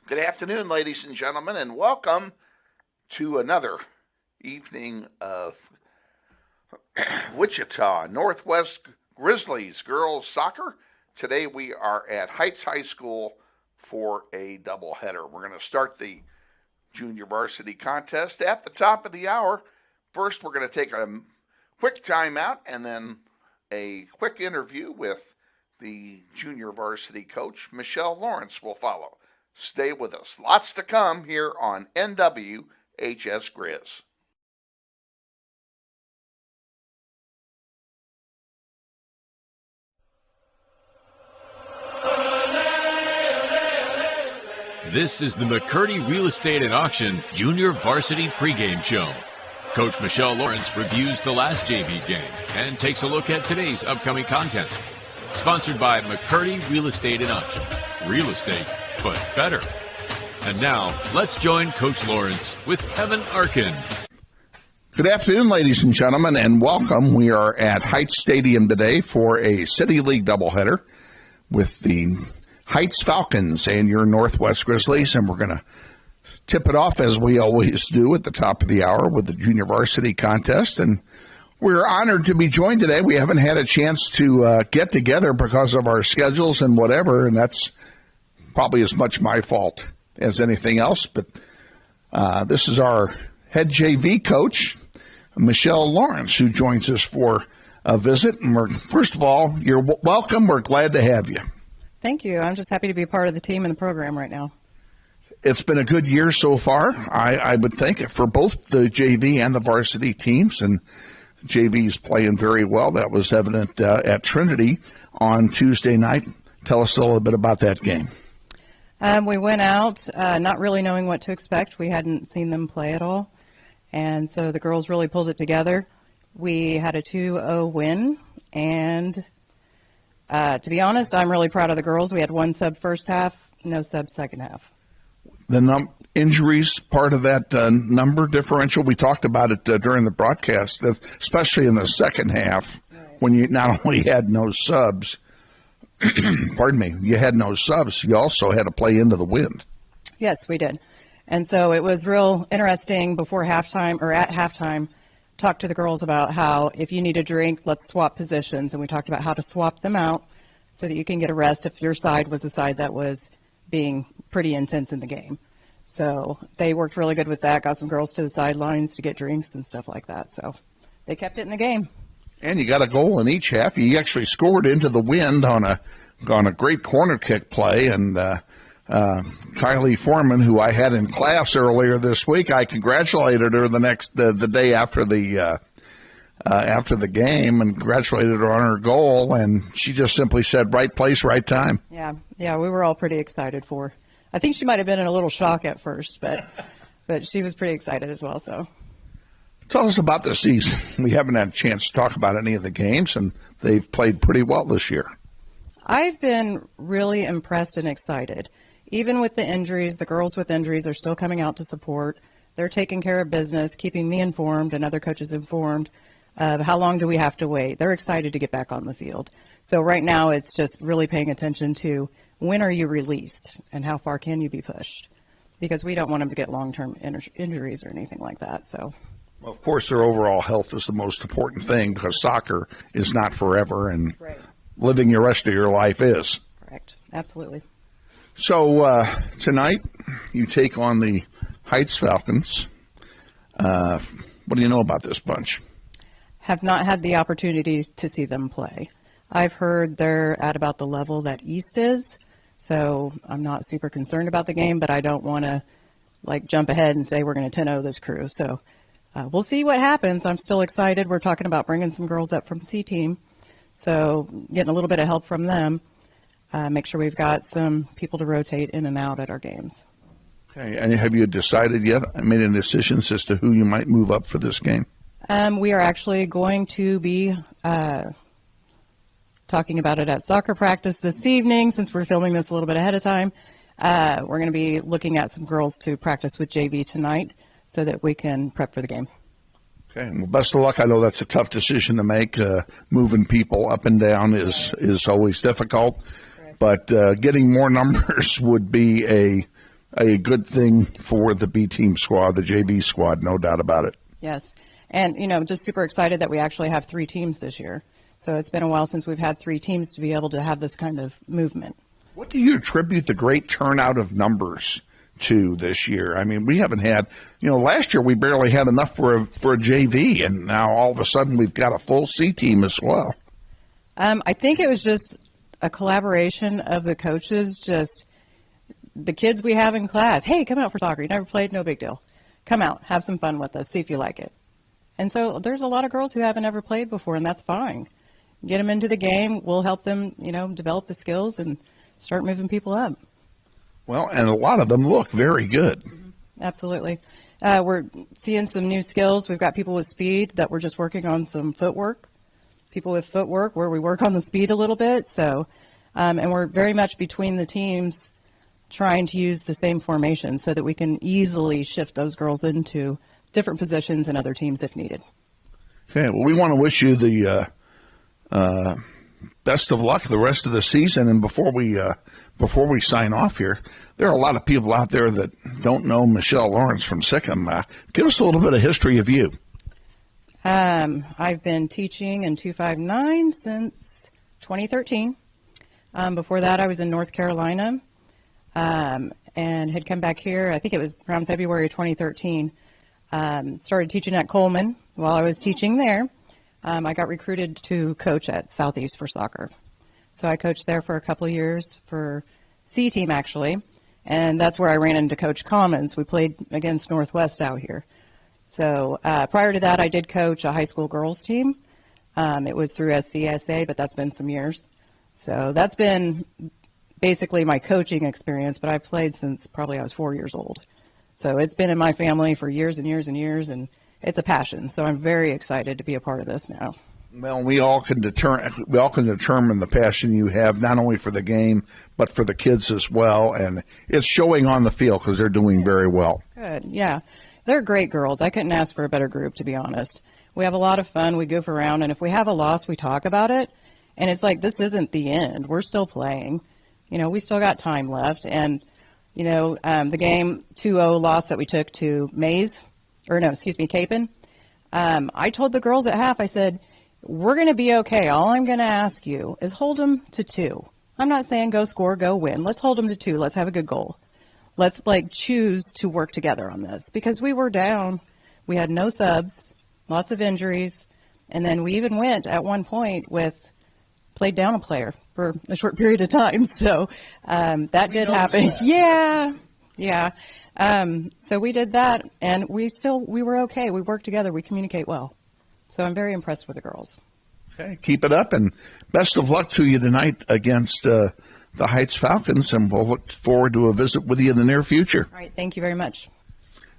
Good afternoon, ladies and gentlemen, and welcome to another evening of Wichita Northwest Grizzlies girls soccer. Today we are at Heights High School for a doubleheader. We're going to start the junior varsity contest at the top of the hour. First, we're going to take a quick timeout and then a quick interview with the junior varsity coach. Michelle Lawrence will follow. Stay with us. Lots to come here on NWHS Grizz. This is the McCurdy Real Estate and Auction Junior Varsity Pregame Show. Coach Michelle Lawrence reviews the last JV game and takes a look at today's upcoming contest. Sponsored by McCurdy Real Estate and Auction. Real estate, but better. And now, let's join Coach Lawrence with Kevin Arkin. Good afternoon, ladies and gentlemen, and welcome. We are at Heights Stadium today for a City League doubleheader with the Heights Falcons and your Northwest Grizzlies, and we're going to tip it off as we always do at the top of the hour with the junior varsity contest. And we're honored to be joined today. We haven't had a chance to get together because of our schedules and whatever, and that's probably as much my fault as anything else. But this is our head JV coach, Michelle Lawrence, who joins us for a visit. And first of all, you're welcome. We're glad to have you. Thank you. I'm just happy to be a part of the team and the program right now. It's been a good year so far, I would think, for both the JV and the varsity teams. And JV's playing very well. That was evident at Trinity on Tuesday night. Tell us a little bit about that game. We went out not really knowing what to expect. We hadn't seen them play at all. And so the girls really pulled it together. We had a 2-0 win. And to be honest, I'm really proud of the girls. We had one sub first half, no sub second half. The injuries part of that number differential, we talked about it during the broadcast, especially in the second half, when you not only had no subs, pardon me, you had no subs, you also had to play into the wind. Yes, we did. And so it was real interesting before halftime, or at halftime, talked to the girls about how if you need a drink, let's swap positions. And we talked about how to swap them out so that you can get a rest if your side was the side that was being pretty intense in the game. So they worked really good with that, got some girls to the sidelines to get drinks and stuff like that. So they kept it in the game. And you got a goal in each half. You actually scored into the wind on a great corner kick play. And Kylie Foreman, who I had in class earlier this week, I congratulated her the day after the game and congratulated her on her goal. And she just simply said, right place, right time. Yeah, we were all pretty excited for her. I think she might have been in a little shock at first, but she was pretty excited as well. So, tell us about the season. We haven't had a chance to talk about any of the games, and they've played pretty well this year. I've been really impressed and excited. Even with the injuries, the girls with injuries are still coming out to support. They're taking care of business, keeping me informed and other coaches informed of how long do we have to wait. They're excited to get back on the field. So right now it's just really paying attention to when are you released and how far can you be pushed, because we don't want them to get long-term injuries or anything like that. So, well, of course, their overall health is the most important thing, because soccer is not forever, and living the rest of your life is. Correct. Absolutely. So tonight you take on the Heights Falcons. What do you know about this bunch? Have not had the opportunity to see them play. I've heard they're at about the level that East is, so I'm not super concerned about the game, but I don't want to jump ahead and say we're going to 10-0 this crew. So we'll see what happens. I'm still excited. We're talking about bringing some girls up from C team, so getting a little bit of help from them. Make sure we've got some people to rotate in and out at our games. Okay, and have you decided yet, made any decisions as to who you might move up for this game? We are actually going to be talking about it at soccer practice this evening, since we're filming this a little bit ahead of time. We're going to be looking at some girls to practice with JV tonight so that we can prep for the game. Okay, well, best of luck. I know that's a tough decision to make. Moving people up and down is always difficult, but getting more numbers would be a a good thing for the B team squad, the JV squad, no doubt about it. Yes. And, just super excited that we actually have 3 teams this year. So it's been a while since we've had 3 teams to be able to have this kind of movement. What do you attribute the great turnout of numbers to this year? I mean, we haven't had, last year we barely had enough for a JV, and now all of a sudden we've got a full C team as well. I think it was just a collaboration of the coaches, just the kids we have in class. Hey, come out for soccer. You never played? No big deal. Come out, have some fun with us, see if you like it. And so there's a lot of girls who haven't ever played before, and that's fine. Get them into the game. We'll help them, develop the skills and start moving people up. Well, and a lot of them look very good. Absolutely. We're seeing some new skills. We've got people with speed that we're just working on some footwork. People with footwork where we work on the speed a little bit. So, and we're very much between the teams trying to use the same formation so that we can easily shift those girls into different positions in other teams if needed. Okay, well, we want to wish you the best of luck the rest of the season. And before we sign off here, there are a lot of people out there that don't know Michelle Lawrence from Sikkim. Give us a little bit of history of you. I've been teaching in 259 since 2013. Before that, I was in North Carolina and had come back here. I think it was around February 2013. Started teaching at Coleman. While I was teaching there, I got recruited to coach at Southeast for soccer. So I coached there for a couple of years for C team, actually, and that's where I ran into Coach Commons. We played against Northwest out here. So prior to that, I did coach a high school girls team. It was through SCSA, but that's been some years. So that's been basically my coaching experience, but I played since probably I was 4 years old. So it's been in my family for years and years and years, and it's a passion. So I'm very excited to be a part of this now. Well, we all can determine the passion you have, not only for the game, but for the kids as well. And it's showing on the field because they're doing very well. Good, yeah. They're great girls. I couldn't ask for a better group, to be honest. We have a lot of fun. We goof around, and if we have a loss, we talk about it. And it's like, this isn't the end. We're still playing. We still got time left. And, the game 2-0 loss that we took to Capon, I told the girls at half, I said, we're going to be okay. All I'm going to ask you is hold them to 2. I'm not saying go score, go win. Let's hold them to 2. Let's have a good goal. Let's choose to work together on this because we were down. We had no subs, lots of injuries. And then we even went at one point played down a player for a short period of time. So that did happen. That. Yeah. So we did that and we were okay. We worked together. We communicate well. So I'm very impressed with the girls. Okay, keep it up, and best of luck to you tonight against the Heights Falcons, and we'll look forward to a visit with you in the near future. All right, thank you very much.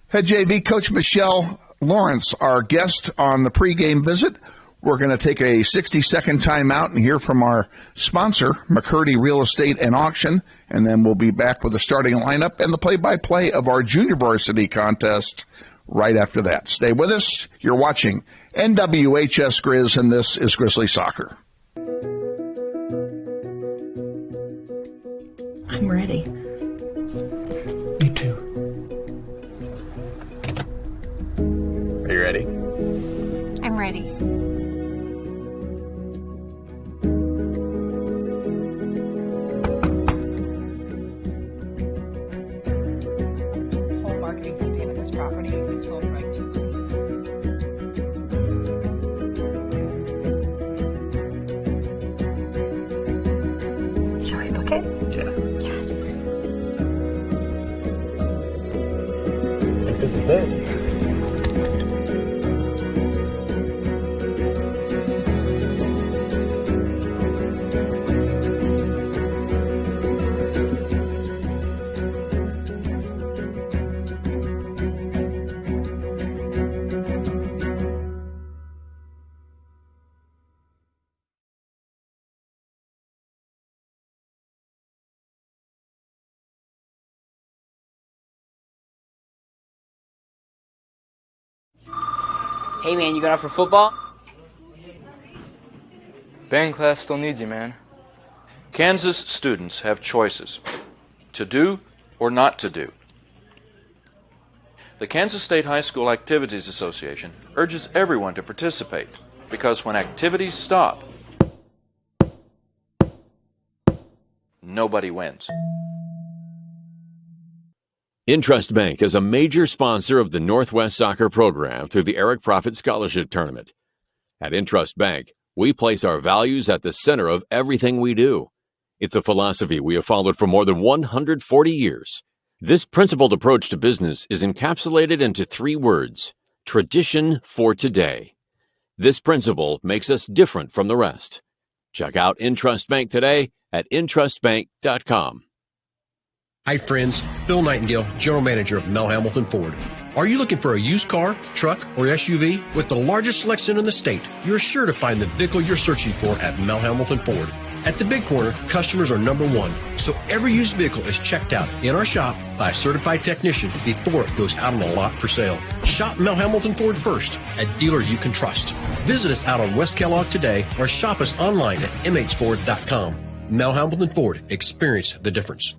Head JV Coach Michelle Lawrence, our guest on the pregame visit. We're going to take a 60-second timeout and hear from our sponsor, McCurdy Real Estate and Auction, and then we'll be back with the starting lineup and the play-by-play of our junior varsity contest right after that. Stay with us. You're watching NWHS Grizz, and this is Grizzly Soccer. I'm ready. Me too. Are you ready? I'm ready. Whole marketing campaign of this property and sold right to me. Shall we book it? Yeah. Yes. I think this is it. Hey man, you going out for football? Band class still needs you, man. Kansas students have choices: to do or not to do. The Kansas State High School Activities Association urges everyone to participate because when activities stop, nobody wins. Intrust Bank is a major sponsor of the Northwest Soccer Program through the Eric Profit Scholarship Tournament. At Intrust Bank, we place our values at the center of everything we do. It's a philosophy we have followed for more than 140 years. This principled approach to business is encapsulated into 3 words: tradition for today. This principle makes us different from the rest. Check out Intrust Bank today at intrustbank.com. Hi friends, Bill Nightingale, General Manager of Mel Hamilton Ford. Are you looking for a used car, truck, or SUV? With the largest selection in the state, you're sure to find the vehicle you're searching for at Mel Hamilton Ford. At the Big Corner, customers are number 1, so every used vehicle is checked out in our shop by a certified technician before it goes out on the lot for sale. Shop Mel Hamilton Ford first, a dealer you can trust. Visit us out on West Kellogg today or shop us online at mhford.com. Mel Hamilton Ford, experience the difference.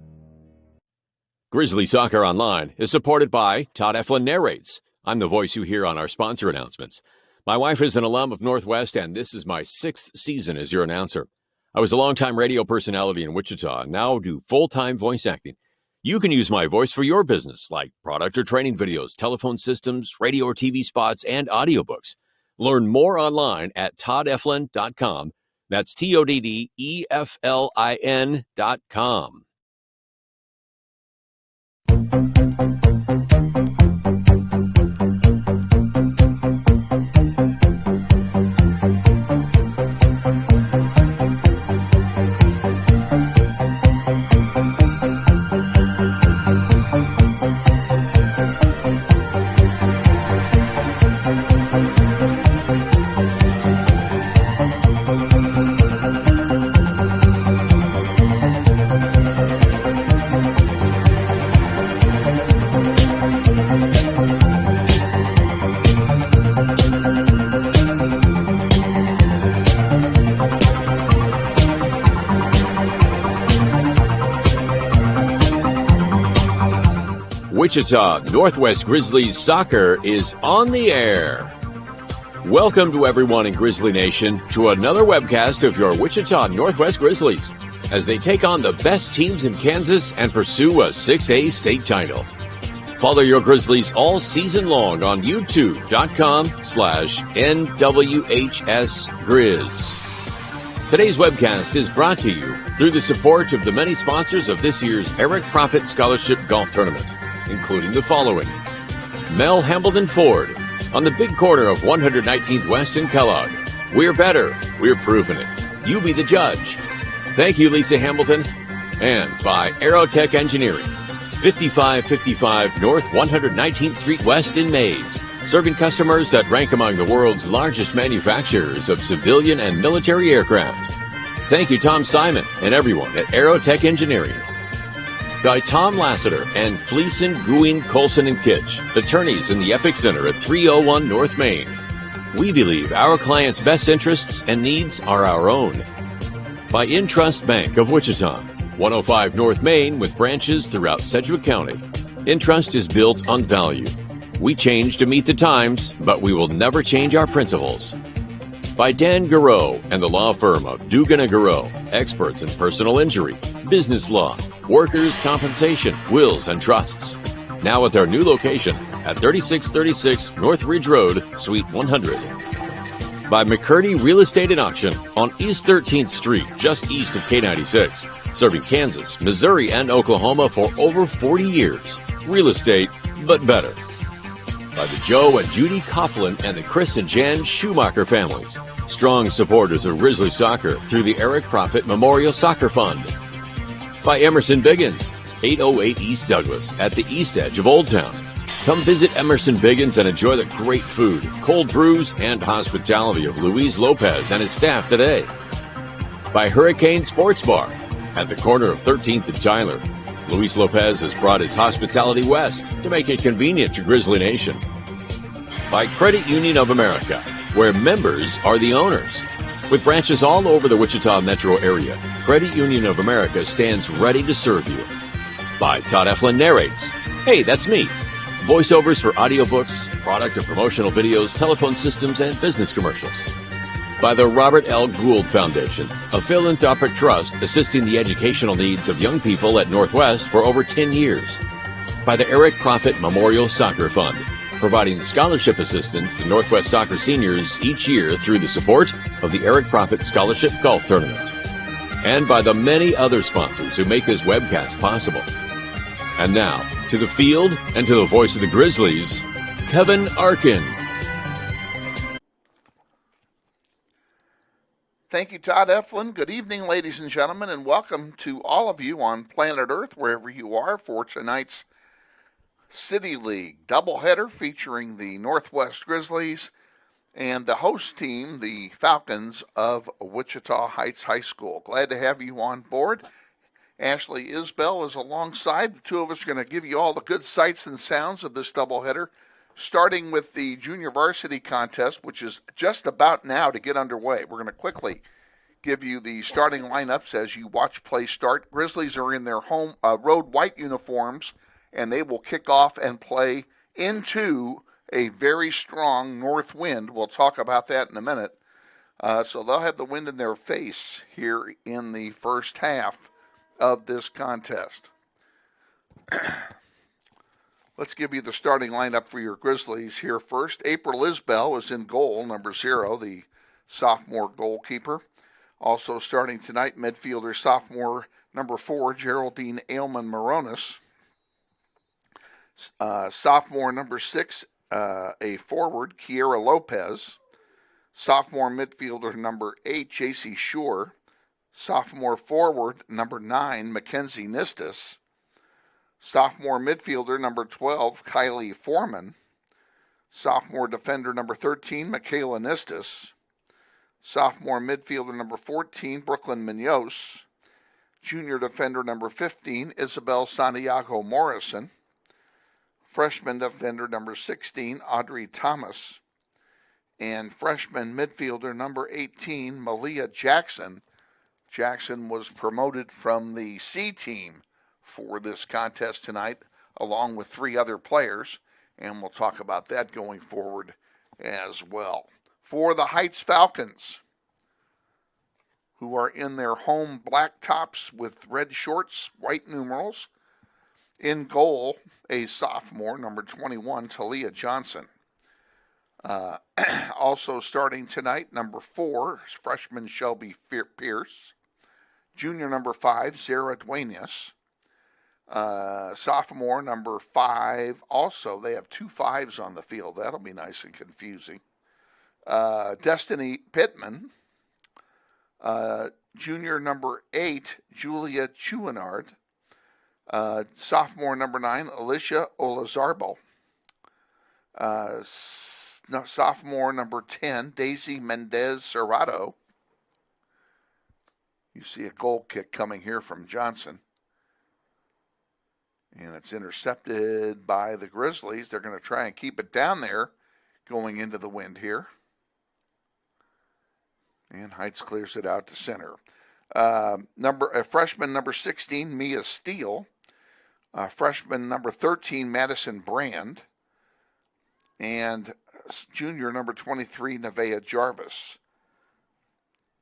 Grizzly Soccer Online is supported by Todd Eflin Narrates. I'm the voice you hear on our sponsor announcements. My wife is an alum of Northwest, and this is my 6th season as your announcer. I was a longtime radio personality in Wichita and now do full-time voice acting. You can use my voice for your business, like product or training videos, telephone systems, radio or TV spots, and audiobooks. Learn more online at toddeflin.com. That's TODDEFLIN.com. Wichita Northwest Grizzlies soccer is on the air. Welcome to everyone in Grizzly Nation to another webcast of your Wichita Northwest Grizzlies as they take on the best teams in Kansas and pursue a 6A state title. Follow your Grizzlies all season long on youtube.com/NWHSGrizz. Today's webcast is brought to you through the support of the many sponsors of this year's Eric Profit Scholarship Golf Tournament, including the following: Mel Hamilton Ford on the big corner of 119th West in Kellogg. We're better. We're proving it. You be the judge. Thank you, Lisa Hamilton. And by Aerotech Engineering, 5555 North 119th Street West in Mays, serving customers that rank among the world's largest manufacturers of civilian and military aircraft. Thank you, Tom Simon and everyone at Aerotech Engineering. By Tom Lassiter and Fleeson, Guin, Colson, and Kitch, attorneys in the Epic Center at 301 North Main. We believe our clients' best interests and needs are our own. By Intrust Bank of Wichita, 105 North Main with branches throughout Sedgwick County. Intrust is built on value. We change to meet the times, but we will never change our principles. By Dan Garreau and the law firm of Dugan & Garreau, experts in personal injury, business law, workers' compensation, wills, and trusts. Now at their new location at 3636 North Ridge Road, Suite 100. By McCurdy Real Estate and Auction on East 13th Street, just east of K96, serving Kansas, Missouri, and Oklahoma for over 40 years. Real estate, but better. By the Joe and Judy Coughlin and the Chris and Jan Schumacher families, strong supporters of Grizzly soccer through the Eric Profit Memorial Soccer Fund. By Emerson Biggins, 808 East Douglas at the east edge of Old Town. Come visit Emerson Biggins and enjoy the great food, cold brews, and hospitality of Luis Lopez and his staff today. By Hurricane Sports Bar at the corner of 13th and Tyler. Luis Lopez has brought his hospitality west to make it convenient to Grizzly Nation. By Credit Union of America, where members are the owners. With branches all over the Wichita metro area, Credit Union of America stands ready to serve you. By Todd Eflin narrates. Hey, that's me. Voiceovers for audiobooks, product or promotional videos, telephone systems, and business commercials. By the Robert L. Gould Foundation, a philanthropic trust assisting the educational needs of young people at Northwest for over 10 years. By the Eric Profit Memorial Soccer Fund, providing scholarship assistance to Northwest soccer seniors each year through the support of the Eric Profit Scholarship Golf Tournament. And by the many other sponsors who make this webcast possible. And now, to the field and to the voice of the Grizzlies, Kevin Arkin. Thank you, Todd Eflin. Good evening, ladies and gentlemen, and welcome to all of you on planet Earth, wherever you are, for tonight's City League doubleheader featuring the Northwest Grizzlies and the host team, the Falcons of Wichita Heights High School. Glad to have you on board. Ashley Isbell is alongside. The two of us are going to give you all the good sights and sounds of this doubleheader, starting with the junior varsity contest, which is just about now to get underway. We're going to quickly give you the starting lineups as you watch play start. Grizzlies are in their home road white uniforms, and they will kick off and play into a very strong north wind. We'll talk about that in a minute. So they'll have the wind in their face here in the first half of this contest. Let's give you the starting lineup for your Grizzlies here first. April Isbell is in goal, number 0, the sophomore goalkeeper. Also starting tonight, midfielder sophomore number 4, Geraldine Ailman Moronis. Sophomore number 6, a forward, Kiera Lopez. Sophomore midfielder number 8, J.C. Shore. Sophomore forward number 9, Mackenzie Nistis. Sophomore midfielder number 12, Kylie Foreman. Sophomore defender number 13, Michaela Nistis. Sophomore midfielder number 14, Brooklyn Munoz. Junior defender number 15, Isabel Santiago Morrison. Freshman defender number 16, Audrey Thomas. And freshman midfielder number 18, Malia Jackson. Jackson was promoted from the C team for this contest tonight, along with 3 other players, and we'll talk about that going forward as well. For the Heights Falcons, who are in their home black tops with red shorts, white numerals, in goal, a sophomore, number 21, Talia Johnson. Also starting tonight, number 4, freshman Shelby Pierce. Junior number 5, Zara Duenas. Sophomore number 5, also they have 2 5s on the field. That'll be nice and confusing. Destiny Pittman. Junior number 8, Julia Chouinard. Sophomore number 9, Alicia Olazarbo. Sophomore number 10, Daisy Mendez Serrato. You see a goal kick coming here from Johnson. And it's intercepted by the Grizzlies. They're going to try and keep it down there going into the wind here. And Heights clears it out to center. Freshman number 16, Mia Steele. Freshman number 13, Madison Brand. And junior number 23, Nevaeh Jarvis.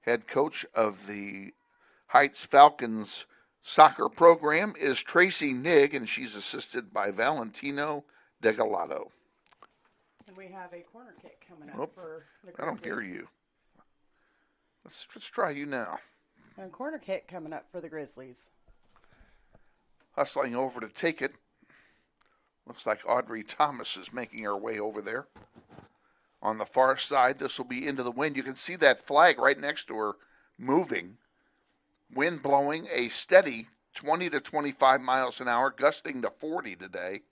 Head coach of the Heights Falcons soccer program is Tracy Nigg, and she's assisted by Valentino Degalado. And we have a corner kick coming up for the Grizzlies. I don't hear you. Let's try you now. A corner kick coming up for the Grizzlies. Hustling over to take it. Looks like Audrey Thomas is making her way over there. On the far side, this will be into the wind. You can see that flag right next to her moving. Wind blowing a steady 20 to 25 miles an hour, gusting to 40 today.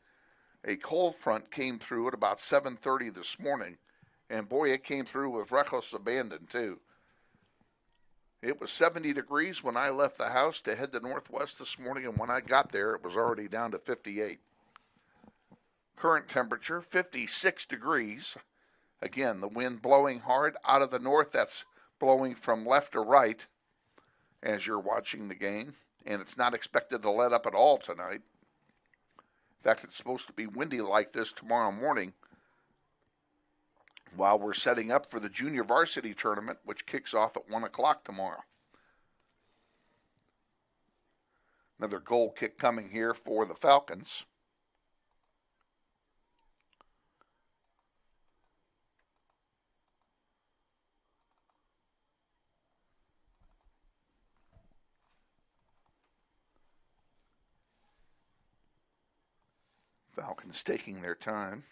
A cold front came through at about 7:30 this morning. And boy, it came through with reckless abandon, too. It was 70 degrees when I left the house to head to Northwest this morning, and when I got there, it was already down to 58. Current temperature, 56 degrees. Again, the wind blowing hard out of the north. That's blowing from left to right as you're watching the game. And it's not expected to let up at all tonight. fact, it's supposed to be windy like this tomorrow morning while we're setting up for the junior varsity tournament, which kicks off at 1 o'clock tomorrow. Another goal kick coming here for the Falcons. Falcons taking their time.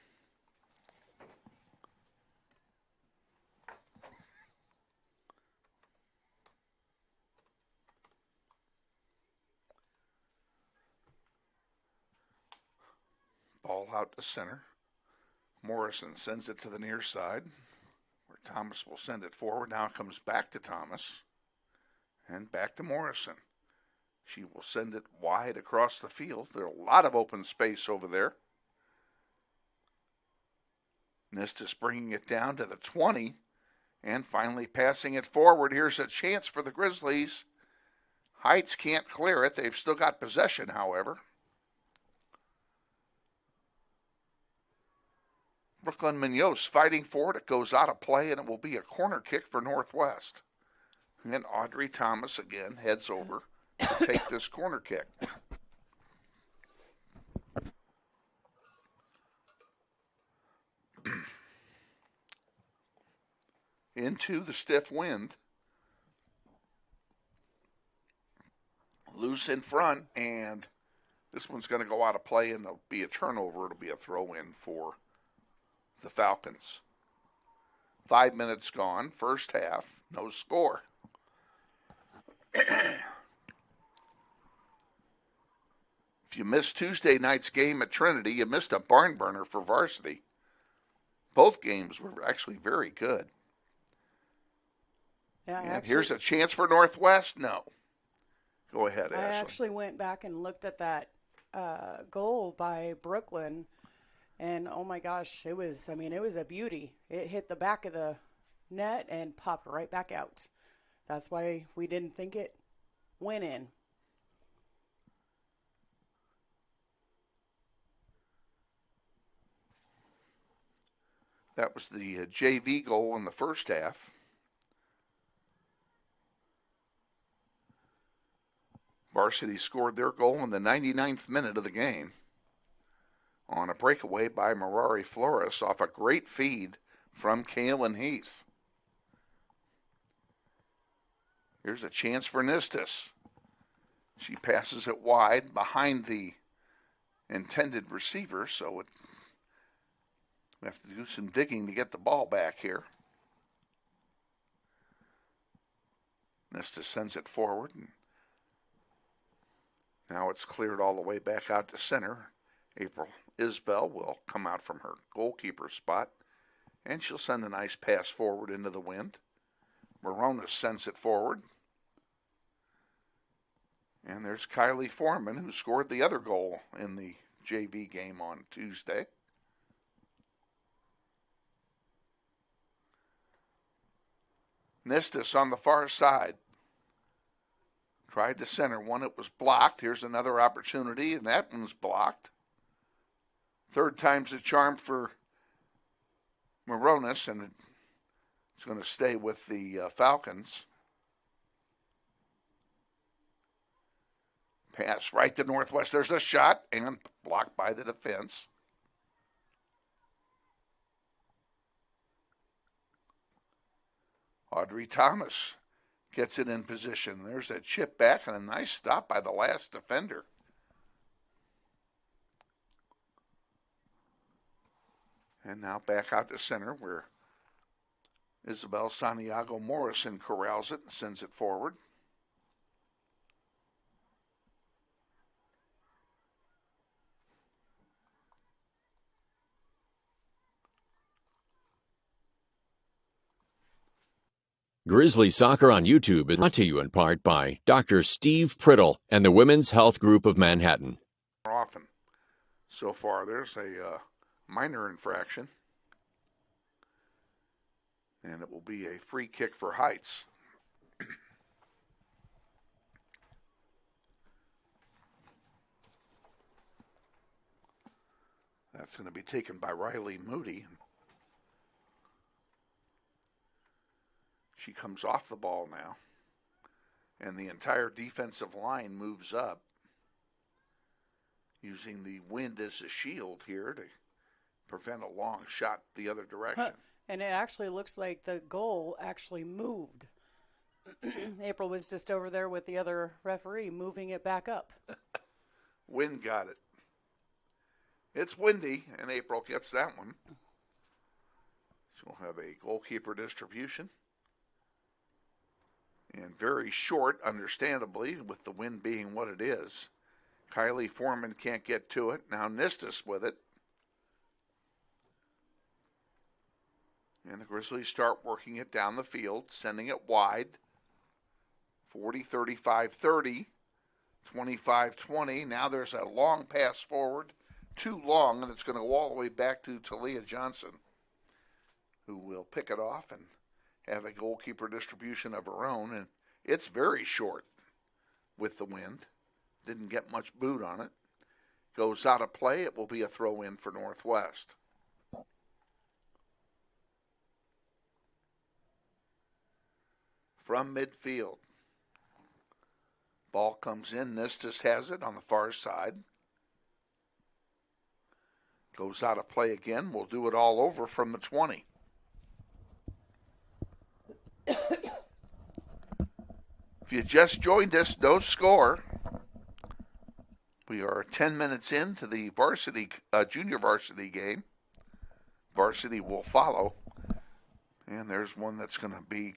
Ball out to center. Morrison sends it to the near side, where Thomas will send it forward. Now it comes back to Thomas and back to Morrison. She will send it wide across the field. There's a lot of open space over there. Nistis bringing it down to the 20 and finally passing it forward. Here's a chance for the Grizzlies. Heights can't clear it. They've still got possession, however. Brooklyn Munoz fighting for it. It goes out of play, and it will be a corner kick for Northwest. And Audrey Thomas again heads over to take this corner kick. Into the stiff wind. Loose in front, and this one's going to go out of play, and it'll be a turnover. It'll be a throw-in for the Falcons. 5 minutes gone, first half, no score. If you missed Tuesday night's game at Trinity, you missed a barn burner for varsity. Both games were actually very good. Yeah, and here's a chance for Northwest. No. Go ahead, I Ashley. actually went back and looked at that goal by Brooklyn, and oh my gosh, it was a beauty. It hit the back of the net and popped right back out. That's why we didn't think it went in. That was the JV goal in the first half. Varsity scored their goal in the 99th minute of the game on a breakaway by Mirari Flores off a great feed from Kaylin Heath. Here's a chance for Nistis. She passes it wide behind the intended receiver, so we have to do some digging to get the ball back here. Nistis sends it forward, and now it's cleared all the way back out to center. April Isbell will come out from her goalkeeper spot, and she'll send a nice pass forward into the wind. Morona sends it forward. And there's Kylie Foreman, who scored the other goal in the JV game on Tuesday. Nistis on the far side. Tried to center one. It was blocked. Here's another opportunity, and that one's blocked. Third time's a charm for Moronis, and it's going to stay with the Falcons. Pass right to Northwest. There's a shot, and blocked by the defense. Audrey Thomas gets it in position. There's a chip back and a nice stop by the last defender. And now back out to center where Isabel Santiago Morrison corrals it and sends it forward. Grizzly Soccer on YouTube is brought to you in part by Dr. Steve Priddle and the Women's Health Group of Manhattan. Often. So far, there's a minor infraction. And it will be a free kick for Heights. That's going to be taken by Riley Moody. She comes off the ball now, and the entire defensive line moves up, using the wind as a shield here to prevent a long shot the other direction. And it actually looks like the goal actually moved. April was just over there with the other referee moving it back up. Wind got it. It's windy, and April gets that one. She'll have a goalkeeper distribution. And very short, understandably, with the wind being what it is. Kylie Foreman can't get to it. Now Nistis with it. And the Grizzlies start working it down the field, sending it wide. 40, 35, 30, 25, 20. Now there's a long pass forward. Too long, and it's going to go all the way back to Talia Johnson, who will pick it off and have a goalkeeper distribution of her own. And it's very short with the wind. Didn't get much boot on it. Goes out of play. It will be a throw-in for Northwest. From midfield. Ball comes in. Nistis has it on the far side. Goes out of play again. We'll do it all over from the 20. If you just joined us, no score. We are 10 minutes into the junior varsity game. Varsity will follow. And there's one that's going to be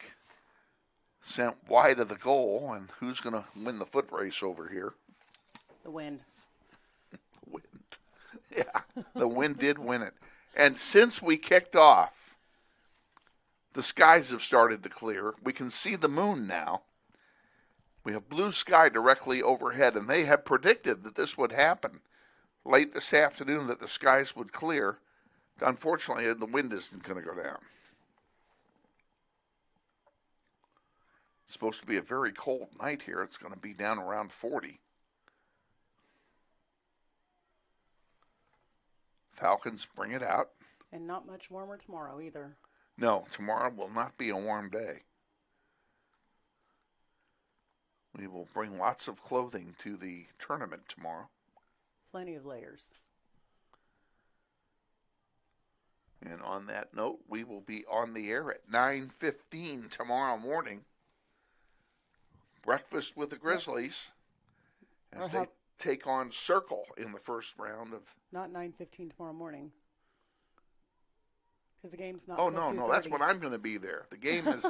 sent wide of the goal. And who's going to win the foot race over here? The wind. Wind. Yeah, the wind did win it. And since we kicked off, the skies have started to clear. We can see the moon now. We have blue sky directly overhead, and they have predicted that this would happen late this afternoon, that the skies would clear. Unfortunately, the wind isn't going to go down. It's supposed to be a very cold night here. It's going to be down around 40. Falcons bring it out. And not much warmer tomorrow either. No, tomorrow will not be a warm day. We will bring lots of clothing to the tournament tomorrow. Plenty of layers. And on that note, we will be on the air at 9:15 tomorrow morning. Breakfast with the Grizzlies as they take on Circle in the first round of... Not 9:15 tomorrow morning. Because the game's not Oh, till no, 2:30. that's when I'm going to be there. The game is...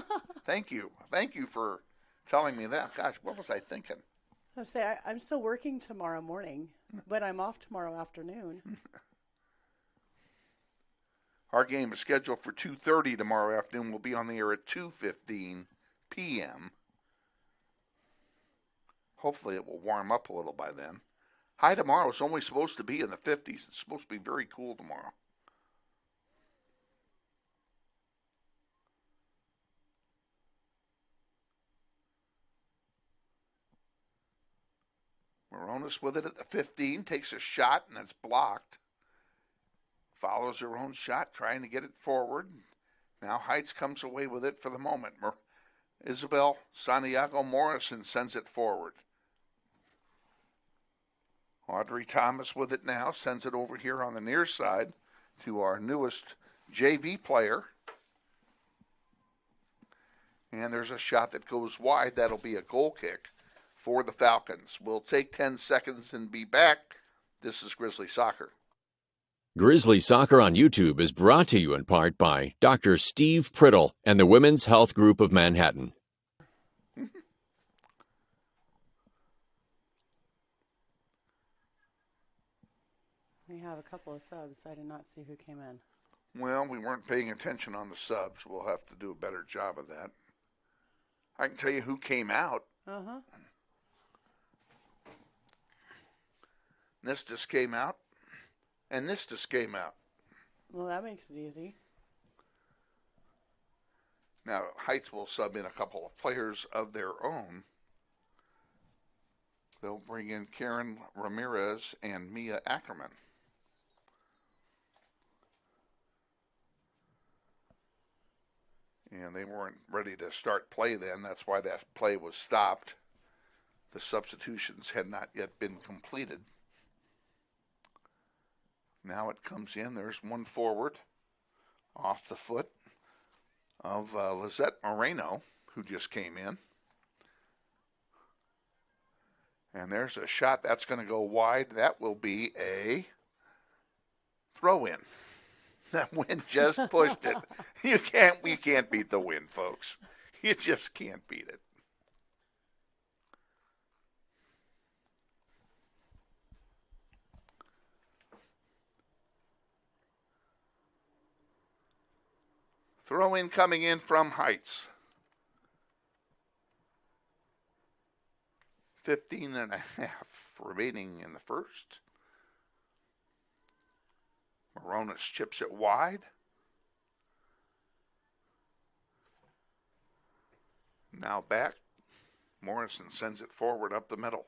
Thank you. Thank you for telling me that. Gosh, what was I thinking? I'm still working tomorrow morning, but I'm off tomorrow afternoon. Our game is scheduled for 2:30 tomorrow afternoon. We'll be on the air at 2:15 p.m. Hopefully it will warm up a little by then. High tomorrow is only supposed to be in the 50s. It's supposed to be very cool tomorrow. Moronis with it at the 15, takes a shot, and it's blocked. Follows her own shot, trying to get it forward. Now Heights comes away with it for the moment. Isabel Santiago Morrison sends it forward. Audrey Thomas with it now, sends it over here on the near side to our newest JV player. And there's a shot that goes wide. That'll be a goal kick for the Falcons. We'll take 10 seconds and be back. This is Grizzly Soccer. Grizzly Soccer on YouTube is brought to you in part by Dr. Steve Priddle and the Women's Health Group of Manhattan. We have a couple of subs. I did not see who came in. Well, we weren't paying attention on the subs. We'll have to do a better job of that. I can tell you who came out. Uh-huh. Nistis came out, and Nistis came out. Well, that makes it easy. Now, Heights will sub in a couple of players of their own. They'll bring in Karen Ramirez and Mia Ackerman. And they weren't ready to start play then. That's why that play was stopped. The substitutions had not yet been completed. Now it comes in. There's one forward off the foot of Lizette Moreno, who just came in. And there's a shot that's going to go wide. That will be a throw-in. That wind just pushed it. You can't beat the wind, folks. You just can't beat it. Throw-in coming in from Heights. 15 and a half remaining in the first. Moronis chips it wide. Now back. Morrison sends it forward up the middle.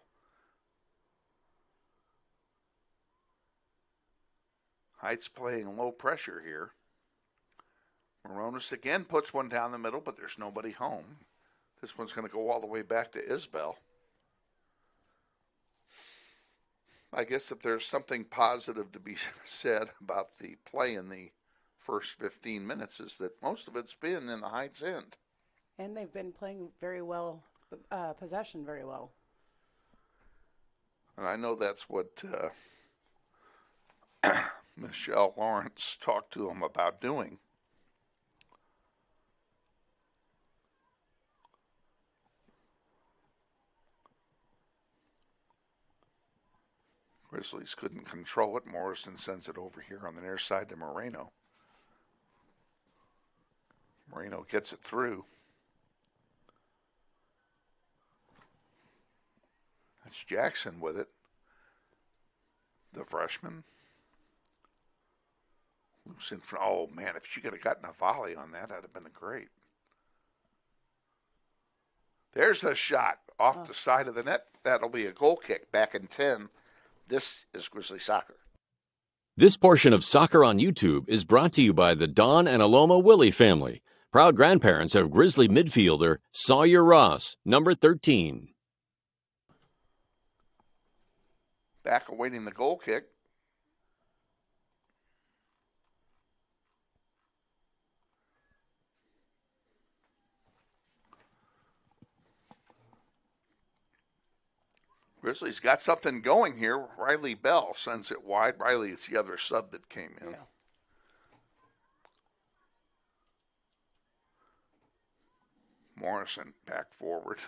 Heights playing low pressure here. Moronis again puts one down the middle, but there's nobody home. This one's going to go all the way back to Isbell. I guess if there's something positive to be said about the play in the first 15 minutes is that most of it's been in the Heights end. And they've been playing very well, possession very well. And I know that's what Michelle Lawrence talked to them about doing. Grizzlies couldn't control it. Morrison sends it over here on the near side to Moreno. Moreno gets it through. That's Jackson with it. The freshman. Loose in front. Oh, man, if she could have gotten a volley on that, that'd have been great. There's a shot off the side of the net. That'll be a goal kick back in 10. This is Grizzly Soccer. This portion of Soccer on YouTube is brought to you by the Don and Aloma Willie family, proud grandparents of Grizzly midfielder Sawyer Ross, number 13. Back awaiting the goal kick. Grizzlies got something going here. Riley Bell sends it wide. Riley is the other sub that came in. Yeah. Morrison back forward.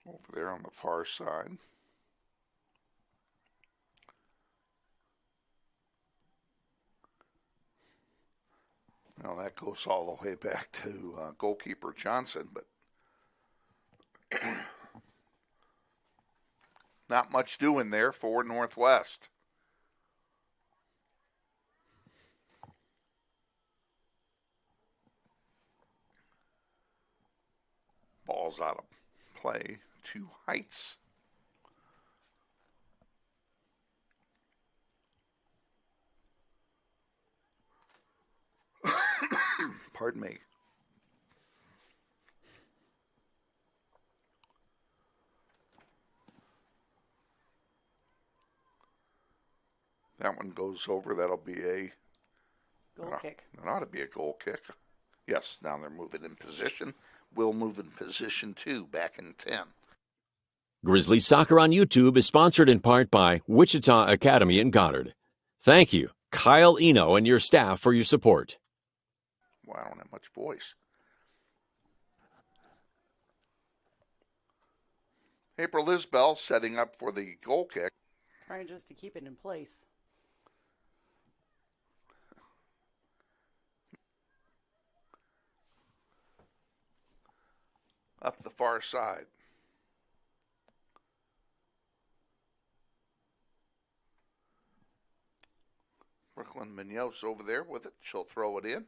Over there on the far side. Now that goes all the way back to goalkeeper Johnson, but not much doing there for Northwest. Ball's out of play to Heights. Pardon me. That one goes over. That'll be a goal kick. That ought to be a goal kick. Yes, now they're moving in position. We'll move in position 2 back in 10. Grizzly Soccer on YouTube is sponsored in part by Wichita Academy in Goddard. Thank you, Kyle Eno and your staff, for your support. Well, I don't have much voice. April Isbell setting up for the goal kick. Trying just to keep it in place. Up the far side. Brooklyn Munoz over there with it. She'll throw it in.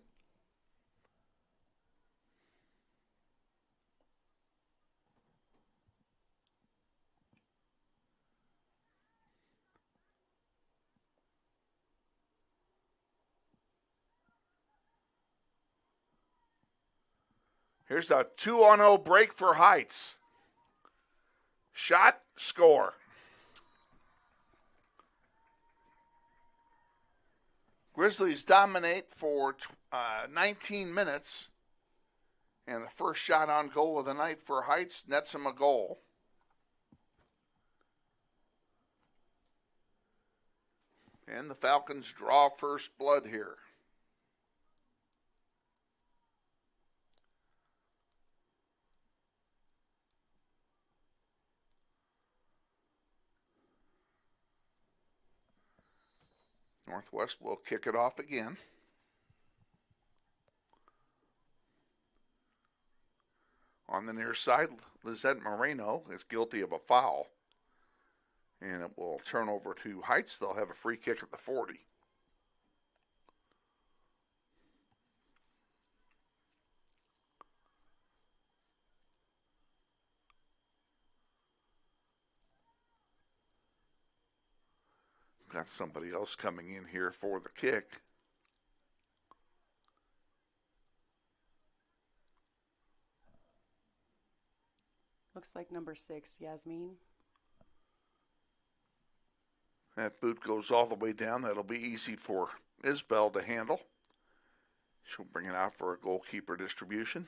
Here's a 2-0 break for Heights. Shot, score. Grizzlies dominate for 19 minutes. And the first shot on goal of the night for Heights nets them a goal. And the Falcons draw first blood here. Northwest will kick it off again. On the near side, Lizette Moreno is guilty of a foul. And it will turn over to Heights. They'll have a free kick at the 40. Got somebody else coming in here for the kick. Looks like number 6, Yasmin. That boot goes all the way down. That'll be easy for Isbell to handle. She'll bring it out for a goalkeeper distribution.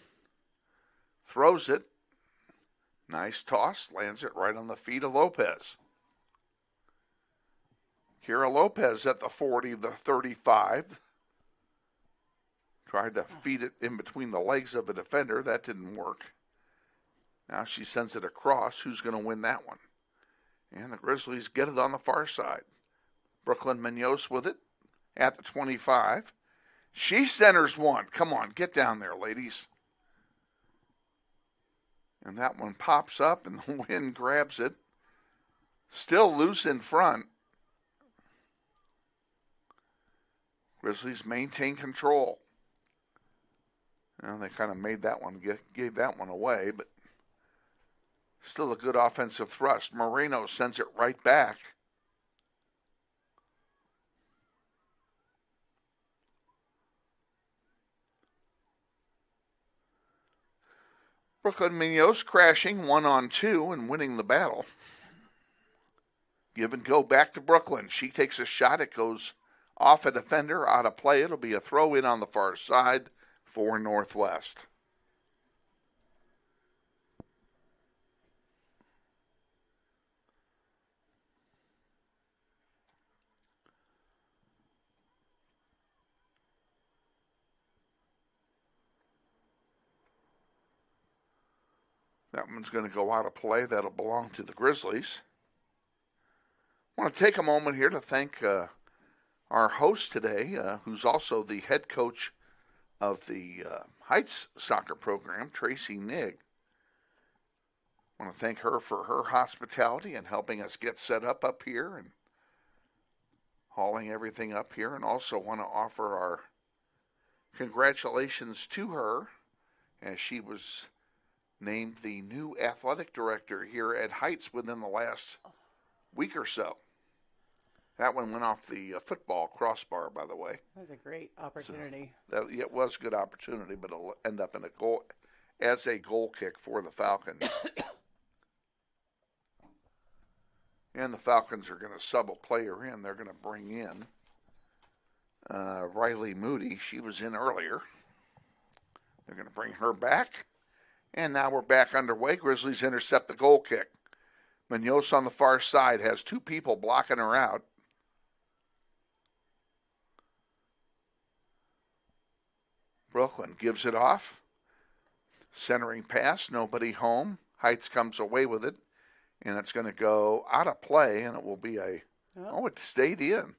Throws it. Nice toss. Lands it right on the feet of Lopez. Kira Lopez at the 40, the 35. Tried to feed it in between the legs of a defender. That didn't work. Now she sends it across. Who's going to win that one? And the Grizzlies get it on the far side. Brooklyn Munoz with it at the 25. She centers one. Come on, get down there, ladies. And that one pops up, and the wind grabs it. Still loose in front. Grizzlies maintain control. Well, they kind of made that one, gave that one away, but still a good offensive thrust. Moreno sends it right back. Brooklyn Munoz crashing 1-on-2 and winning the battle. Give and go back to Brooklyn. She takes a shot. It goes off a defender, out of play. It'll be a throw in on the far side for Northwest. That one's going to go out of play. That'll belong to the Grizzlies. I want to take a moment here to thank our host today, who's also the head coach of the Heights soccer program, Tracy Nigg. I want to thank her for her hospitality and helping us get set up here and hauling everything up here. And also want to offer our congratulations to her as she was named the new athletic director here at Heights within the last week or so. That one went off the football crossbar, by the way. That was a great opportunity. So it was a good opportunity, but it'll end up in a goal as a goal kick for the Falcons. And the Falcons are going to sub a player in. They're going to bring in Riley Moody. She was in earlier. They're going to bring her back. And now we're back underway. Grizzlies intercept the goal kick. Munoz on the far side has two people blocking her out. Brooklyn gives it off. Centering pass, nobody home. Heights comes away with it. And it's going to go out of play, and it will be it stayed in.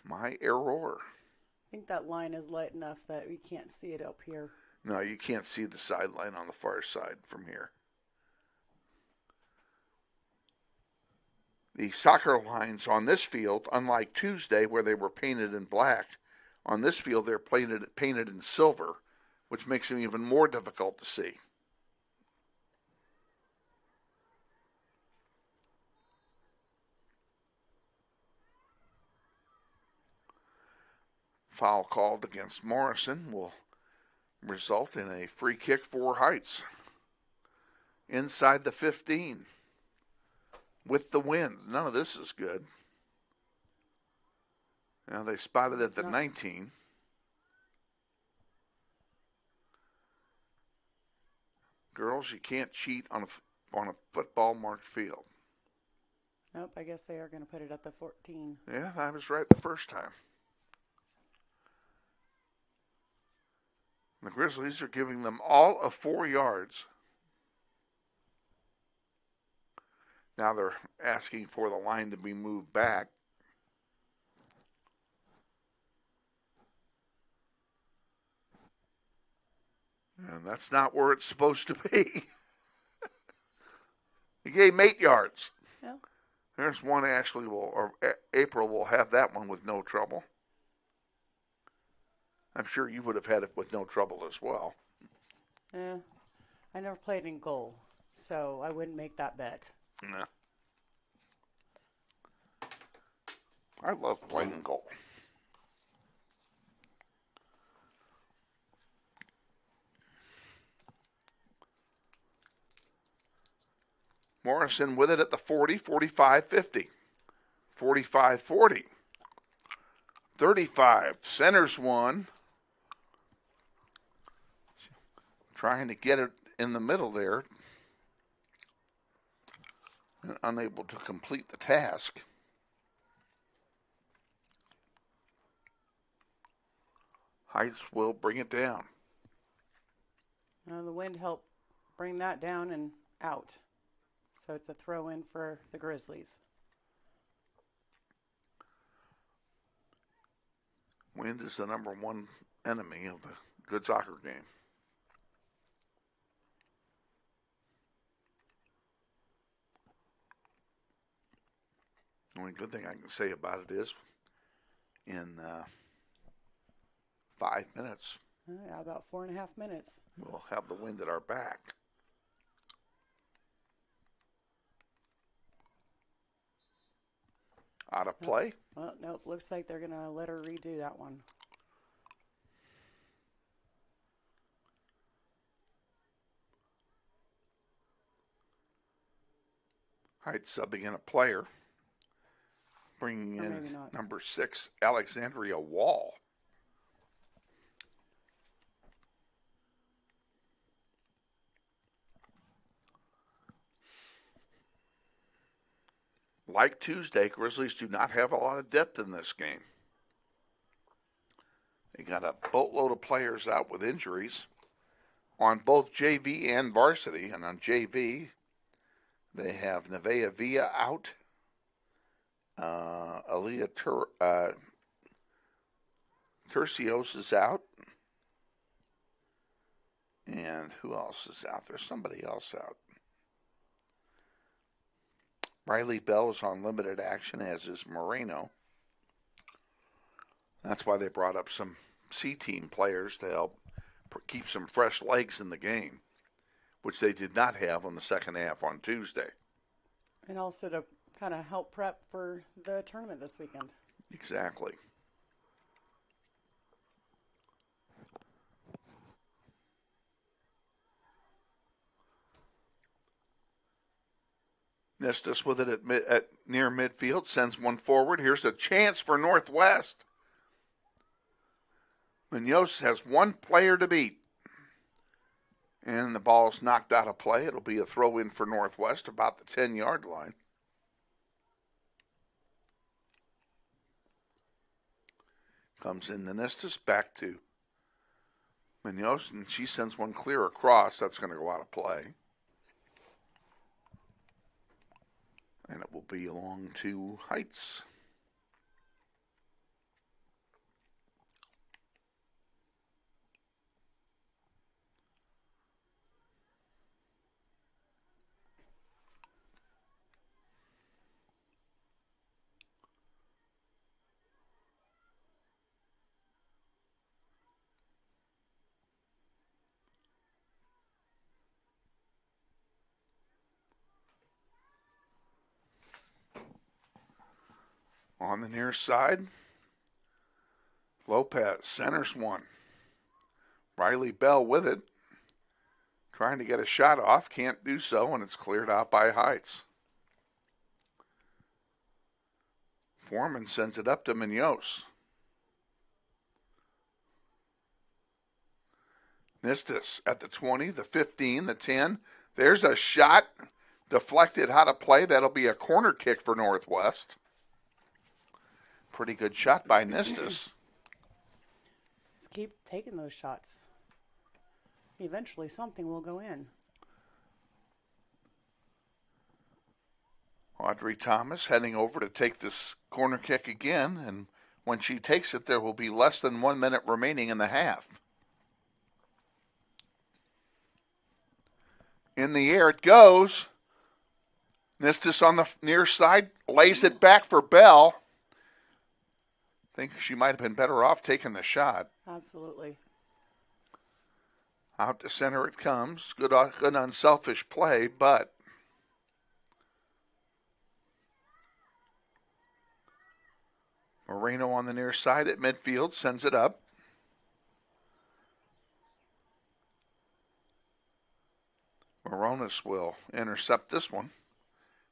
My error. I think that line is light enough that we can't see it up here. No, you can't see the sideline on the far side from here. The soccer lines on this field, unlike Tuesday where they were painted in black, on this field they're painted in silver, which makes them even more difficult to see. Foul called against Morrison will result in a free kick for Heights. Inside the 15 with the wind. None of this is good. Now they spotted at the 19. Girls, you can't cheat on a football marked field. Nope, I guess they are going to put it at the 14. Yeah, I was right the first time. The Grizzlies are giving them all of 4 yards. Now they're asking for the line to be moved back. And that's not where it's supposed to be. He gave him 8 yards. Yeah. There's one April will have that one with no trouble. I'm sure you would have had it with no trouble as well. Yeah. I never played in goal, so I wouldn't make that bet. No. I love playing in goal. Morrison with it at the 40, 45, 50. 45, 40. 35. Centers one. Trying to get it in the middle there. And unable to complete the task. Heights will bring it down. The wind helped bring that down and out. So it's a throw in for the Grizzlies. Wind is the number one enemy of a good soccer game. The only good thing I can say about it is in 5 minutes. Yeah, about 4.5 minutes. We'll have the wind at our back. Out of play? Well, nope. Looks like they're going to let her redo that one. Heights subbing in a player. Bringing in number 6, Alexandria Wall. Like Tuesday, Grizzlies do not have a lot of depth in this game. They got a boatload of players out with injuries on both JV and varsity. And on JV, they have Nevaeh Villa out. Aaliyah Tercios is out. And who else is out? There's somebody else out. Riley Bell is on limited action, as is Moreno. That's why they brought up some C-team players to help keep some fresh legs in the game, which they did not have on the second half on Tuesday. And also to kind of help prep for the tournament this weekend. Exactly. Nestus with it at near midfield, sends one forward. Here's a chance for Northwest. Munoz has one player to beat. And the ball's knocked out of play. It'll be a throw in for Northwest about the 10-yard line. Comes in the Nestus, back to Munoz, and she sends one clear across. That's going to go out of play. And it will be along to Heights. On the near side, Lopez centers one. Riley Bell with it. Trying to get a shot off. Can't do so, and it's cleared out by Heights. Foreman sends it up to Munoz. Nistis at the 20, the 15, the 10. There's a shot. Deflected, how to play. That'll be a corner kick for Northwest. Pretty good shot by Nistis. Just keep taking those shots. Eventually something will go in. Audrey Thomas heading over to take this corner kick again, and when she takes it, there will be less than 1 minute remaining in the half. In the air it goes. Nistis on the near side, lays it back for Bell. I think she might have been better off taking the shot. Absolutely. Out to center it comes. Good unselfish play, but Moreno on the near side at midfield sends it up. Moronis will intercept this one.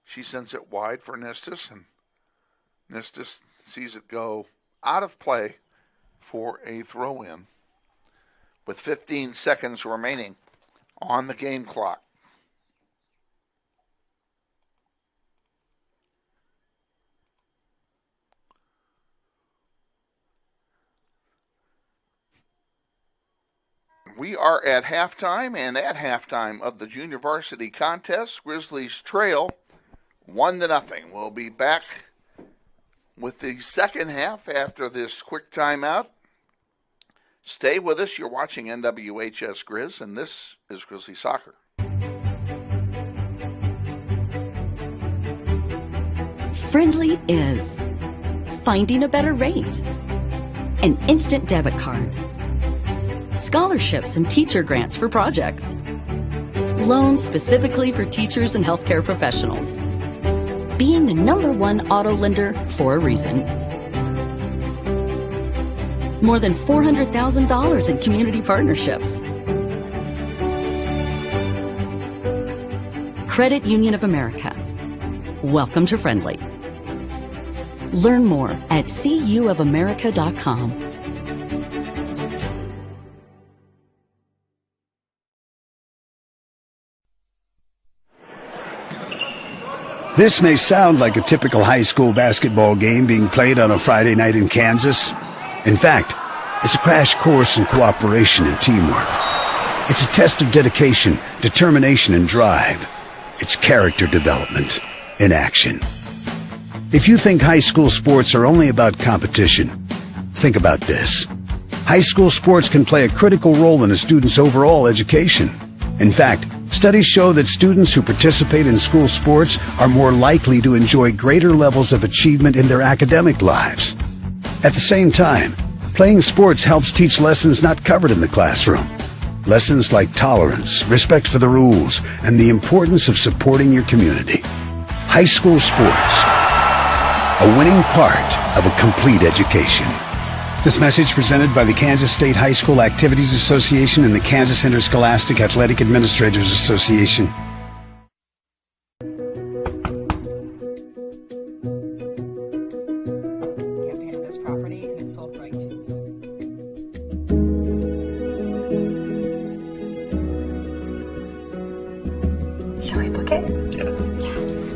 She sends it wide for Nistis, and Nistis sees it go out of play for a throw-in with 15 seconds remaining on the game clock. We are at halftime, and at halftime of the junior varsity contest, Grizzlies trail 1-0. We'll be back with the second half after this quick timeout. Stay with us. You're watching NWHS Grizz, and this is Grizzly Soccer. Friendly is finding a better rate, an instant debit card, scholarships and teacher grants for projects, loans specifically for teachers and healthcare professionals, being the #1 auto lender for a reason. More than $400,000 in community partnerships. Credit Union of America. Welcome to Friendly. Learn more at cuofamerica.com. This may sound like a typical high school basketball game being played on a Friday night in Kansas. In fact, it's a crash course in cooperation and teamwork. It's a test of dedication, determination, and drive. It's character development in action. If you think high school sports are only about competition, think about this. High school sports can play a critical role in a student's overall education. In fact, studies show that students who participate in school sports are more likely to enjoy greater levels of achievement in their academic lives. At the same time, playing sports helps teach lessons not covered in the classroom. Lessons like tolerance, respect for the rules, and the importance of supporting your community. High school sports, a winning part of a complete education. This message presented by the Kansas State High School Activities Association and the Kansas Interscholastic Athletic Administrators Association. Shall we book it? Yeah. Yes.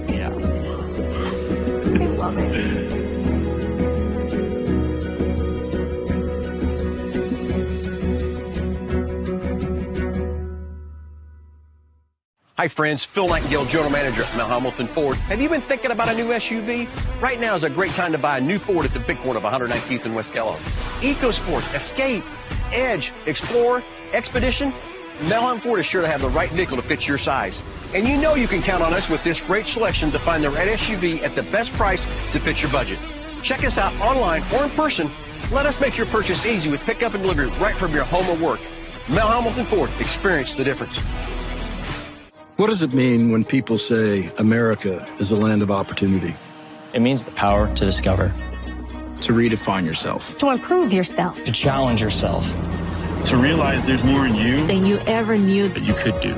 Yeah. Yes. I love it. Hi friends, Phil Nightingale, General Manager at Mount Hamilton Ford. Have you been thinking about a new SUV? Right now is a great time to buy a new Ford at the big corner of 119th and West Kellogg. EcoSport, Escape, Edge, Explorer, Expedition. Mount Hamilton Ford is sure to have the right vehicle to fit your size. And you know you can count on us with this great selection to find the right SUV at the best price to fit your budget. Check us out online or in person. Let us make your purchase easy with pickup and delivery right from your home or work. Mount Hamilton Ford, experience the difference. What does it mean when people say America is a land of opportunity? It means the power to discover. To redefine yourself. To improve yourself. To challenge yourself. To realize there's more in you than you ever knew that you could do.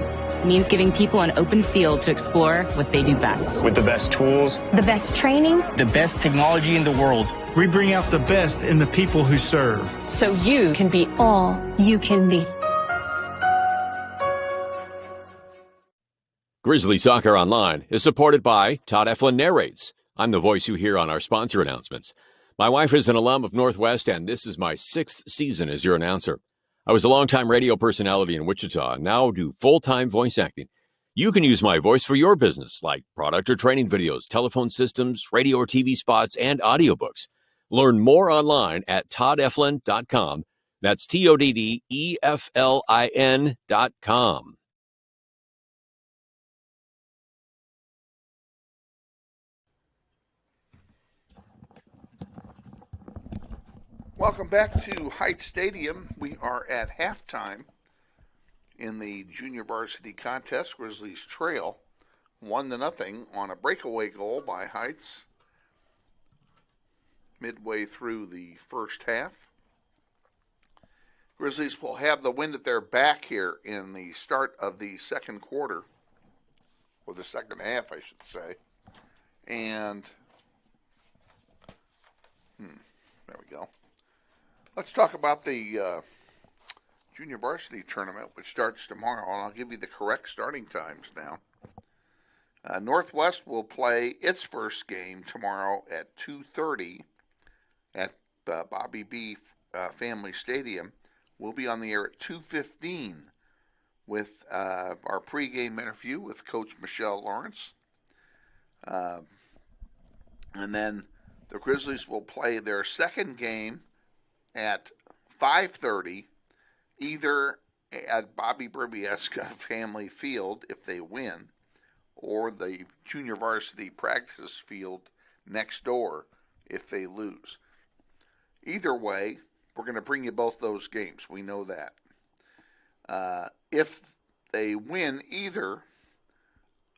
Means giving people an open field to explore what they do best. With the best tools, the best training, the best technology in the world. We bring out the best in the people who serve. So you can be all you can be. Grizzly Soccer Online is supported by Todd Eflin Narrates. I'm the voice you hear on our sponsor announcements. My wife is an alum of Northwest, and this is my 6th season as your announcer. I was a longtime radio personality in Wichita and now do full-time voice acting. You can use my voice for your business, like product or training videos, telephone systems, radio or TV spots, and audiobooks. Learn more online at toddeflin.com. That's TODDEFLIN.com. Welcome back to Heights Stadium. We are at halftime in the junior varsity contest. Grizzlies trail 1-0 on a breakaway goal by Heights midway through the first half. Grizzlies will have the wind at their back here in the start of the second quarter, or the second half, I should say. And there we go. Let's talk about the junior varsity tournament, which starts tomorrow, and I'll give you the correct starting times now. Northwest will play its first game tomorrow at 2:30 at Bobby B. Family Stadium. We'll be on the air at 2:15 with our pregame interview with Coach Michelle Lawrence. And then the Grizzlies will play their second game at 5:30, either at Bobby Bribieska Family Field if they win, or the junior varsity practice field next door if they lose. Either way, we're going to bring you both those games. We know that. If they win either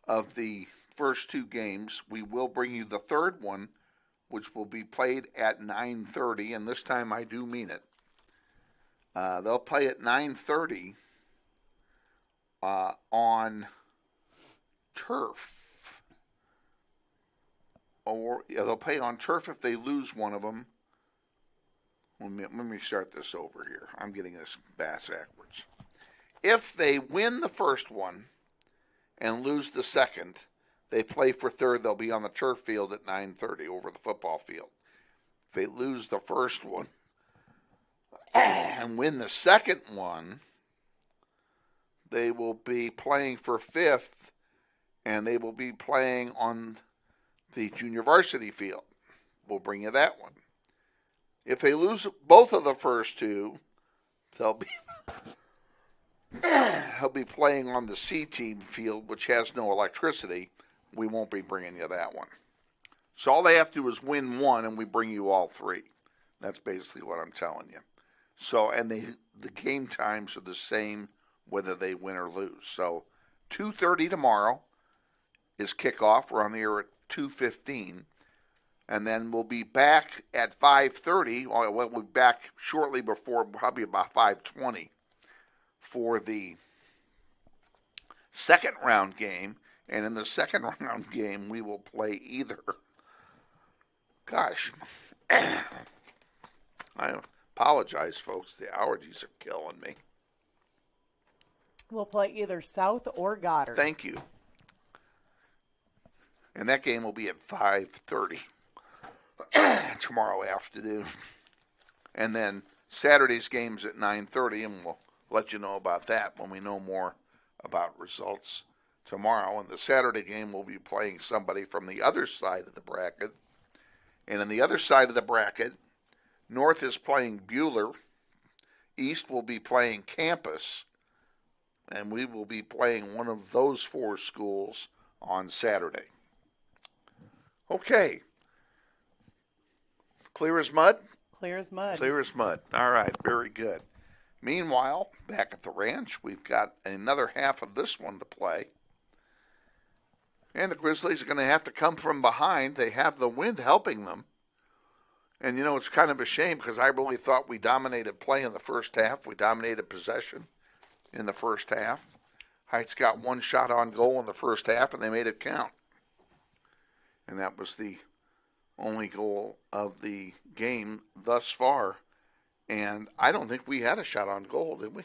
of the first two games, we will bring you the third one, which will be played at 9:30, and this time I do mean it. They'll play at 9:30 on turf. Or they'll play on turf if they lose one of them. Let me start this over here. I'm getting this backwards. If they win the first one and lose the second, they play for third. They'll be on the turf field at 9:30 over the football field. If they lose the first one and win the second one, they will be playing for fifth, and they will be playing on the junior varsity field. We'll bring you that one. If they lose both of the first two, they'll be playing on the C team field, which has no electricity. We won't be bringing you that one. So all they have to do is win one, and we bring you all three. That's basically what I'm telling you. So, and the game times are the same whether they win or lose. So 2:30 tomorrow is kickoff. We're on the air at 2:15. And then we'll be back at 5:30. We'll be back shortly before, probably about 5:20, for the second round game. And in the second round game, we will play either. Gosh, I apologize, folks. The allergies are killing me. We'll play either South or Goddard. Thank you. And that game will be at 5:30 tomorrow afternoon. And then Saturday's game's at 9:30, and we'll let you know about that when we know more about results tomorrow. And the Saturday game, we'll be playing somebody from the other side of the bracket. And on the other side of the bracket, North is playing Bueller. East will be playing Campus. And we will be playing one of those four schools on Saturday. Okay. Clear as mud? Clear as mud. Clear as mud. All right, very good. Meanwhile, back at the ranch, we've got another half of this one to play. And the Grizzlies are going to have to come from behind. They have the wind helping them. And, it's kind of a shame because I really thought we dominated play in the first half. We dominated possession in the first half. Heights got one shot on goal in the first half, and they made it count. And that was the only goal of the game thus far. And I don't think we had a shot on goal, did we?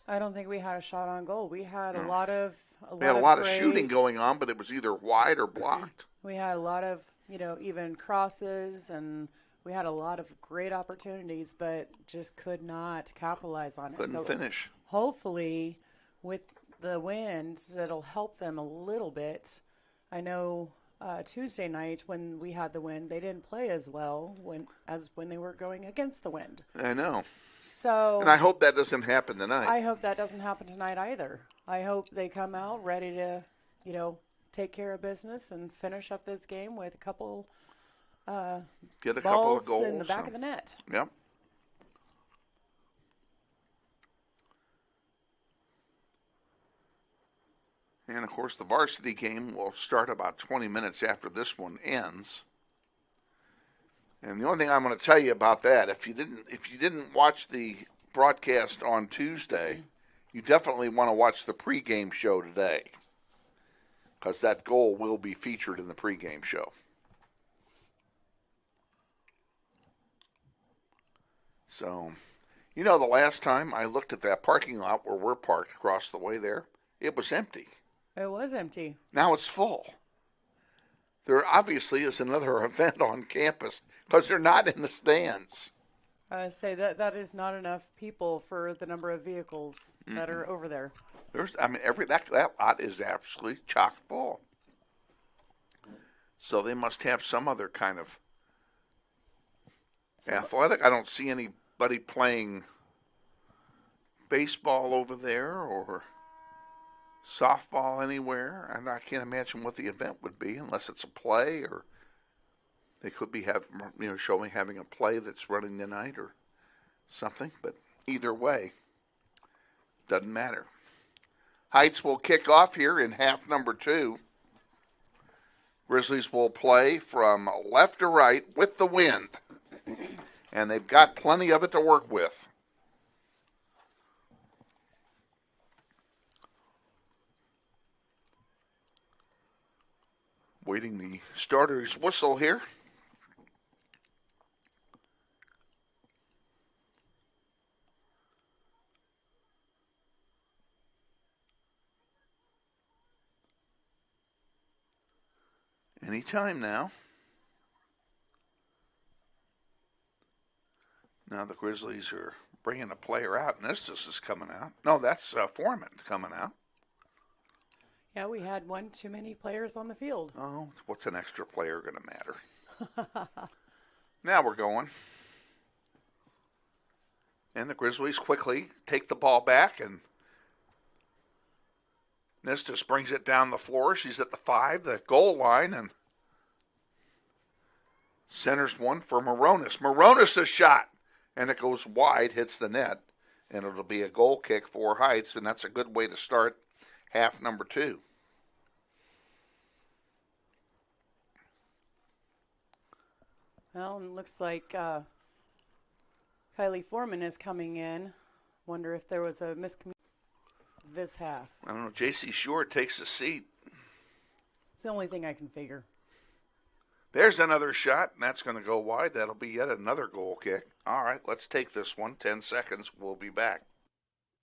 I don't think we had a shot on goal. We had No. a lot of shooting going on, but it was either wide or blocked. We had a lot of, even crosses, and we had a lot of great opportunities, but just could not capitalize on it. Couldn't finish. Hopefully, with the wins, it'll help them a little bit. I know Tuesday night when we had the win, they didn't play as well as when they were going against the wind. I know. So, and I hope that doesn't happen tonight. I hope that doesn't happen tonight either. I hope they come out ready to, take care of business and finish up this game with a couple get a balls couple of goals in the back of the net. Yep. And of course, the varsity game will start about 20 minutes after this one ends. And the only thing I'm going to tell you about that, if you didn't watch the broadcast on Tuesday, you definitely want to watch the pregame show today, because that goal will be featured in the pregame show. So, the last time I looked at that parking lot where we're parked across the way there, it was empty. It was empty. Now it's full. There obviously is another event on campus because they're not in the stands. I say that is not enough people for the number of vehicles that are over there. That lot is absolutely chock full. So they must have some other kind of athletic. I don't see anybody playing baseball over there or softball anywhere, and I can't imagine what the event would be unless it's a play, or they could be having a play that's running tonight or something. But either way, doesn't matter. Heights will kick off here in half number 2. Grizzlies will play from left to right with the wind, and they've got plenty of it to work with. Waiting the starter's whistle here. Anytime now. Now the Grizzlies are bringing a player out. Nestus is coming out. No, that's Foreman coming out. Yeah, we had one too many players on the field. Oh, what's an extra player going to matter? Now we're going. And the Grizzlies quickly take the ball back, and Nestus brings it down the floor. She's at the 5, the goal line, and centers one for Moronis. Moronis a shot, and it goes wide, hits the net, and it'll be a goal kick for Heights, and that's a good way to start half number 2. Well, it looks like Kylie Foreman is coming in. Wonder if there was a miscommunication this half. I don't know. J.C. Short takes a seat. It's the only thing I can figure. There's another shot, and that's going to go wide. That'll be yet another goal kick. All right, let's take this one. 10 seconds. We'll be back.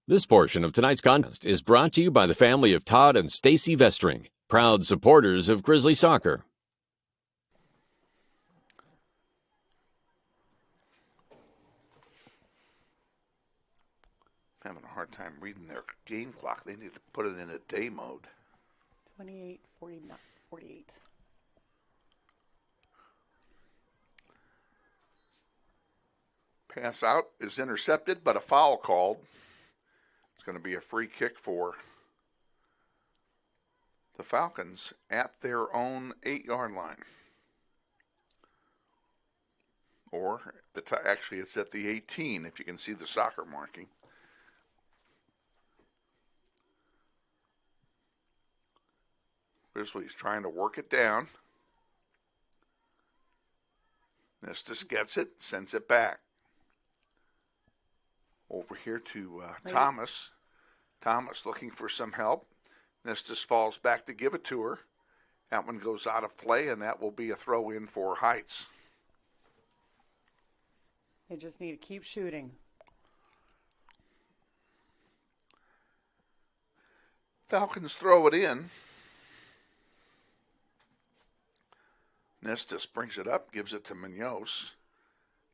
This portion of tonight's contest is brought to you by the family of Todd and Stacy Vestring, proud supporters of Grizzly soccer. I'm having a hard time reading their game clock. They need to put it in a day mode. 28, 49, 48. Pass out is intercepted, but a foul called. It's going to be a free kick for the Falcons at their own 8-yard line. Or, actually, it's at the 18, if you can see the soccer marking. Grizzlies trying to work it down. Nestis gets it, sends it back. Over here to Thomas. Thomas looking for some help. Nestis falls back to give it to her. That one goes out of play, and that will be a throw in for Heights. They just need to keep shooting. Falcons throw it in. Nestis brings it up, gives it to Munoz.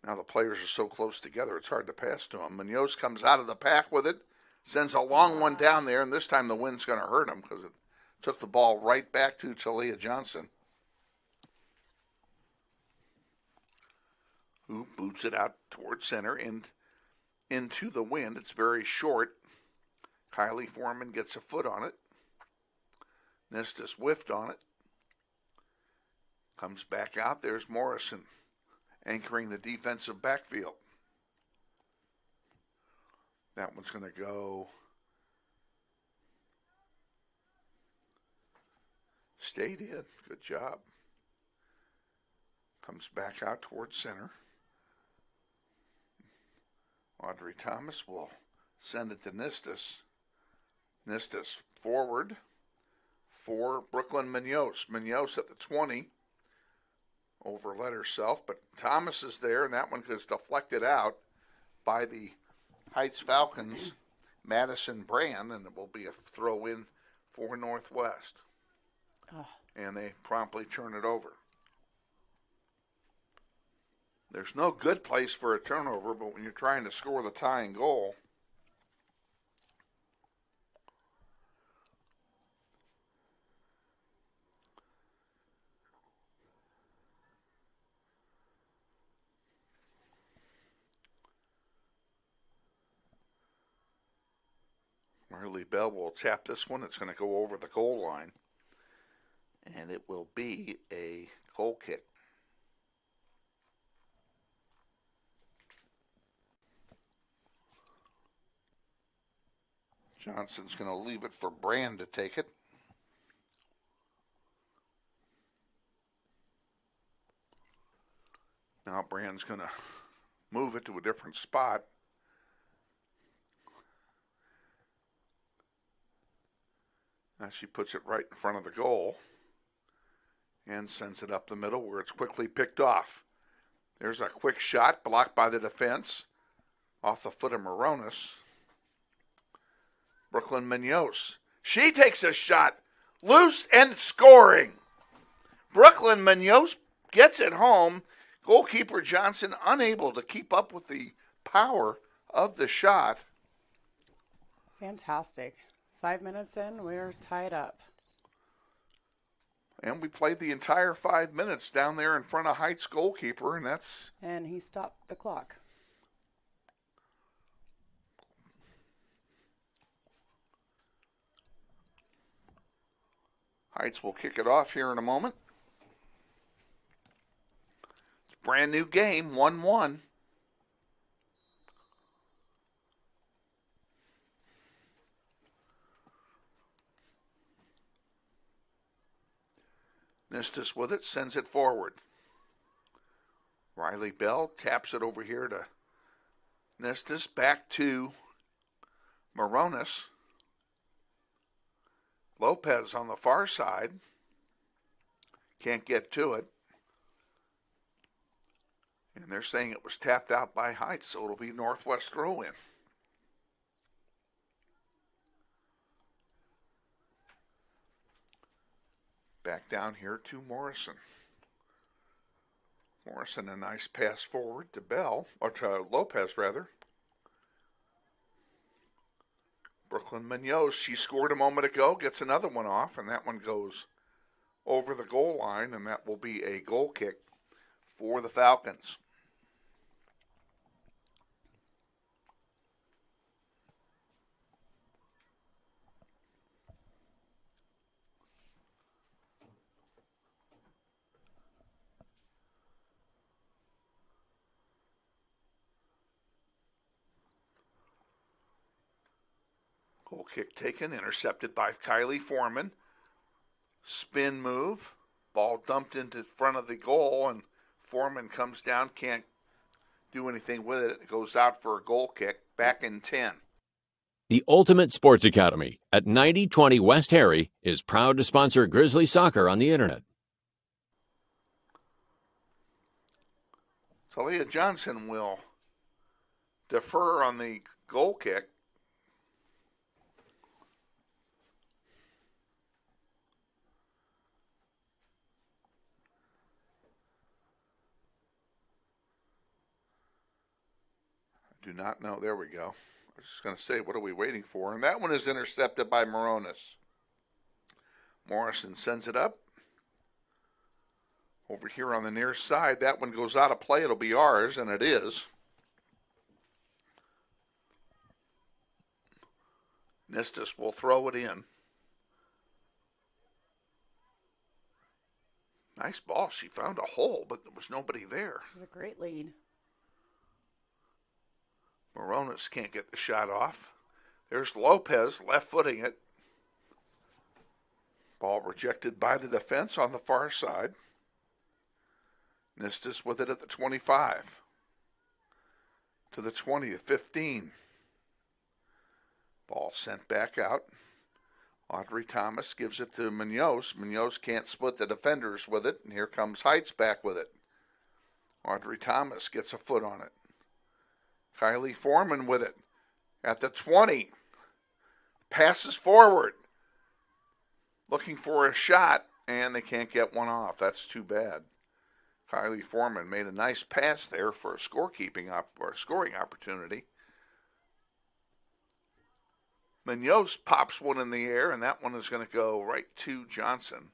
Now the players are so close together, it's hard to pass to him. Munoz comes out of the pack with it, sends a long one down there, and this time the wind's going to hurt him because it took the ball right back to Talia Johnson, who boots it out towards center and into the wind. It's very short. Kylie Foreman gets a foot on it. Nestis whiffed on it. Comes back out. There's Morrison anchoring the defensive backfield. That one's going to go. Stayed in. Good job. Comes back out towards center. Audrey Thomas will send it to Nestis. Nestis forward for Brooklyn Munoz. Munoz at the 20. Overlet herself, but Thomas is there, and that one gets deflected out by the Heights Falcons, Madison Brand, and it will be a throw in for Northwest. Oh. And they promptly turn it over. There's no good place for a turnover, but when you're trying to score the tying goal, Marley Bell will tap this one. It's going to go over the goal line, and it will be a goal kick. Johnson's going to leave it for Brand to take it. Now Brand's going to move it to a different spot. Now she puts it right in front of the goal and sends it up the middle where it's quickly picked off. There's a quick shot blocked by the defense off the foot of Moronis. Brooklyn Munoz. She takes a shot loose and scoring. Brooklyn Munoz gets it home. Goalkeeper Johnson unable to keep up with the power of the shot. Fantastic. 5 minutes in, we're tied up. And we played the entire 5 minutes down there in front of Heights goalkeeper, and that's... And he stopped the clock. Heights will kick it off here in a moment. It's a brand new game, 1-1. Nestis with it, sends it forward. Riley Bell taps it over here to Nestis, back to Moronis. Lopez on the far side. Can't get to it. And they're saying it was tapped out by Heights, so it'll be Northwest throw-in. Back down here to Morrison. Morrison, a nice pass forward to Bell, or to Lopez, rather. Brooklyn Munoz, she scored a moment ago, gets another one off, and that one goes over the goal line, and that will be a goal kick for the Falcons. Goal kick taken, intercepted by Kylie Foreman. Spin move, ball dumped into front of the goal, and Foreman comes down, can't do anything with it. It goes out for a goal kick, back in 10. The Ultimate Sports Academy at 9020 West Harry is proud to sponsor Grizzly soccer on the internet. Talia Johnson will defer on the goal kick. I do not know. There we go. I was just going to say, what are we waiting for? And that one is intercepted by Moronis. Morrison sends it up. Over here on the near side, that one goes out of play. It'll be ours, and it is. Nistis will throw it in. Nice ball. She found a hole, but there was nobody there. It was a great lead. Moronis can't get the shot off. There's Lopez left-footing it. Ball rejected by the defense on the far side. Nistis with it at the 25. To the 20, the 15. Ball sent back out. Audrey Thomas gives it to Munoz. Munoz can't split the defenders with it, and here comes Heights back with it. Audrey Thomas gets a foot on it. Kylie Foreman with it at the 20. Passes forward. Looking for a shot, and they can't get one off. That's too bad. Kylie Foreman made a nice pass there for a scoring opportunity. Munoz pops one in the air, and that one is going to go right to Johnson.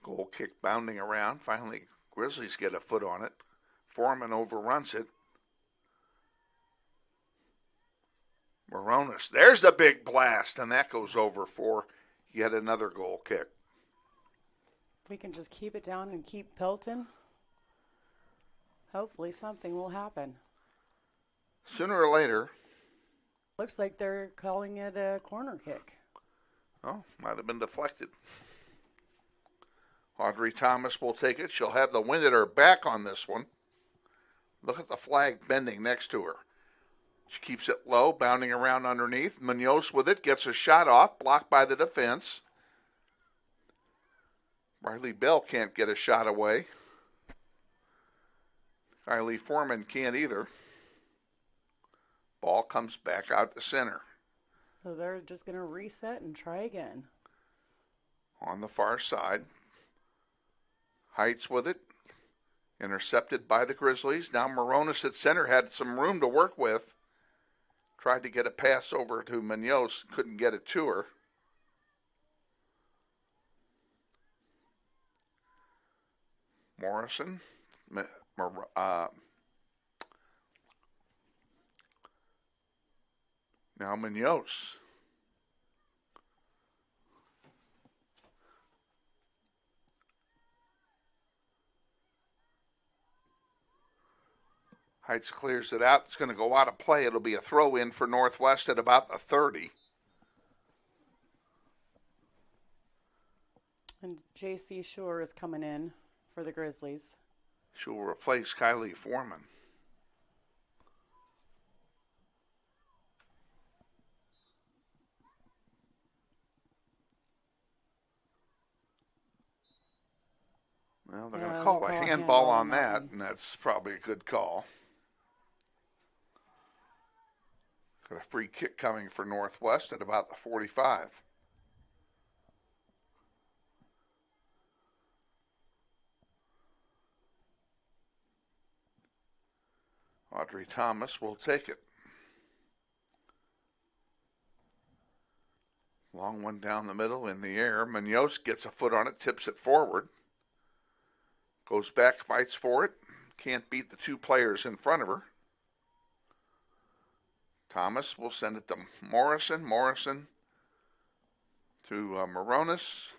Goal kick bounding around. Finally, Grizzlies get a foot on it. Foreman overruns it. Moronis, there's the big blast, and that goes over for yet another goal kick. If we can just keep it down and keep pelting, hopefully something will happen. Sooner or later. Looks like they're calling it a corner kick. Oh, might have been deflected. Audrey Thomas will take it. She'll have the wind at her back on this one. Look at the flag bending next to her. She keeps it low, bounding around underneath. Munoz with it, gets a shot off, blocked by the defense. Riley Bell can't get a shot away. Kylie Foreman can't either. Ball comes back out to center. So they're just going to reset and try again. On the far side. Heights with it. Intercepted by the Grizzlies. Now Moronis at center had some room to work with. Tried to get a pass over to Munoz. Couldn't get it to her. Morrison. Now Munoz. Heights clears it out. It's going to go out of play. It'll be a throw in for Northwest at about the 30. And J.C. Shore is coming in for the Grizzlies. She'll replace Kylie Foreman. Well, they're going to call a handball on that, and that's probably a good call. Got a free kick coming for Northwest at about the 45. Audrey Thomas will take it. Long one down the middle in the air. Munoz gets a foot on it, tips it forward. Goes back, fights for it. Can't beat the two players in front of her. Thomas will send it to Morrison. Morrison to Moronis.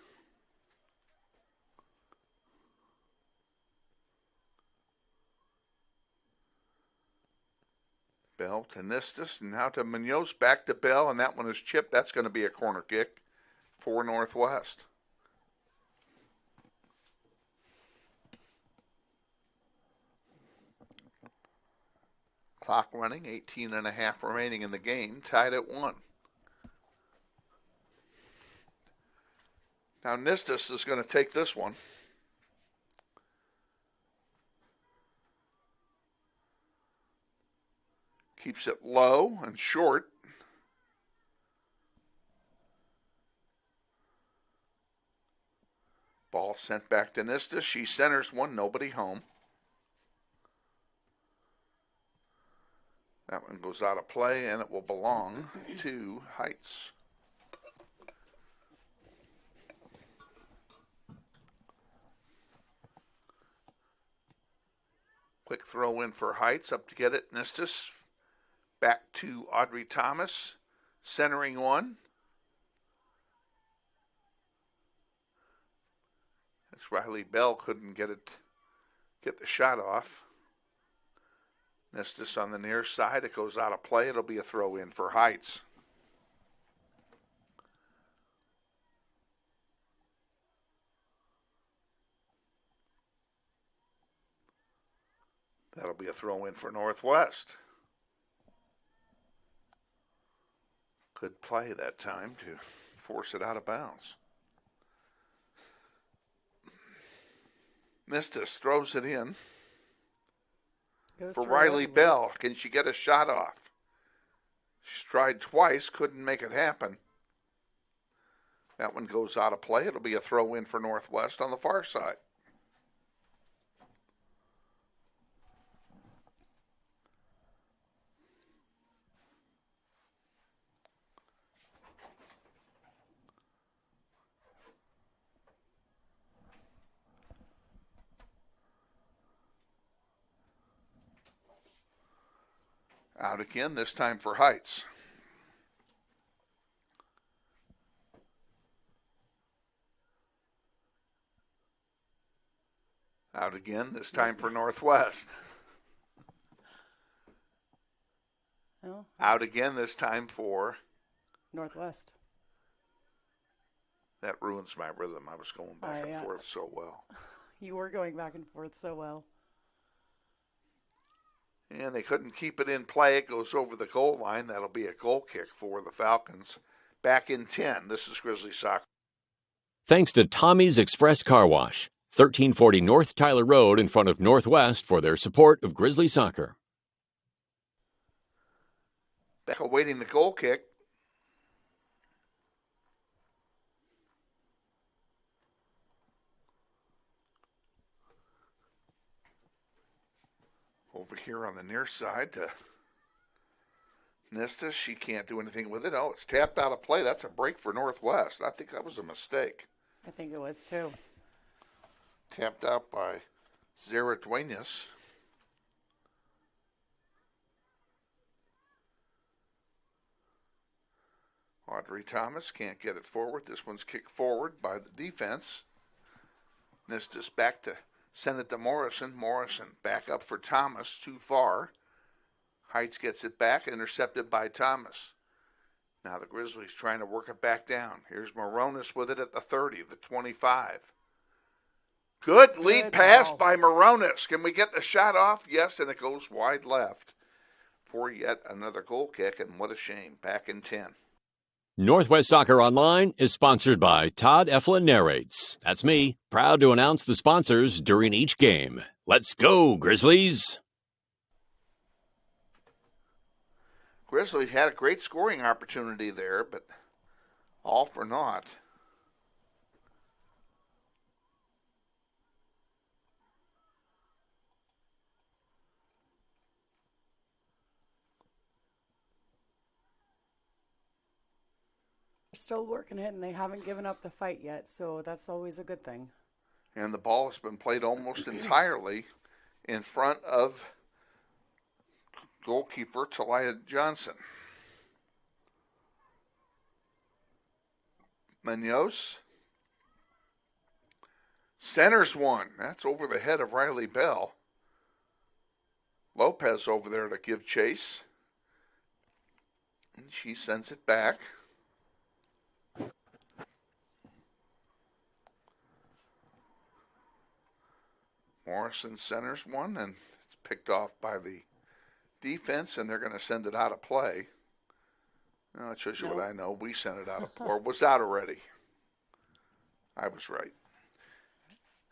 Bell to Nistus, and now to Munoz, back to Bell, and that one is chipped. That's going to be a corner kick for Northwest. Clock running, 18 and a half remaining in the game, tied at 1. Now Nistus is going to take this one. Keeps it low and short. Ball sent back to Nistus. She centers one, nobody home. That one goes out of play, and it will belong to Heights. Quick throw in for Heights, up to get it. Nistus back to Audrey Thomas, centering one. As Riley Bell couldn't get the shot off. Nistus on the near side. It goes out of play. It'll be a throw in for Heights. That'll be a throw in for Northwest. Good play that time to force it out of bounds. Nistus throws it in. For Riley Bell. Can she get a shot off? She's tried twice, couldn't make it happen. That one goes out of play. It'll be a throw in for Northwest on the far side. Out again, this time for Heights. Out again, this time for Northwest. Oh. Out again, this time for Northwest. That ruins my rhythm. I was going back and forth so well. You were going back and forth so well. And they couldn't keep it in play. It goes over the goal line. That'll be a goal kick for the Falcons. Back in 10. This is Grizzly Soccer. Thanks to Tommy's Express Car Wash, 1340 North Tyler Road in front of Northwest, for their support of Grizzly Soccer. Back awaiting the goal kick. Over here on the near side to Nistus. She can't do anything with it. Oh, it's tapped out of play. That's a break for Northwest. I think that was a mistake. I think it was too. Tapped out by Zara Duenas. Audrey Thomas can't get it forward. This one's kicked forward by the defense. Nistus back to send it to Morrison. Morrison back up for Thomas. Too far. Heights gets it back. Intercepted by Thomas. Now the Grizzlies trying to work it back down. Here's Moronis with it at the 30, the 25. Good lead pass by Moronis. Can we get the shot off? Yes, and it goes wide left for yet another goal kick, and what a shame. Back in 10. Northwest Soccer Online is sponsored by Todd Eflin Narrates. That's me, proud to announce the sponsors during each game. Let's go, Grizzlies! Grizzlies had a great scoring opportunity there, but all for naught. They're still working it, and they haven't given up the fight yet, so that's always a good thing. And the ball has been played almost entirely in front of goalkeeper Talia Johnson. Munoz centers one. That's over the head of Riley Bell. Lopez over there to give chase. And she sends it back. Morrison centers one, and it's picked off by the defense, and they're going to send it out of play. Well, it shows you what I know. We sent it out of or was out already. I was right.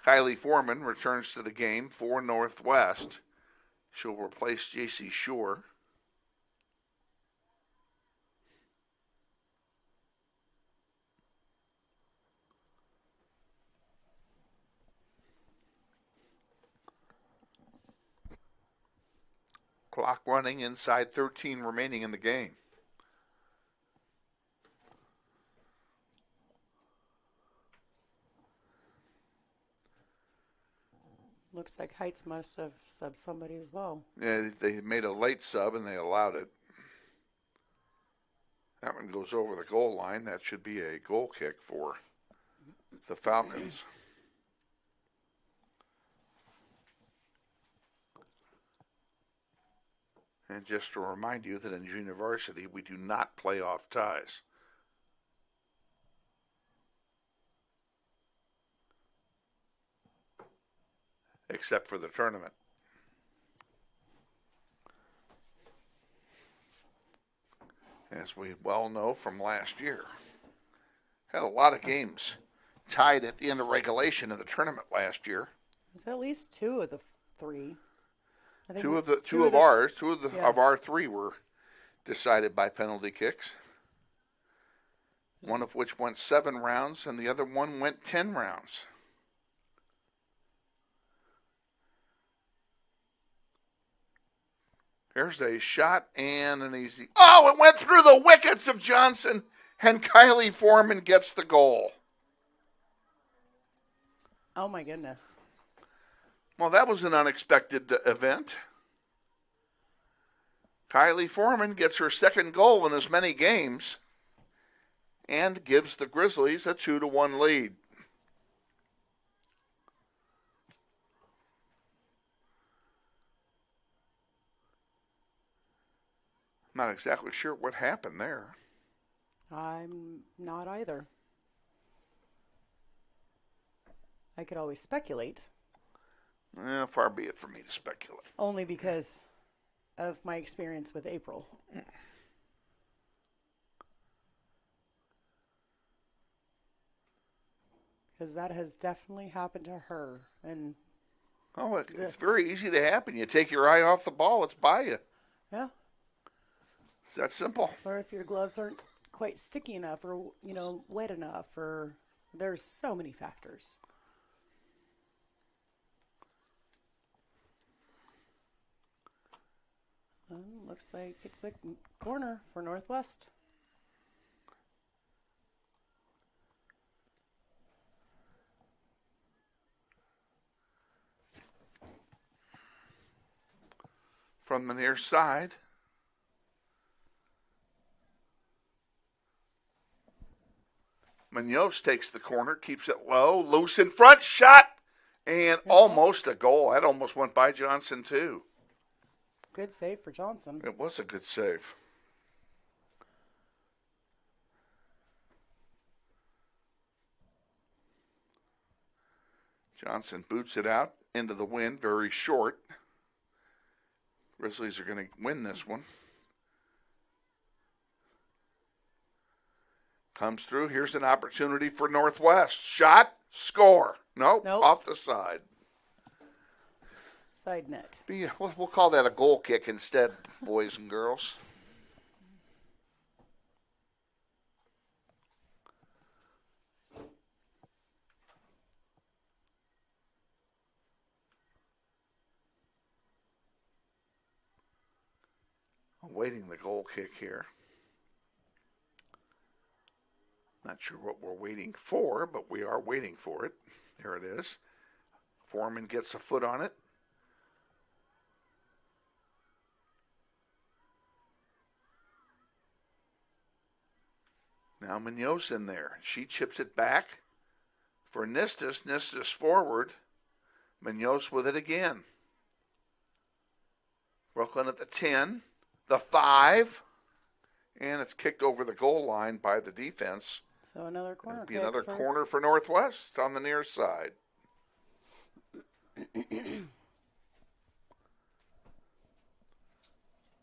Kylie Foreman returns to the game for Northwest. She'll replace J.C. Shore. Clock running, inside 13 remaining in the game. Looks like Heights must have subbed somebody as well. Yeah, they made a late sub and they allowed it. That one goes over the goal line. That should be a goal kick for the Falcons. And just to remind you that in junior varsity, we do not play off ties. Except for the tournament. As we well know from last year. Had a lot of games tied at the end of regulation in the tournament last year. There's at least 2 of the 3. I think Two of our 3 were decided by penalty kicks. One of which went 7 rounds, and the other one went 10 rounds. There's a shot and an easy. Oh, it went through the wickets of Johnson, and Kylie Foreman gets the goal. Oh, my goodness. Well, that was an unexpected event. Kylie Foreman gets her second goal in as many games and gives the Grizzlies a 2-1 lead. Not exactly sure what happened there. I'm not either. I could always speculate. Far be it for me to speculate. Only because of my experience with April. Because that has definitely happened to her. And it's very easy to happen. You take your eye off the ball, it's by you. Yeah. It's that simple. Or if your gloves aren't quite sticky enough or, wet enough, or there's so many factors. Looks like it's a corner for Northwest. From the near side. Munoz takes the corner, keeps it low, loose in front, shot, and almost a goal. That almost went by Johnson, too. Good save for Johnson. It was a good save. Johnson boots it out into the wind, very short. Grizzlies are going to win this one. Comes through. Here's an opportunity for Northwest. Shot, score. Nope. Off the side. Side net. We'll call that a goal kick instead, boys and girls. Awaiting the goal kick here. Not sure what we're waiting for, but we are waiting for it. There it is. Foreman gets a foot on it. Now Munoz in there. She chips it back for Nistis. Nistis forward. Munoz with it again. Brooklyn at the 10. The 5. And it's kicked over the goal line by the defense. So another corner It'll be kick another for... corner for Northwest on the near side.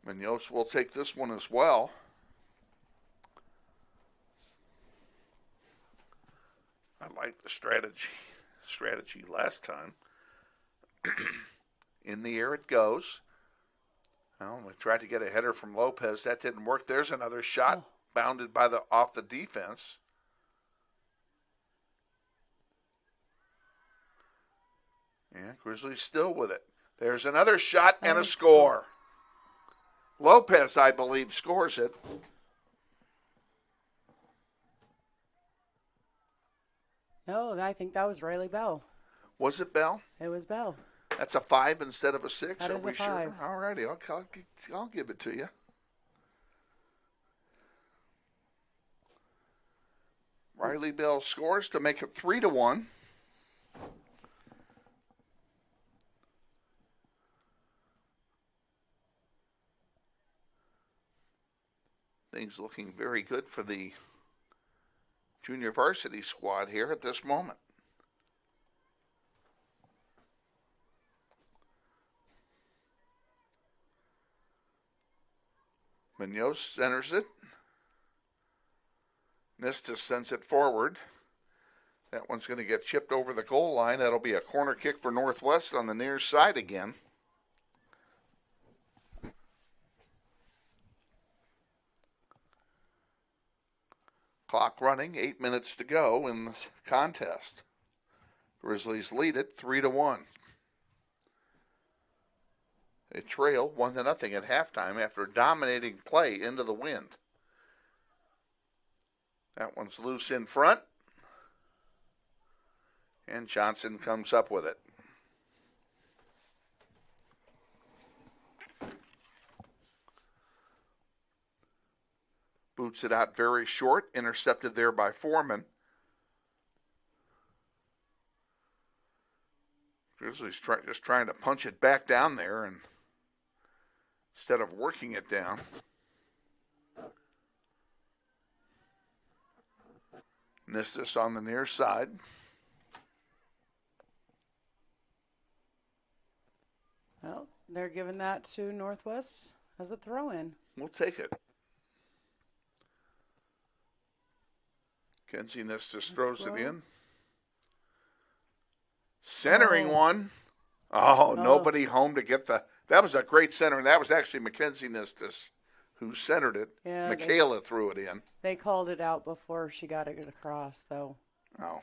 Munoz will take this one as well. I like the strategy last time. In the air it goes. Well, we tried to get a header from Lopez. That didn't work. There's another shot bounded by off the defense. And Grizzlies still with it. There's another shot and a score. Lopez, I believe, scores it. No, I think that was Riley Bell. Was it Bell? It was Bell. That's a 5 instead of a 6. That Are is we a 5. sure? All righty, I'll give it to you. Riley Bell scores to make it 3-1. Things looking very good for the junior varsity squad here at this moment. Munoz centers it. Nistis sends it forward. That one's going to get chipped over the goal line. That'll be a corner kick for Northwest on the near side again. Clock running, 8 minutes to go in the contest. Grizzlies lead it 3-1. They trail 1-0 at halftime after dominating play into the wind. That one's loose in front. And Johnson comes up with it. Boots it out very short, intercepted there by Foreman. Grizzlies just trying to punch it back down there and instead of working it down. Nistis on the near side. Well, they're giving that to Northwest as a throw-in. We'll take it. Kenzie Nistis throws it in. Centering one. Oh, nobody home to get the... That was a great center, and that was actually Mackenzie Nistis who centered it. Yeah, Michaela threw it in. They called it out before she got it across, though. Oh,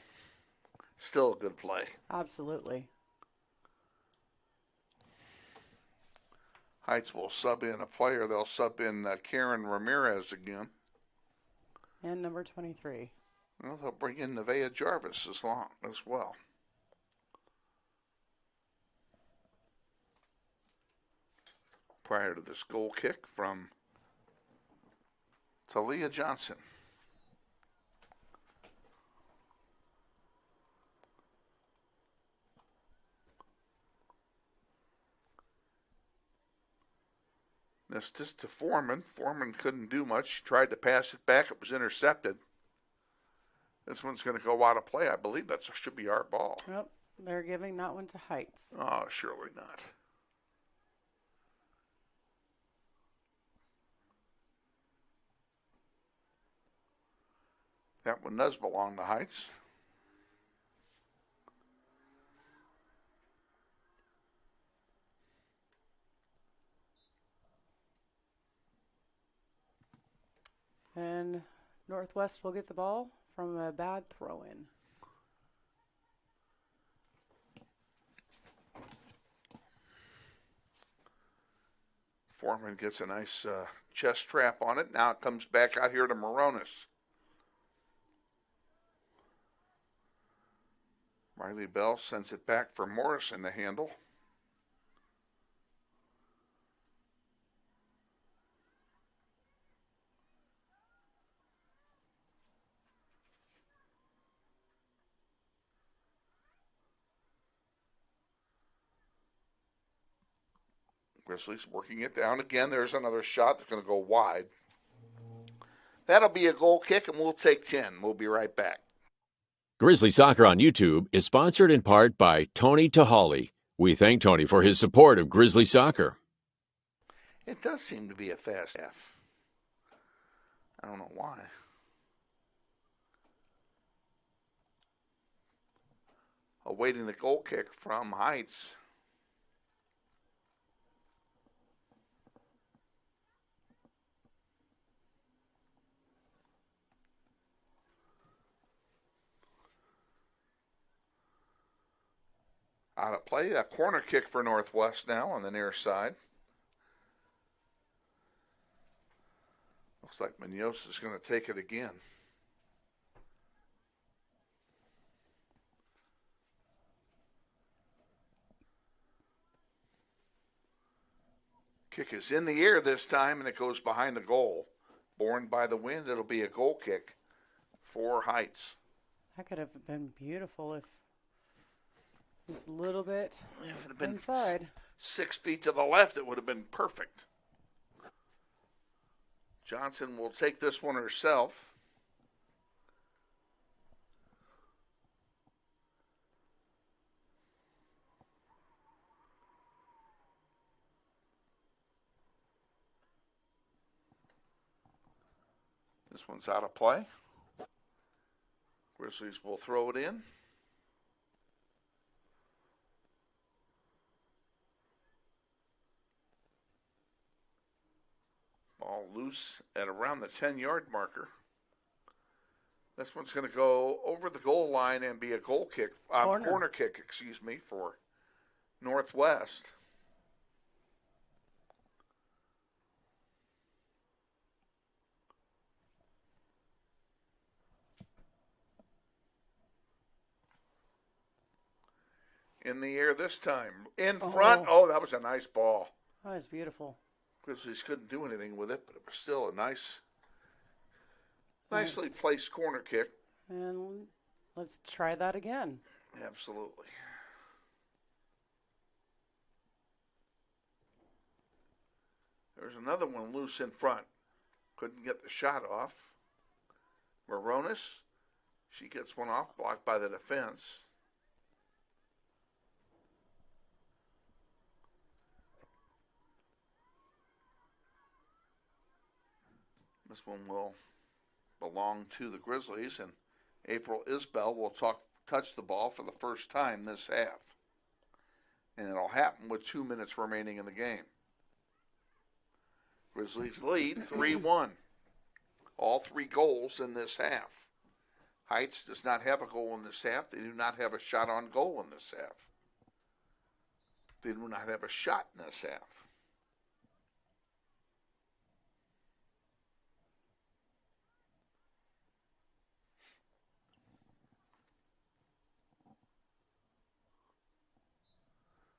still a good play. Absolutely. Heights will sub in a player. They'll sub in Karen Ramirez again. And number 23. Well, they'll bring in Nevaeh Jarvis as well. Prior to this goal kick from Talia Johnson. Nistis to Foreman. Foreman couldn't do much. She tried to pass it back. It was intercepted. This one's going to go out of play. I believe that should be our ball. Yep, they're giving that one to Heights. Oh, surely not. That one does belong to Heights. And Northwest will get the ball from a bad throw-in. Foreman gets a nice chest trap on it. Now it comes back out here to Moronis. Riley Bell sends it back for Morrison to handle. Grizzlies working it down again. There's another shot that's going to go wide. That'll be a goal kick, and we'll take 10. We'll be right back. Grizzly Soccer on YouTube is sponsored in part by Tony Tahali. We thank Tony for his support of Grizzly Soccer. It does seem to be a fast pass. I don't know why. Awaiting the goal kick from Heights. Out of play, a corner kick for Northwest now on the near side. Looks like Munoz is going to take it again. Kick is in the air this time, and it goes behind the goal. Borne by the wind, it'll be a goal kick for Heights. That could have been beautiful if just a little bit If it had been inside. 6 feet to the left, it would have been perfect. Johnson will take this one herself. This one's out of play. Grizzlies will throw it in. Ball loose at around the 10-yard marker. This one's going to go over the goal line and be a goal kick, corner kick, for Northwest. In the air this time. In front. Oh, that was a nice ball. That was beautiful. Grizzlies couldn't do anything with it, but it was still a nicely placed corner kick. And let's try that again. Absolutely. There's another one loose in front. Couldn't get the shot off. Moronis, she gets one off, blocked by the defense. This one will belong to the Grizzlies, and April Isbell will touch the ball for the first time this half. And it'll happen with 2 minutes remaining in the game. Grizzlies lead 3-1. All 3 goals in this half. Heights does not have a goal in this half. They do not have a shot on goal in this half. They do not have a shot in this half.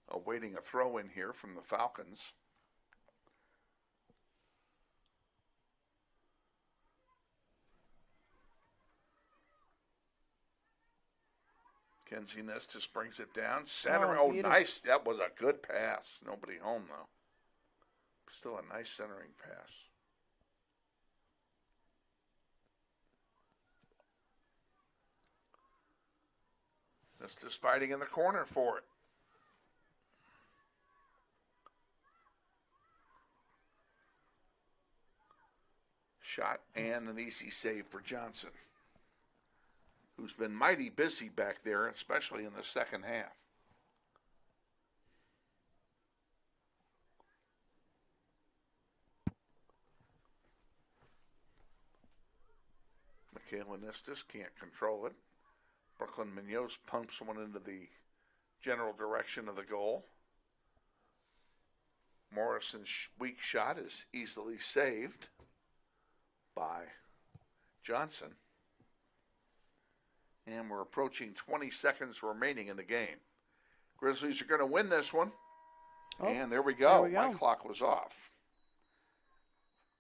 Awaiting a throw in here from the Falcons. Kenzie Nestis brings it down. Center. Oh, nice. That was a good pass. Nobody home, though. Still a nice centering pass. Nestis fighting in the corner for it. Shot and an easy save for Johnson, who's been mighty busy back there, especially in the second half. Michaela Nistis can't control it. Brooklyn Munoz pumps one into the general direction of the goal. Morrison's weak shot is easily saved by Johnson. And we're approaching 20 seconds remaining in the game. Grizzlies are going to win this one. Oh, and there we go. My clock was off.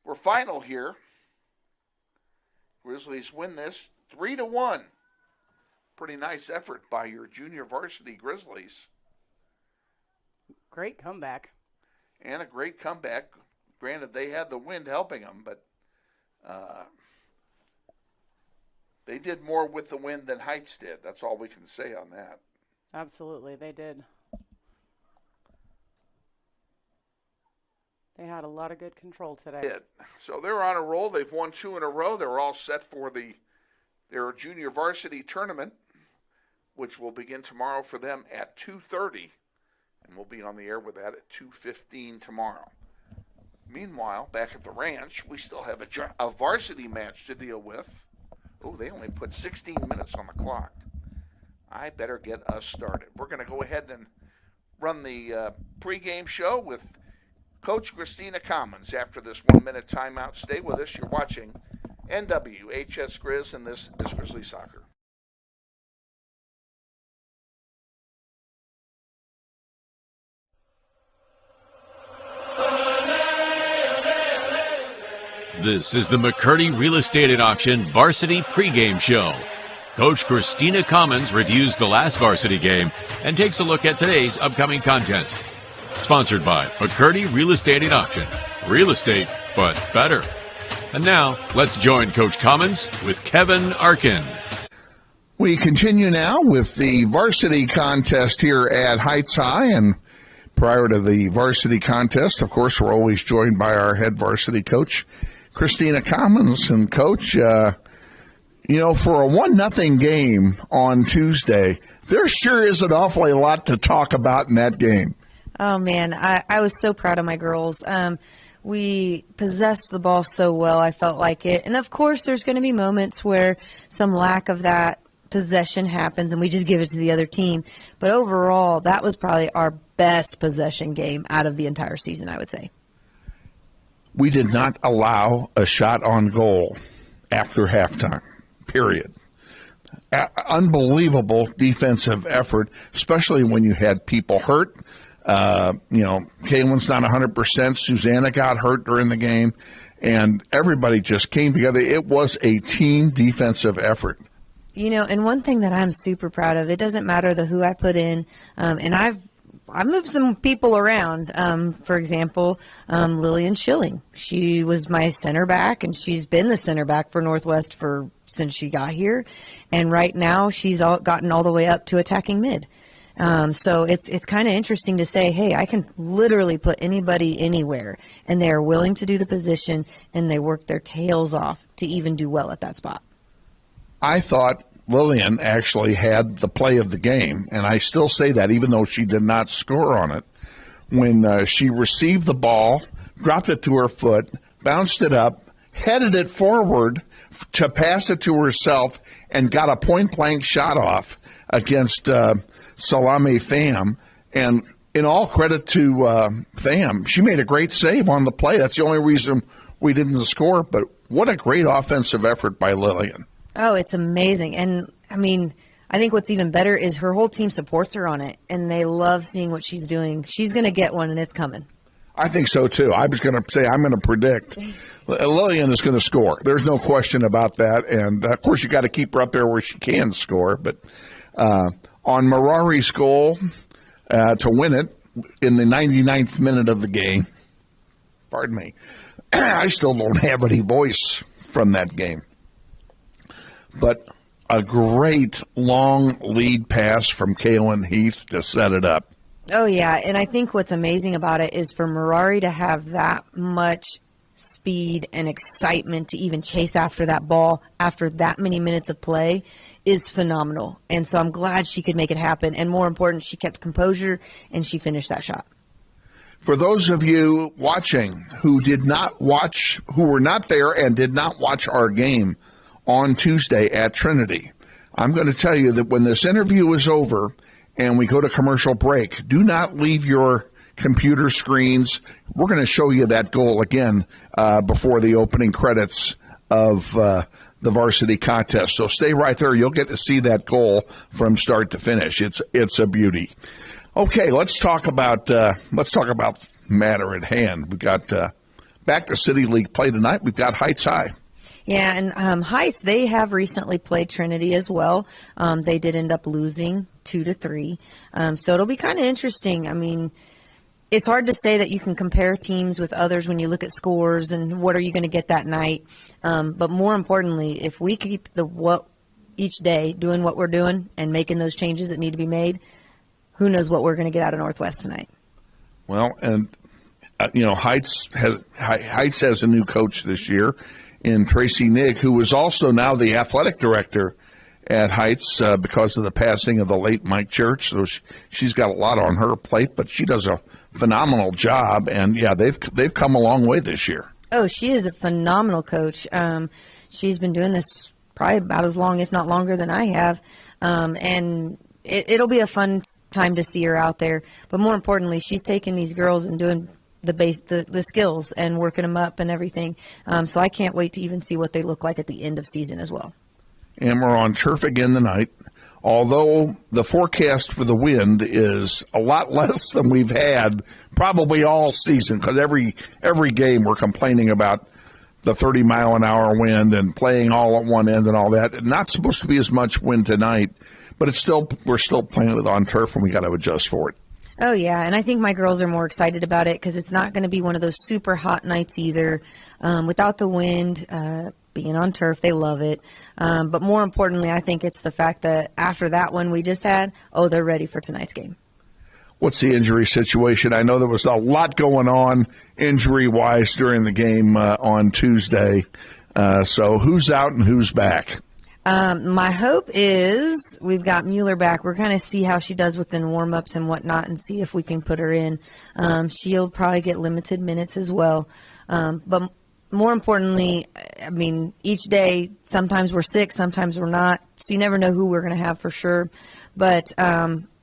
We're final here. Grizzlies win this 3-1. Pretty nice effort by your junior varsity Grizzlies. Great comeback. And a great comeback. Granted, they had the wind helping them, but They did more with the wind than Heights did. That's all we can say on that. Absolutely, they did. They had a lot of good control today. So they're on a roll. They've won 2 in a row. They're all set for their junior varsity tournament, which will begin tomorrow for them at 2:30, and we'll be on the air with that at 2:15 tomorrow. Meanwhile, back at the ranch, we still have a varsity match to deal with. Oh, they only put 16 minutes on the clock. I better get us started. We're going to go ahead and run the pregame show with Coach Christina Commons after this 1-minute timeout. Stay with us. You're watching NWHS Grizz, and this is Grizzly Soccer. This is the McCurdy Real Estate at Auction Varsity Pregame Show. Coach Christina Commons reviews the last varsity game and takes a look at today's upcoming contest. Sponsored by McCurdy Real Estate at Auction. Real estate, but better. And now, let's join Coach Commons with Kevin Arkin. We continue now with the varsity contest here at Heights High, and prior to the varsity contest, of course, we're always joined by our head varsity coach, Christina Commons. And Coach, for a 1-0 game on Tuesday, there sure is an awfully lot to talk about in that game. Oh, man, I was so proud of my girls. We possessed the ball so well, I felt like it. And, of course, there's going to be moments where some lack of that possession happens and we just give it to the other team. But overall, that was probably our best possession game out of the entire season, I would say. We did not allow a shot on goal after halftime, period. Unbelievable defensive effort, especially when you had people hurt. Kaylin's not 100%. Susanna got hurt during the game, and everybody just came together. It was a team defensive effort. And one thing that I'm super proud of, it doesn't matter who I put in, and I moved some people around. For example, Lillian Schilling. She was my center back, and she's been the center back for Northwest since she got here. And right now, she's gotten all the way up to attacking mid. So it's kind of interesting to say, hey, I can literally put anybody anywhere, and they are willing to do the position, and they work their tails off to even do well at that spot. I thought Lillian actually had the play of the game, and I still say that even though she did not score on it. When she received the ball, dropped it to her foot, bounced it up, headed it forward to pass it to herself, and got a point-blank shot off against Salame Pham. And in all credit to Pham, she made a great save on the play. That's the only reason we didn't score, but what a great offensive effort by Lillian. Oh, it's amazing. And, I think what's even better is her whole team supports her on it, and they love seeing what she's doing. She's going to get one, and it's coming. I think so, too. I was going to say I'm going to predict Lillian is going to score. There's no question about that. And, of course, you got to keep her up there where she can score. But on Marari's goal to win it in the 99th minute of the game, pardon me, I still don't have any voice from that game. But a great long lead pass from Kaylin Heath to set it up. Oh, yeah, and I think what's amazing about it is for Marari to have that much speed and excitement to even chase after that ball after that many minutes of play is phenomenal. And so I'm glad she could make it happen. And more important, she kept composure and she finished that shot. For those of you watching who were not there and did not watch our game on Tuesday at Trinity, I'm going to tell you that when this interview is over and we go to commercial break, do not leave your computer screens. We're going to show you that goal again before the opening credits of the varsity contest. So stay right there. You'll get to see that goal from start to finish. It's a beauty. Okay, let's talk about matter at hand. We got back to City League play tonight. We've got Heights High. Yeah, and Heights, they have recently played Trinity as well. They did end up losing 2-3. So it'll be kind of interesting. It's hard to say that you can compare teams with others when you look at scores and what are you going to get that night. But more importantly, if we keep what each day doing what we're doing and making those changes that need to be made, who knows what we're going to get out of Northwest tonight. Well, and Heights has a new coach this year in Tracy Nigg, who is also now the athletic director at Heights because of the passing of the late Mike Church. So she's got a lot on her plate, but she does a phenomenal job. And yeah, they've come a long way this year. Oh, she is a phenomenal coach. She's been doing this probably about as long, if not longer, than I have. And it'll be a fun time to see her out there. But more importantly, she's taking these girls and doing the skills and working them up and everything. So I can't wait to even see what they look like at the end of season as well. And we're on turf again tonight. Although the forecast for the wind is a lot less than we've had probably all season, because every game we're complaining about the 30-mile-an-hour wind and playing all at one end and all that. Not supposed to be as much wind tonight, but we're still playing it on turf, and we got to adjust for it. Oh, yeah, and I think my girls are more excited about it because it's not going to be one of those super hot nights either. Without the wind, being on turf, they love it. But more importantly, I think it's the fact that after that one we just had, they're ready for tonight's game. What's the injury situation? I know there was a lot going on injury-wise during the game on Tuesday. So who's out and who's back? My hope is we've got Mueller back. We're going to see how she does within warm-ups and whatnot and see if we can put her in. She'll probably get limited minutes as well. But more importantly, I mean, each day, sometimes we're sick, sometimes we're not. So you never know who we're going to have for sure. But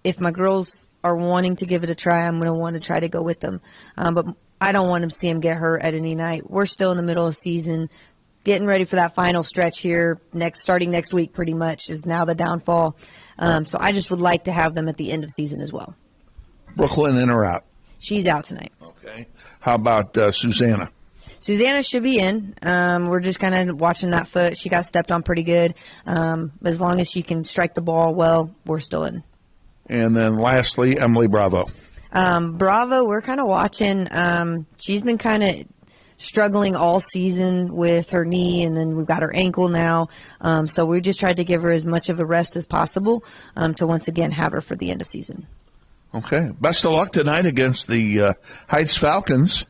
if my girls are wanting to give it a try, I'm going to want to try to go with them. But I don't want to see them get hurt at any night. We're still in the middle of season. Getting ready for that final stretch here, starting next week pretty much, is now the downfall. So I just would like to have them at the end of season as well. Brooklyn in or out? She's out tonight. Okay. How about Susanna? Susanna should be in. We're just kind of watching that foot. She got stepped on pretty good. As long as she can strike the ball well, we're still in. And then lastly, Emily Bravo. Bravo, we're kind of watching. She's been kind of struggling all season with her knee, and then we've got her ankle now. So we just tried to give her as much of a rest as possible to once again have her for the end of season. Okay. Best of luck tonight against the Heights Falcons.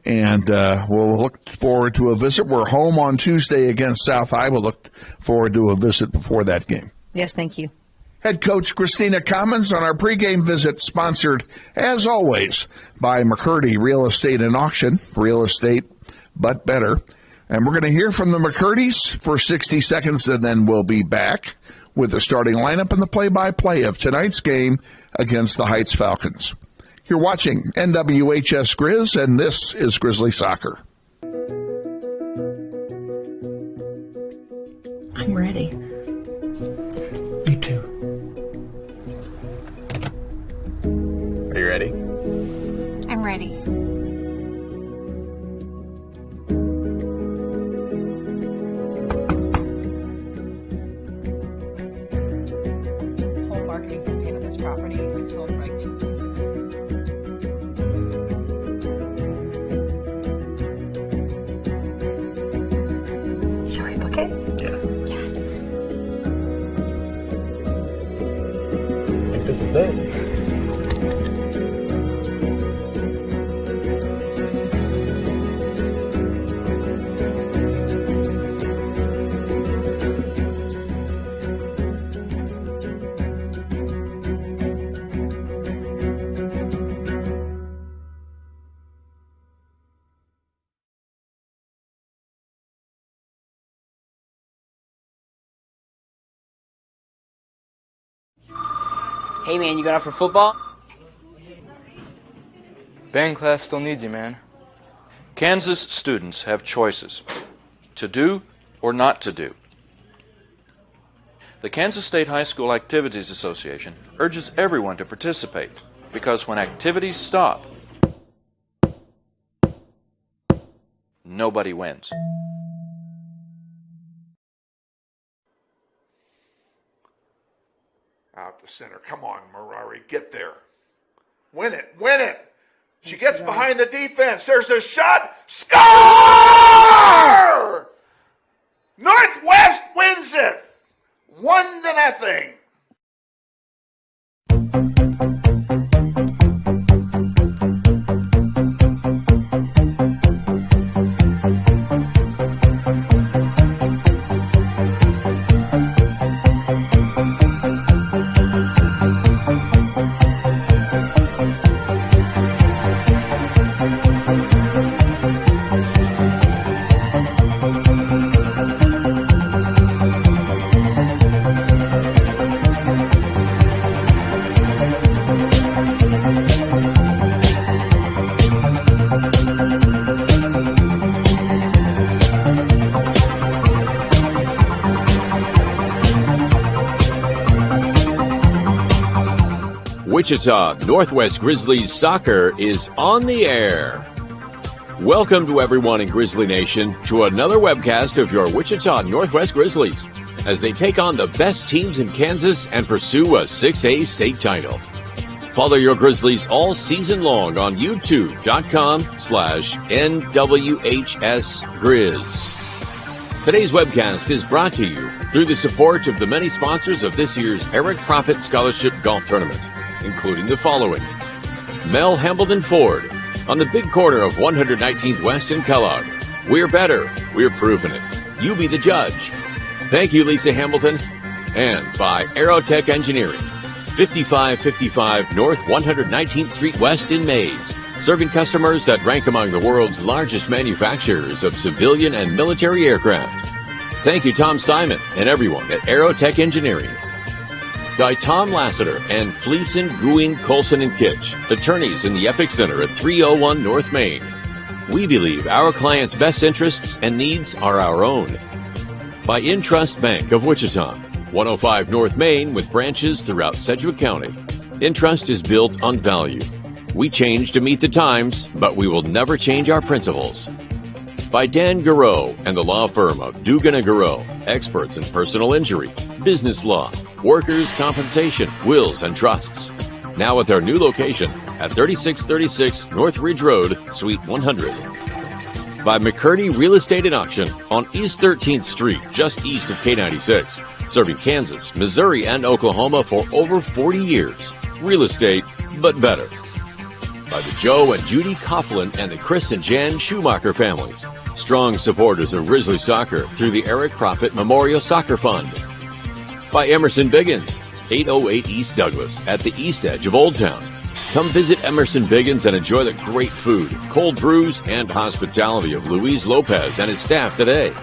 And we'll look forward to a visit. We're home on Tuesday against South High. We'll look forward to a visit before that game. Yes, thank you. Head coach Christina Commons on our pregame visit, sponsored, as always, by McCurdy Real Estate and Auction. Real estate, but better. And we're going to hear from the McCurdys for 60 seconds, and then we'll be back with the starting lineup and the play-by-play of tonight's game against the Heights Falcons. You're watching NWHS Grizz, and this is Grizzly Soccer. I'm ready. Me too. Are you ready? I'm ready. Whole marketing campaign of this property and sold right to Shall we book it? Yeah. Yes. I think this is it. Hey man, you got out for football? Band class still needs you, man. Kansas students have choices to do or not to do. The Kansas State High School Activities Association urges everyone to participate because when activities stop, nobody wins. Out to center. Come on, Marari. Get there. Win it. Win it. She gets behind the defense. There's a shot. Score! Northwest wins it. 1-0. Wichita Northwest Grizzlies soccer is on the air. Welcome to everyone in Grizzly Nation to another webcast of your Wichita Northwest Grizzlies as they take on the best teams in Kansas and pursue a 6A state title. Follow your Grizzlies all season long on youtube.com/NWHSGrizz. Today's webcast is brought to you through the support of the many sponsors of this year's Eric Profit Scholarship Golf Tournament, including the following: Mel Hambledon Ford on the big corner of 119th West in Kellogg. We're better. We're proving it. You be the judge. Thank you, Lisa Hamilton. And by Aerotech Engineering, 5555 North 119th Street West in Mays, serving customers that rank among the world's largest manufacturers of civilian and military aircraft. Thank you, Tom Simon and everyone at Aerotech Engineering. By Tom Lassiter and Fleeson, Gooing, Colson, and Kitch, attorneys in the Epic Center at 301 North Main. We believe our clients' best interests and needs are our own. By Intrust Bank of Wichita, 105 North Main with branches throughout Sedgwick County. Intrust is built on value. We change to meet the times, but we will never change our principles. By Dan Garreau and the law firm of Dugan & Garreau, experts in personal injury, business law, workers' compensation, wills, and trusts. Now with our new location at 3636 North Ridge Road, Suite 100. By McCurdy Real Estate and Auction on East 13th Street, just east of K96, serving Kansas, Missouri, and Oklahoma for over 40 years. Real estate, but better. By the Joe and Judy Coughlin and the Chris and Jan Schumacher families, strong supporters of Grizzly soccer through the Eric Profit Memorial Soccer Fund. By Emerson Biggins, 808 East Douglas at the east edge of Old Town. Come visit Emerson Biggins and enjoy the great food, cold brews, and hospitality of Luis Lopez and his staff today.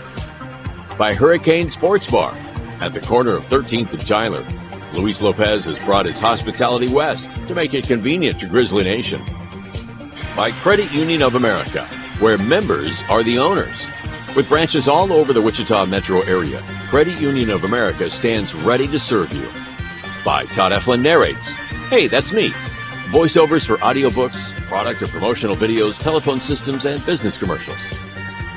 By Hurricane Sports Bar at the corner of 13th and Tyler. Luis Lopez has brought his hospitality west to make it convenient to Grizzly Nation. By Credit Union of America, where members are the owners. With branches all over the Wichita metro area, Credit Union of America stands ready to serve you. By Todd Eflin Narrates. Hey, that's me. Voiceovers for audiobooks, product or promotional videos, telephone systems, and business commercials.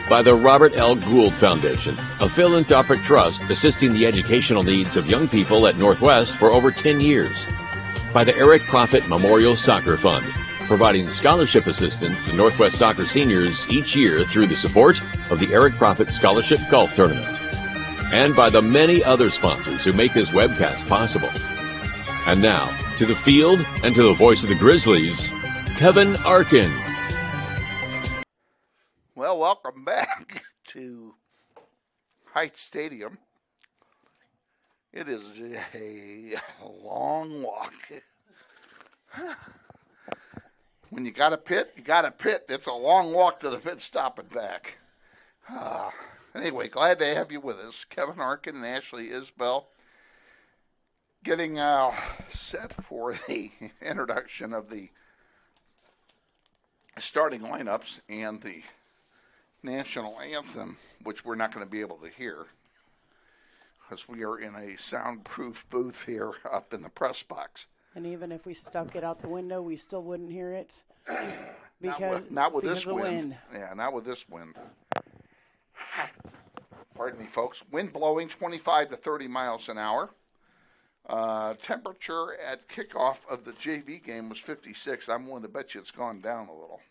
By the Robert L. Gould Foundation, a philanthropic trust assisting the educational needs of young people at Northwest for over 10 years. By the Eric Profit Memorial Soccer Fund, providing scholarship assistance to Northwest soccer seniors each year through the support of the Eric Profit Scholarship Golf Tournament. And by the many other sponsors who make this webcast possible. And now, to the field and to the voice of the Grizzlies, Kevin Arkin. Well, welcome back to Heights Stadium. It is a long walk. When you got a pit, you got a pit. It's a long walk to the pit stop and back. Anyway, glad to have you with us. Kevin Arkin and Ashley Isbell getting set for the introduction of the starting lineups and the national anthem, which we're not going to be able to hear because we are in a soundproof booth here up in the press box. And even if we stuck it out the window, we still wouldn't hear it because not with this of the wind. Yeah, not with this wind. Pardon me, folks. Wind blowing 25 to 30 miles an hour. Temperature at kickoff of the JV game was 56. I'm willing to bet you it's gone down a little.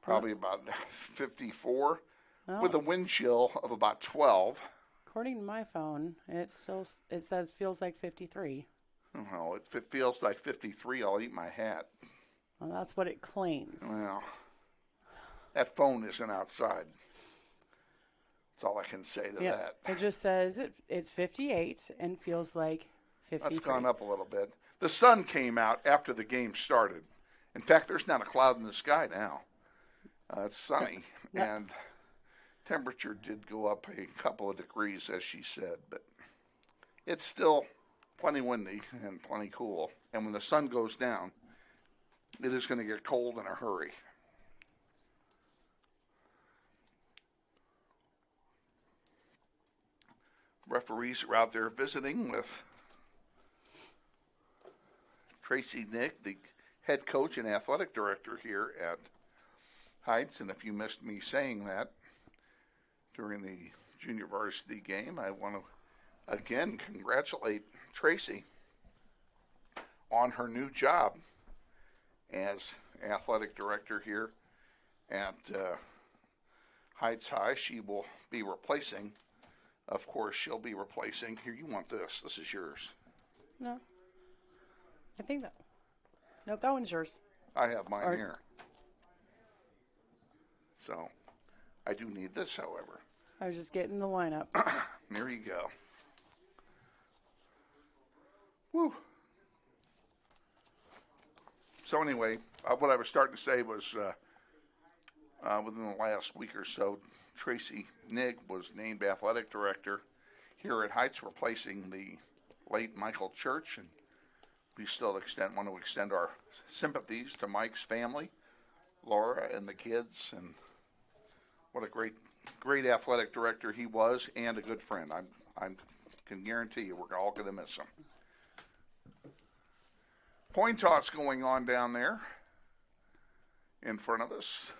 Probably about 54 with a wind chill of about 12. Of according to my phone, it says feels like 53. Well, if it feels like 53, I'll eat my hat. Well, that's what it claims. Well, that phone isn't outside. That's all I can say to that. It just says it's 58 and feels like 53. That's gone up a little bit. The sun came out after the game started. In fact, there's not a cloud in the sky now. It's sunny, and temperature did go up a couple of degrees, as she said, but it's still plenty windy and plenty cool. And when the sun goes down, it is going to get cold in a hurry. Referees are out there visiting with Tracy Nick, the head coach and athletic director here at Heights. And if you missed me saying that during the junior varsity game, I want to again congratulate Tracy on her new job as athletic director here at Heights High. She will be replacing, of course, she'll be replacing. Here, you want this. This is yours. No. I think that. Nope, that one's yours. I have mine here. So, I do need this, however. I was just getting the lineup. There you go. Woo. So anyway, what I was starting to say was within the last week or so, Tracy Nigg was named athletic director here at Heights, replacing the late Michael Church. And we still want to extend our sympathies to Mike's family, Laura and the kids, and what a great athletic director he was, and a good friend. I can guarantee you we're all going to miss him. Coin toss going on down there in front of us.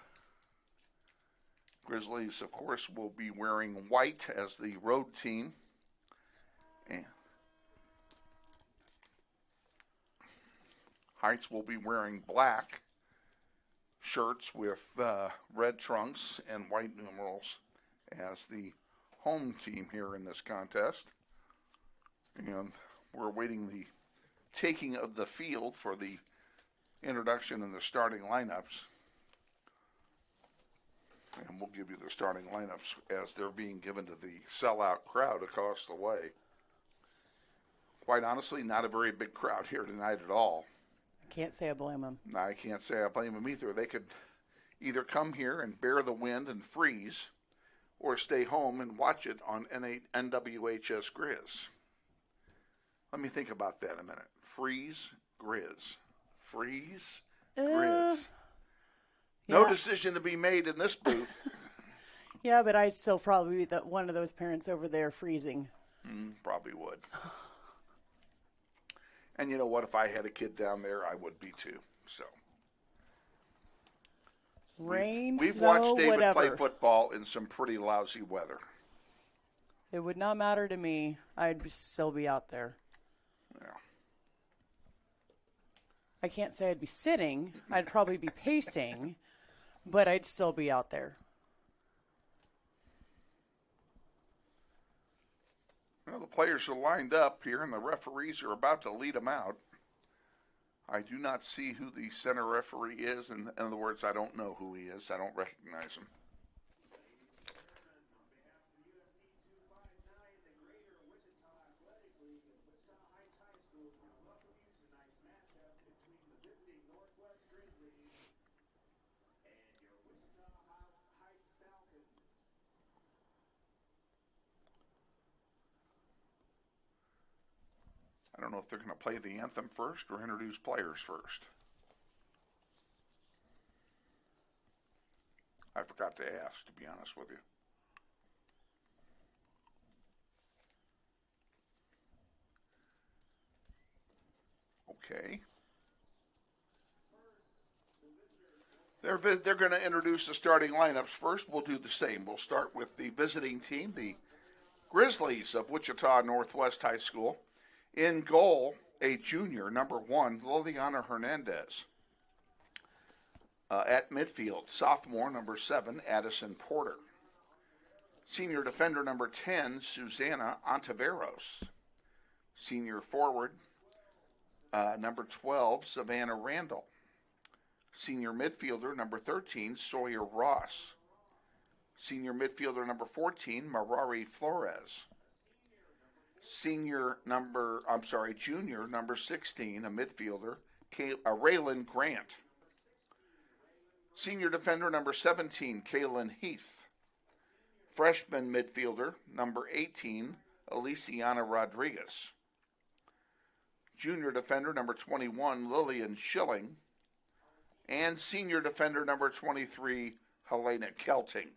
Grizzlies, of course, will be wearing white as the road team. And Heights will be wearing black shirts with red trunks and white numerals as the home team here in this contest. And we're awaiting the taking of the field for the introduction and the starting lineups. And we'll give you the starting lineups as they're being given to the sellout crowd across the way. Quite honestly, not a very big crowd here tonight at all. I can't say I blame them. No, I can't say I blame them either. They could either come here and bear the wind and freeze, or stay home and watch it on NWHS Grizz. Let me think about that a minute. Freeze, Grizz. Freeze, Grizz. No decision to be made in this booth. Yeah, but I'd still probably be one of those parents over there freezing. Probably would. And you know what? If I had a kid down there, I would be too. So rain, we've snow, watched David whatever. play football in some pretty lousy weather. It would not matter to me. I'd still be out there. Yeah. I can't say I'd be sitting. I'd probably be pacing, but I'd still be out there. Well, the players are lined up here, and the referees are about to lead them out. I do not see who the center referee is. In other words, I don't know who he is. I don't recognize him. I don't know if they're going to play the anthem first or introduce players first. I forgot to ask, to be honest with you. Okay. They're going to introduce the starting lineups first. We'll do the same. We'll start with the visiting team, the Grizzlies of Wichita Northwest High School. In goal, a junior, number 1, Liliana Hernandez. At midfield, sophomore, number 7, Addison Porter. Senior defender number 10, Susana Ontiveros. Senior forward number 12, Savannah Randall. Senior midfielder number 13, Sawyer Ross. Senior midfielder number 14, Marari Flores. Junior number 16, a midfielder, Raylan Grant. Senior defender number 17, Kaylin Heath. Freshman midfielder number 18, Elisiana Rodriguez. Junior defender number 21, Lillian Schilling. And senior defender number 23, Helena Kelting.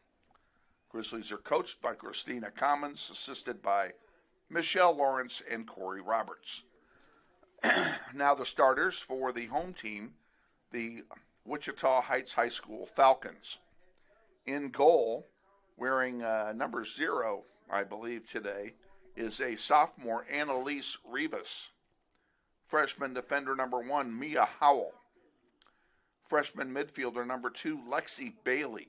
Grizzlies are coached by Christina Commons, assisted by Michelle Lawrence and Corey Roberts. Now the starters for the home team, the Wichita Heights High School Falcons. In goal, wearing number 0, I believe today, is a sophomore, Annalise Rivas. Freshman defender number 1, Mia Howell. Freshman midfielder number 2, Lexi Bailey.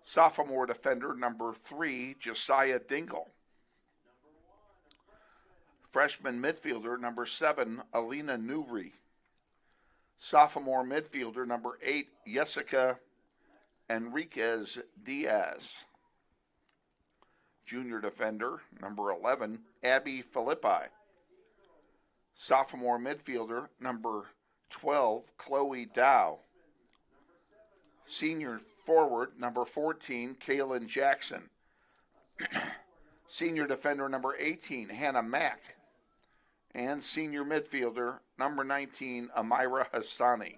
Sophomore defender number 3, Josiah Dingle. Freshman midfielder number 7, Alina Newry. Sophomore midfielder number 8, Jessica Enriquez Diaz. Junior defender number 11, Abby Filippi. Sophomore midfielder number 12, Chloe Dow. Senior forward number 14, Kaylin Jackson. Senior defender number 18, Hannah Mack. And senior midfielder number 19, Amira Hassani.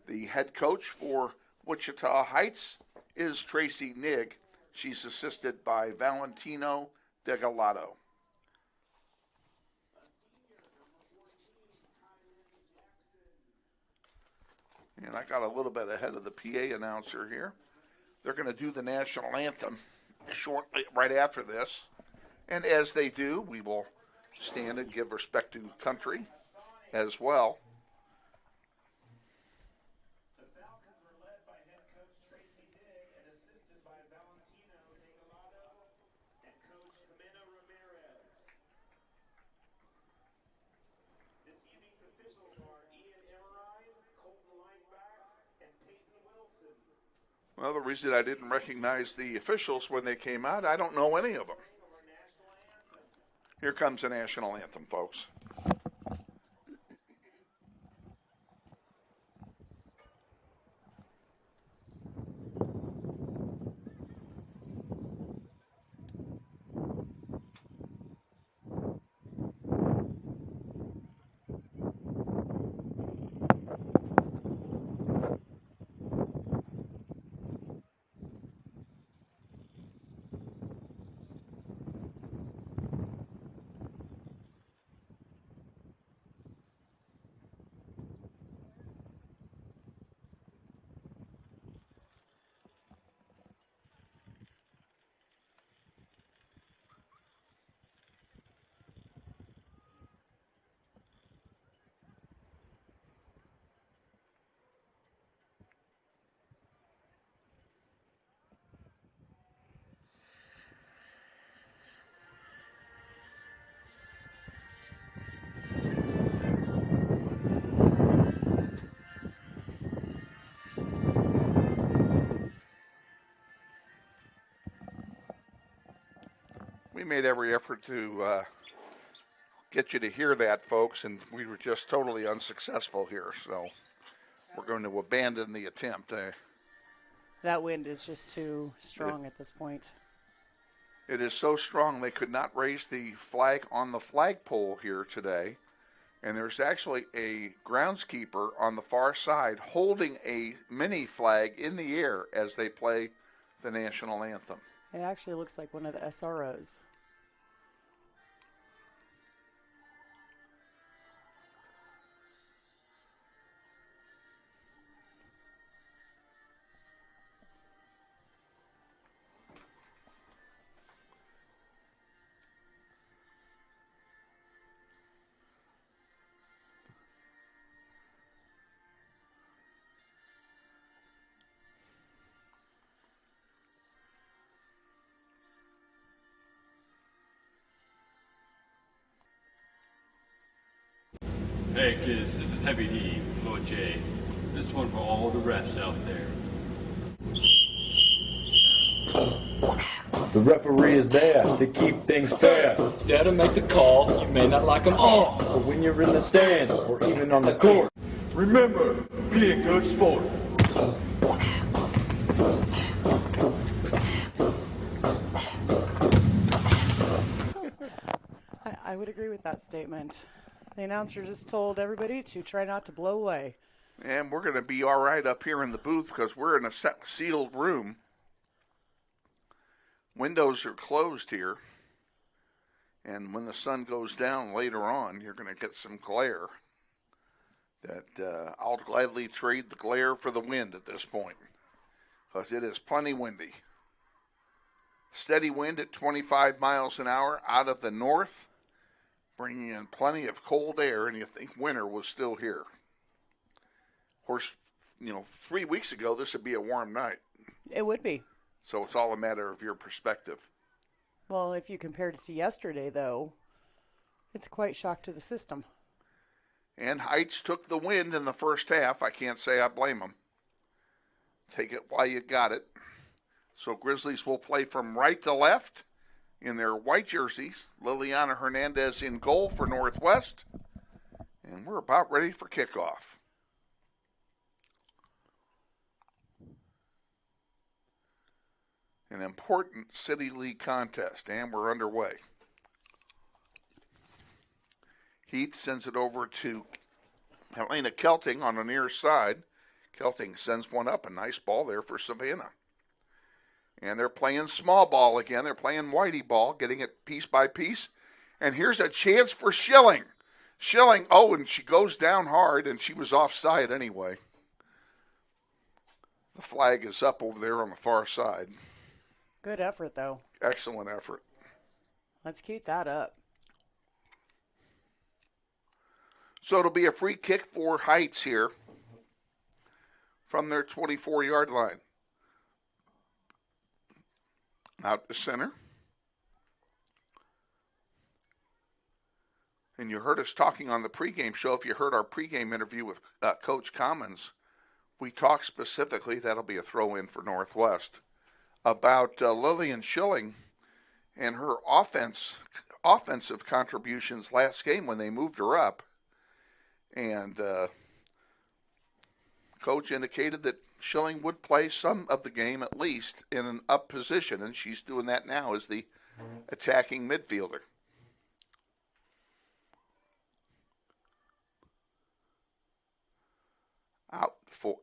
The head coach for Wichita Heights is Tracy Nigg. She's assisted by Valentino Degalado. And I got a little bit ahead of the PA announcer here. They're going to do the national anthem shortly, right after this. And as they do, we will stand and give respect to country as well. The Falcons were led by head coach Tracy Nigg and assisted by Valentino Degalado and coach Jimena Ramirez. This evening's officials are Ian Emerine, Colton Lightback, and Peyton Wilson. Well, the reason I didn't recognize the officials when they came out, I don't know any of them. Here comes the national anthem, folks. We made every effort to get you to hear that, folks, and we were just totally unsuccessful here. So we're going to abandon the attempt. That wind is just too strong at this point. It is so strong they could not raise the flag on the flagpole here today. And there's actually a groundskeeper on the far side holding a mini flag in the air as they play the national anthem. It actually looks like one of the SROs. Hey kids, this is Heavy D, Lord J. This one for all the refs out there. The referee is there to keep things fair. There to make the call, you may not like them all. But when you're in the stands or even on the court, Remember, be a good sport. I would agree with that statement. The announcer just told everybody to try not to blow away. And we're going to be all right up here in the booth because we're in a sealed room. Windows are closed here. And when the sun goes down later on, you're going to get some glare. That I'll gladly trade the glare for the wind at this point because it is plenty windy. Steady wind at 25 miles an hour out of the north, bringing in plenty of cold air, and you think winter was still here. Of course, 3 weeks ago, this would be a warm night. It would be. So it's all a matter of your perspective. Well, if you compare it to yesterday, though, it's quite shock to the system. And Heights took the wind in the first half. I can't say I blame them. Take it while you got it. So Grizzlies will play from right to left in their white jerseys. Liliana Hernandez in goal for Northwest. And we're about ready for kickoff. An important City League contest, and we're underway. Heath sends it over to Helena Kelting on the near side. Kelting sends one up. A nice ball there for Savannah. And they're playing small ball again. They're playing whitey ball, getting it piece by piece. And here's a chance for Schilling. Schilling, and she goes down hard, and she was offside anyway. The flag is up over there on the far side. Good effort, though. Excellent effort. Let's keep that up. So it'll be a free kick for Heights here from their 24-yard line. Out to center. And you heard us talking on the pregame show. If you heard our pregame interview with Coach Commons, we talked specifically, that'll be a throw-in for Northwest, about Lillian Schilling and her offensive contributions last game when they moved her up. And Coach indicated that Schilling would play some of the game at least in an up position, and she's doing that now as the attacking midfielder.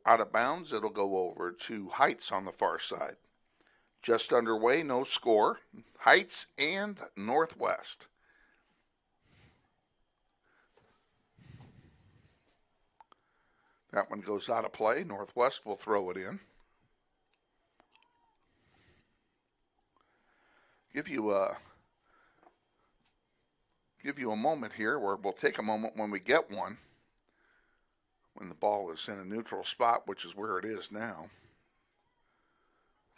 Out of bounds, it'll go over to Heights on the far side. Just underway, no score. Heights and Northwest. That one goes out of play. Northwest will throw it in. Give you a moment here, or we'll take a moment when we get one. When the ball is in a neutral spot, which is where it is now.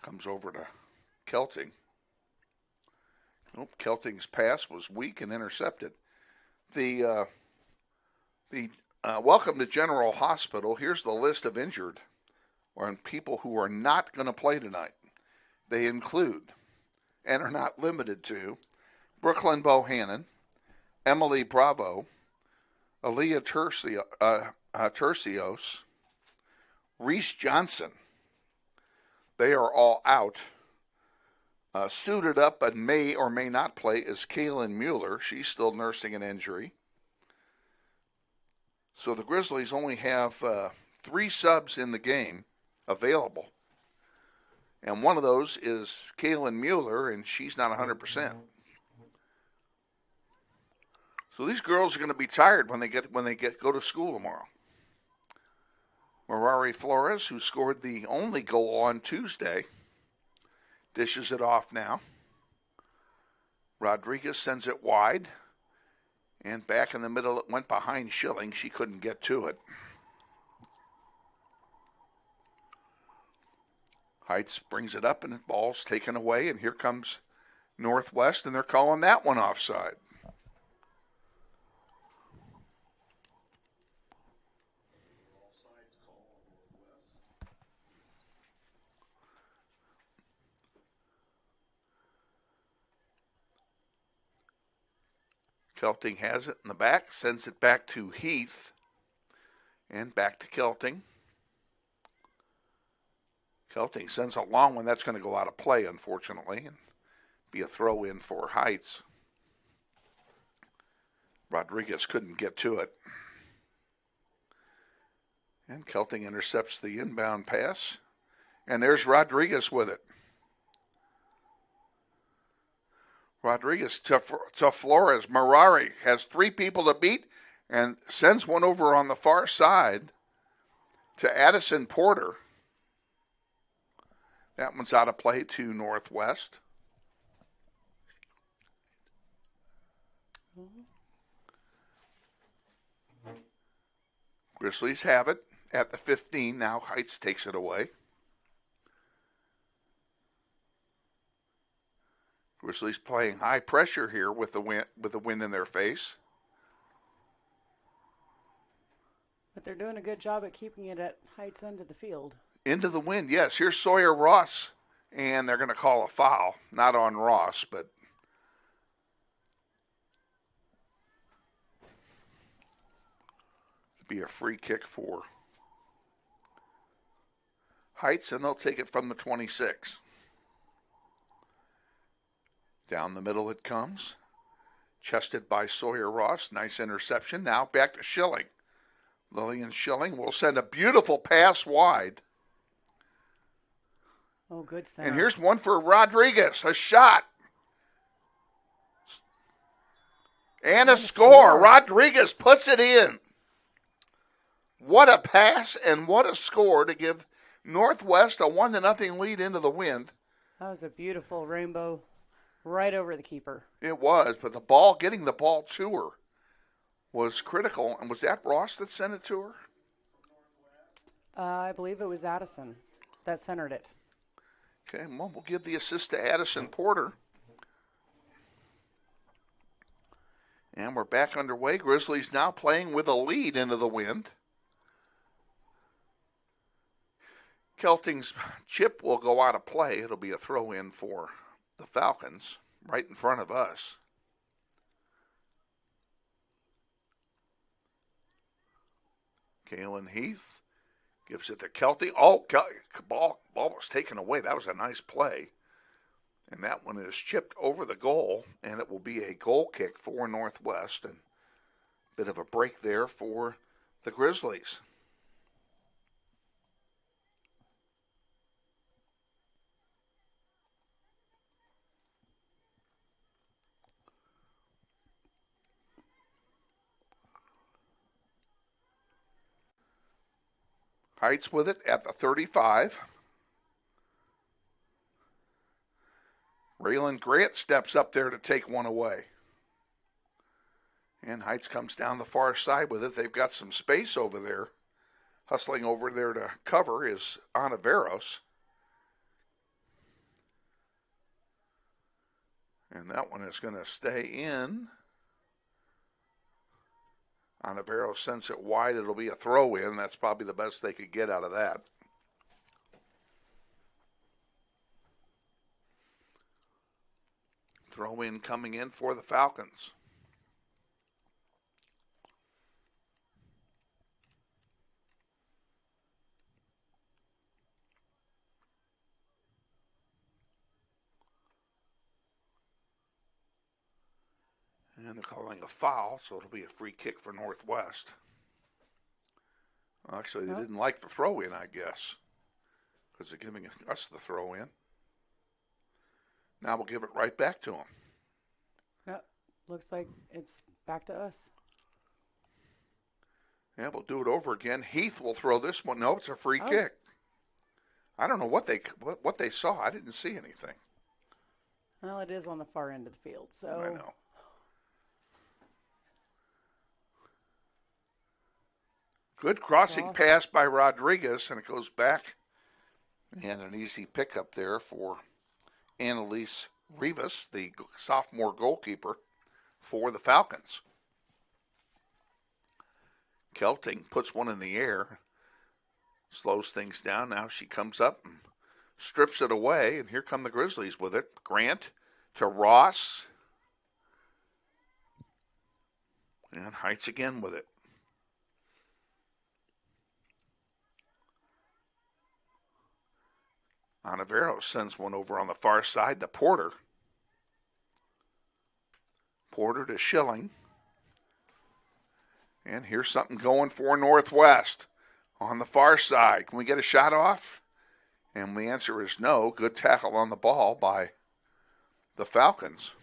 Comes over to Kelting. Kelting's pass was weak and intercepted. The welcome to General Hospital. Here's the list of injured or people who are not going to play tonight. They include, and are not limited to, Brooklyn Bohannon, Emily Bravo, Aaliyah Tercios, Reese Johnson. They are all out. Suited up and may or may not play is Kaylin Mueller. She's still nursing an injury. So the Grizzlies only have 3 subs in the game available. And one of those is Kaylin Mueller, and she's not 100%. So these girls are going to be tired when they go to school tomorrow. Mirari Flores, who scored the only goal on Tuesday, dishes it off now. Rodriguez sends it wide. And back in the middle, it went behind Schilling. She couldn't get to it. Heights brings it up, and the ball's taken away. And here comes Northwest, and they're calling that one offside. Kelting has it in the back, sends it back to Heath, and back to Kelting. Kelting sends a long one. That's going to go out of play, unfortunately, and be a throw-in for Heights. Rodriguez couldn't get to it. And Kelting intercepts the inbound pass. And there's Rodriguez with it. Rodriguez to Flores. Marari has 3 people to beat and sends one over on the far side to Addison Porter. That one's out of play to Northwest. Grizzlies have it at the 15. Now Heights takes it away. Grizzlies playing high pressure here with the wind in their face. But they're doing a good job at keeping it at Heights' end of the field. Into the wind, yes. Here's Sawyer Ross, and they're going to call a foul. Not on Ross, but be a free kick for Heights, and they'll take it from the 26. Down the middle it comes. Chested by Sawyer Ross. Nice interception. Now back to Schilling. Lillian Schilling will send a beautiful pass wide. Oh, good sound. And here's one for Rodriguez. A shot. And a score. Rodriguez puts it in. What a pass and what a score to give Northwest a 1-0 lead into the wind. That was a beautiful rainbow right over the keeper. It was, but the ball, getting the ball to her was critical. And was that Ross that sent it to her? I believe it was Addison that centered it. Okay, well, we'll give the assist to Addison Porter. And we're back underway. Grizzlies now playing with a lead into the wind. Kelting's chip will go out of play. It'll be a throw-in for the Falcons right in front of us. Kalen Heath gives it to Kelty. Oh, ball was taken away. That was a nice play. And that one is chipped over the goal, and it will be a goal kick for Northwest. And a bit of a break there for the Grizzlies. Heights with it at the 35. Raylan Grant steps up there to take one away. And Heights comes down the far side with it. They've got some space over there. Hustling over there to cover is Anaveros. And that one is going to stay in. Anaveros sends it wide. It'll be a throw-in. That's probably the best they could get out of that. Throw-in coming in for the Falcons. And they're calling a foul, so it'll be a free kick for Northwest. Well, actually, they didn't like the throw-in, I guess, because they're giving us the throw-in. Now we'll give it right back to them. Yep, looks like it's back to us. Yeah, we'll do it over again. Heath will throw this one. No, it's a free kick. I don't know what they saw. I didn't see anything. Well, it is on the far end of the field, so. I know. Good crossing pass by Rodriguez, and it goes back. And an easy pickup there for Annalise Rivas, the sophomore goalkeeper for the Falcons. Kelting puts one in the air, slows things down. Now she comes up and strips it away, and here come the Grizzlies with it. Grant to Ross. And Heights again with it. Onivero sends one over on the far side to Porter. Porter to Schilling. And here's something going for Northwest on the far side. Can we get a shot off? And the answer is no. Good tackle on the ball by the Falcons.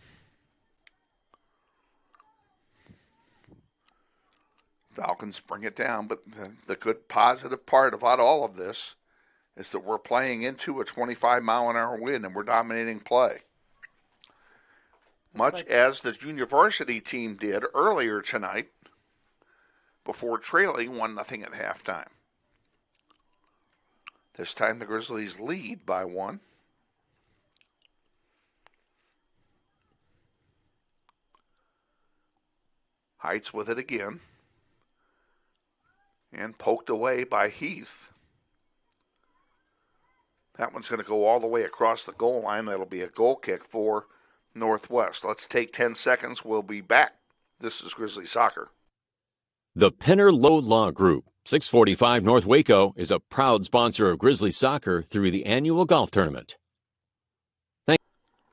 Falcons bring it down, but the good positive part about all of this is that we're playing into a 25-mile-an-hour wind and we're dominating play. Much as the junior varsity team did earlier tonight before trailing 1-0 at halftime. This time the Grizzlies lead by 1. Heights with it again. And poked away by Heath. That one's going to go all the way across the goal line. That'll be a goal kick for Northwest. Let's take 10 seconds. We'll be back. This is Grizzly Soccer. The Penner Low Law Group, 645 North Waco, is a proud sponsor of Grizzly Soccer through the annual golf tournament.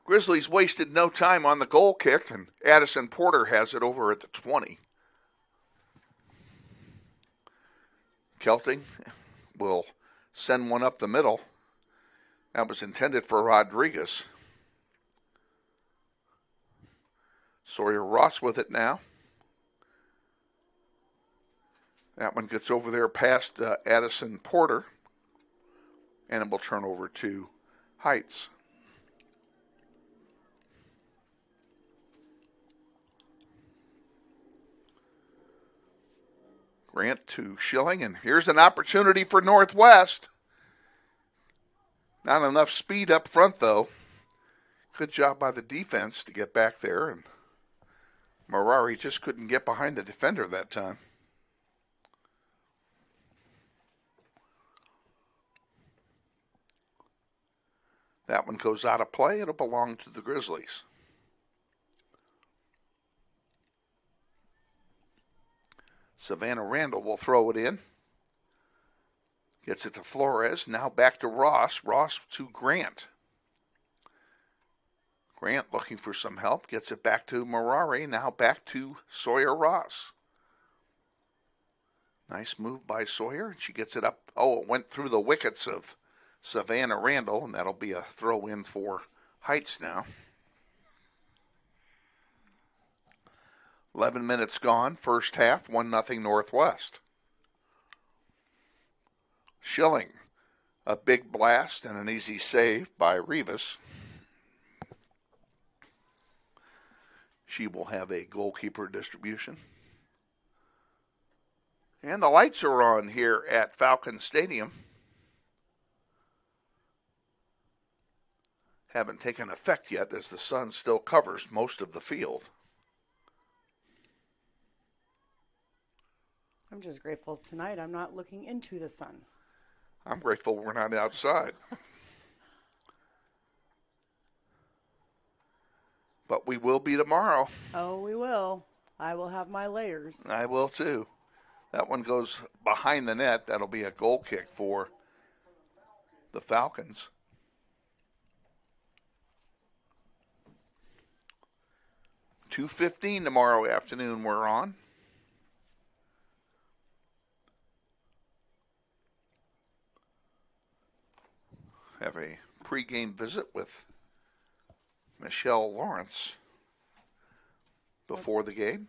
Grizzlies wasted no time on the goal kick, and Addison Porter has it over at the 20. Kelting will send one up the middle. That was intended for Rodriguez. Sawyer Ross with it now. That one gets over there past Addison Porter. And it will turn over to Heights. Grant to Schilling, and here's an opportunity for Northwest. Not enough speed up front, though. Good job by the defense to get back there, and Marari just couldn't get behind the defender that time. That one goes out of play. It'll belong to the Grizzlies. Savannah Randall will throw it in. Gets it to Flores. Now back to Ross. Ross to Grant. Grant looking for some help. Gets it back to Marari. Now back to Sawyer Ross. Nice move by Sawyer. She gets it up. Oh, it went through the wickets of Savannah Randall, and that'll be a throw in for Heights now. 11 minutes gone, first half, 1-0 Northwest. Schilling, a big blast and an easy save by Rivas. She will have a goalkeeper distribution. And the lights are on here at Falcon Stadium. Haven't taken effect yet as the sun still covers most of the field. I'm just grateful tonight I'm not looking into the sun. I'm grateful we're not outside. But we will be tomorrow. Oh, we will. I will have my layers. I will too. That one goes behind the net. That'll be a goal kick for the Falcons. $2:15 tomorrow afternoon we're on. Have a pregame visit with Michelle Lawrence before the game.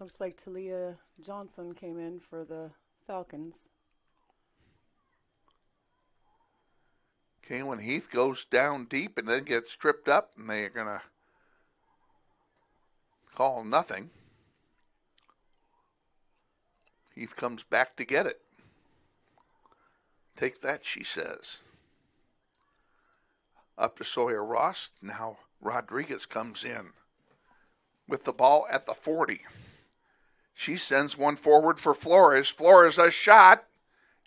Looks like Talia Johnson came in for the Falcons. Kaylin Heath goes down deep and then gets tripped up, and they are going to call nothing. Heath comes back to get it. Take that, she says. Up to Sawyer Ross. Now Rodriguez comes in with the ball at the 40. She sends one forward for Flores. Flores a shot,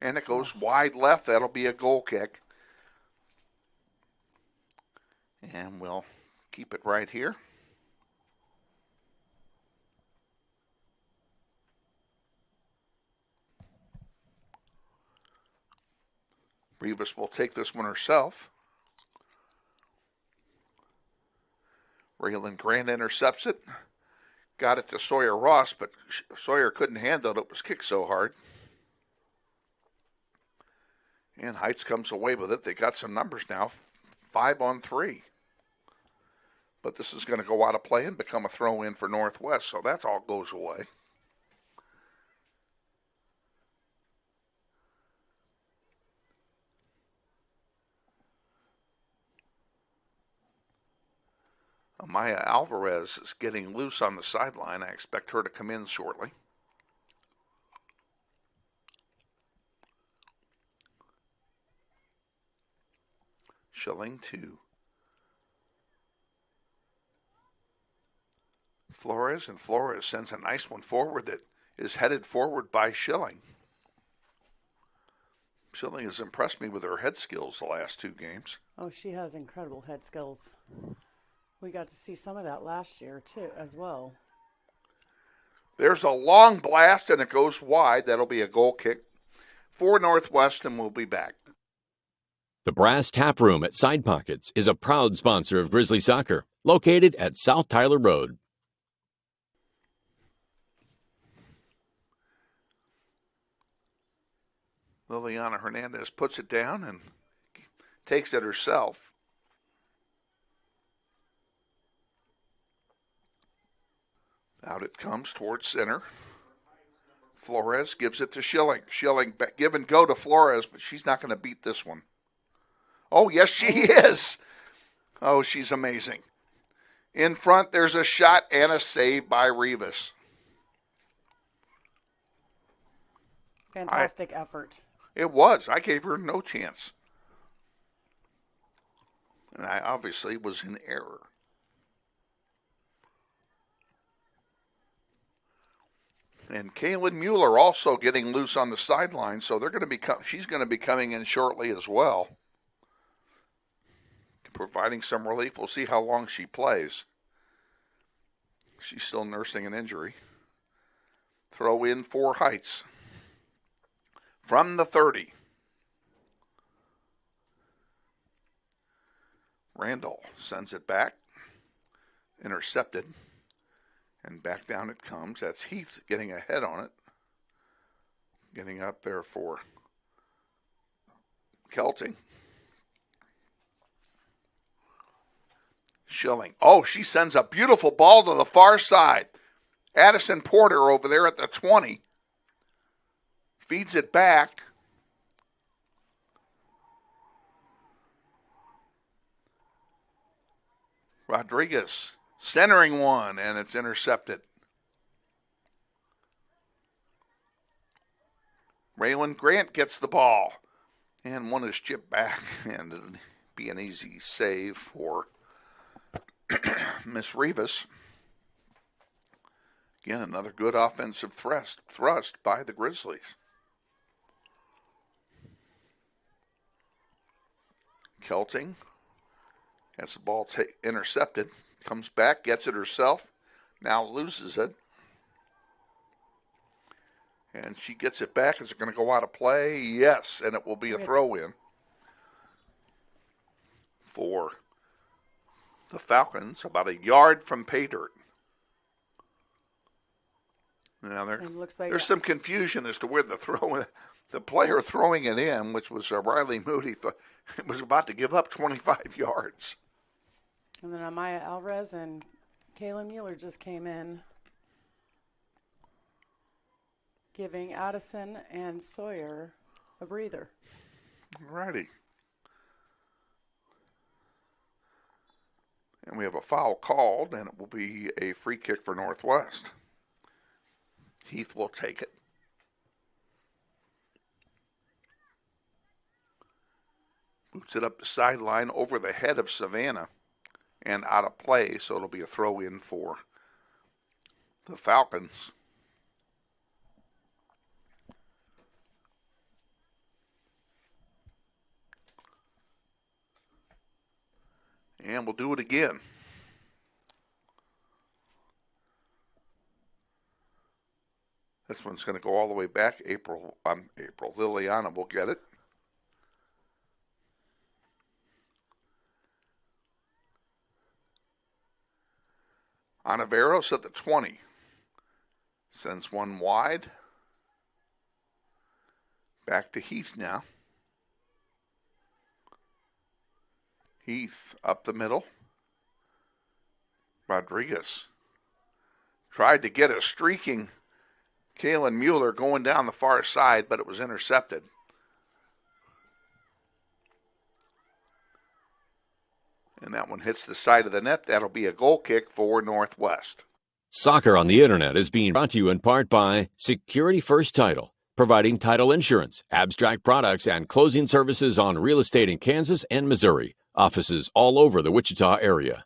and it goes wide left. That'll be a goal kick. And we'll keep it right here. Rivas will take this one herself. Raylan Grant intercepts it. Got it to Sawyer Ross, but Sawyer couldn't handle it. It was kicked so hard. And Heights comes away with it. They got some numbers now, 5-on-3. But this is going to go out of play and become a throw-in for Northwest, so that all goes away. Amaya Alvarez is getting loose on the sideline. I expect her to come in shortly. Schilling to Flores, and Flores sends a nice one forward that is headed forward by Schilling. Schilling has impressed me with her head skills the last 2 games. Oh, she has incredible head skills. We got to see some of that last year, too, as well. There's a long blast, and it goes wide. That'll be a goal kick for Northwest, and we'll be back. The Brass Tap Room at Side Pockets is a proud sponsor of Grizzly Soccer, located at South Tyler Road. Liliana Hernandez puts it down and takes it herself. Out it comes towards center. Flores gives it to Schilling. Schilling give and go to Flores, but she's not going to beat this one. Oh, yes, she is. Oh, she's amazing. In front, there's a shot and a save by Rivas. Fantastic effort. It was. I gave her no chance. And I obviously was in error. And Kaylin Mueller also getting loose on the sideline, so they're going to she's going to be coming in shortly as well, providing some relief. We'll see how long she plays. She's still nursing an injury. Throw in for Heights from the 30. Randall sends it back, intercepted. And back down it comes. That's Heath getting ahead on it. Getting up there for Kelting. Schilling. Oh, she sends a beautiful ball to the far side. Addison Porter over there at the 20. Feeds it back. Rodriguez. Centering one, and it's intercepted. Raylan Grant gets the ball. And one is chipped back, and it'll be an easy save for Miss Rivas. Again, another good offensive thrust by the Grizzlies. Kelting has the ball intercepted. Comes back, gets it herself, now loses it. And she gets it back. Is it going to go out of play? Yes, and it will be a throw-in for the Falcons, about a yard from pay dirt. Now there's some confusion as to where the player throwing it in, which was Riley Moody, it was about to give up 25 yards. And then Amaya Alvarez and Kaylin Mueller just came in, giving Addison and Sawyer a breather. All righty. And we have a foul called, and it will be a free kick for Northwest. Heath will take it. Boots it up the sideline over the head of Savannah. And out of play, so it'll be a throw-in for the Falcons. And we'll do it again. This one's going to go all the way back. April. Liliana will get it. Ontiveros at the 20. Sends one wide. Back to Heath now. Heath up the middle. Rodriguez tried to get a streaking Kalen Mueller going down the far side, but it was intercepted. And that one hits the side of the net. That'll be a goal kick for Northwest. Soccer on the Internet is being brought to you in part by Security First Title, providing title insurance, abstract products, and closing services on real estate in Kansas and Missouri. Offices all over the Wichita area.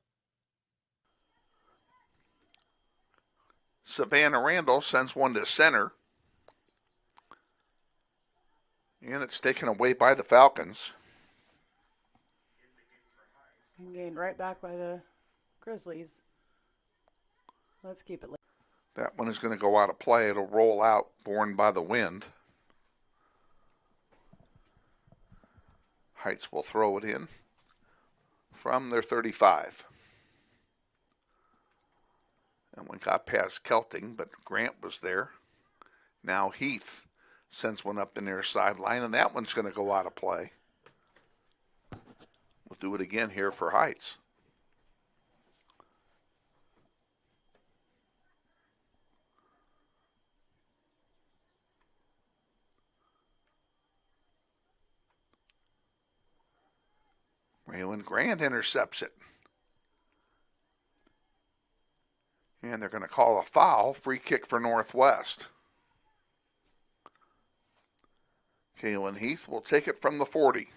Savannah Randall sends one to center. And it's taken away by the Falcons. And gained right back by the Grizzlies. Let's keep it. That one is going to go out of play. It'll roll out, borne by the wind. Heights will throw it in from their 35. That one got past Kelting, but Grant was there. Now Heath sends one up the near sideline, and that one's going to go out of play. We'll do it again here for Heights. Raylan Grant intercepts it. And they're going to call a foul, free kick for Northwest. Kaylin Heath will take it from the 40.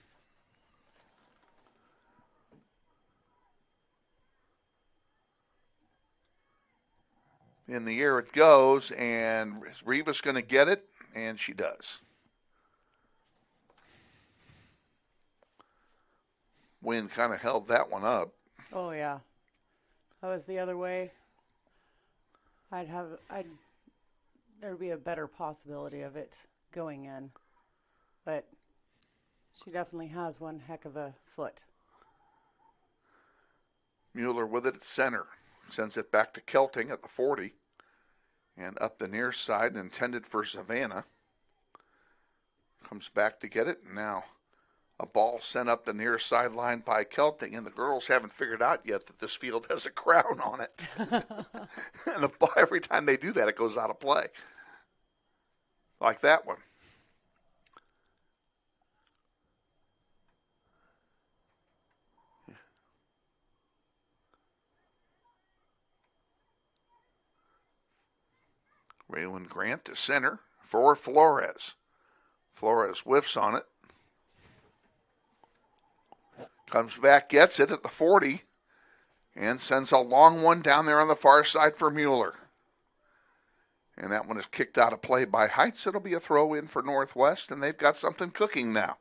In the air it goes, and Reva's going to get it, and she does. Wind kind of held that one up. Oh, yeah. That was the other way. There'd be a better possibility of it going in. But she definitely has one heck of a foot. Mueller with it at center. Sends it back to Kelting at the 40. And up the near side, intended for Savannah. Comes back to get it. And now a ball sent up the near sideline by Kelting. And the girls haven't figured out yet that this field has a crown on it. And every time they do that, it goes out of play. Like that one. Raylan Grant to center for Flores. Flores whiffs on it. Comes back, gets it at the 40, and sends a long one down there on the far side for Mueller. And that one is kicked out of play by Heights. It'll be a throw in for Northwest, and they've got something cooking now.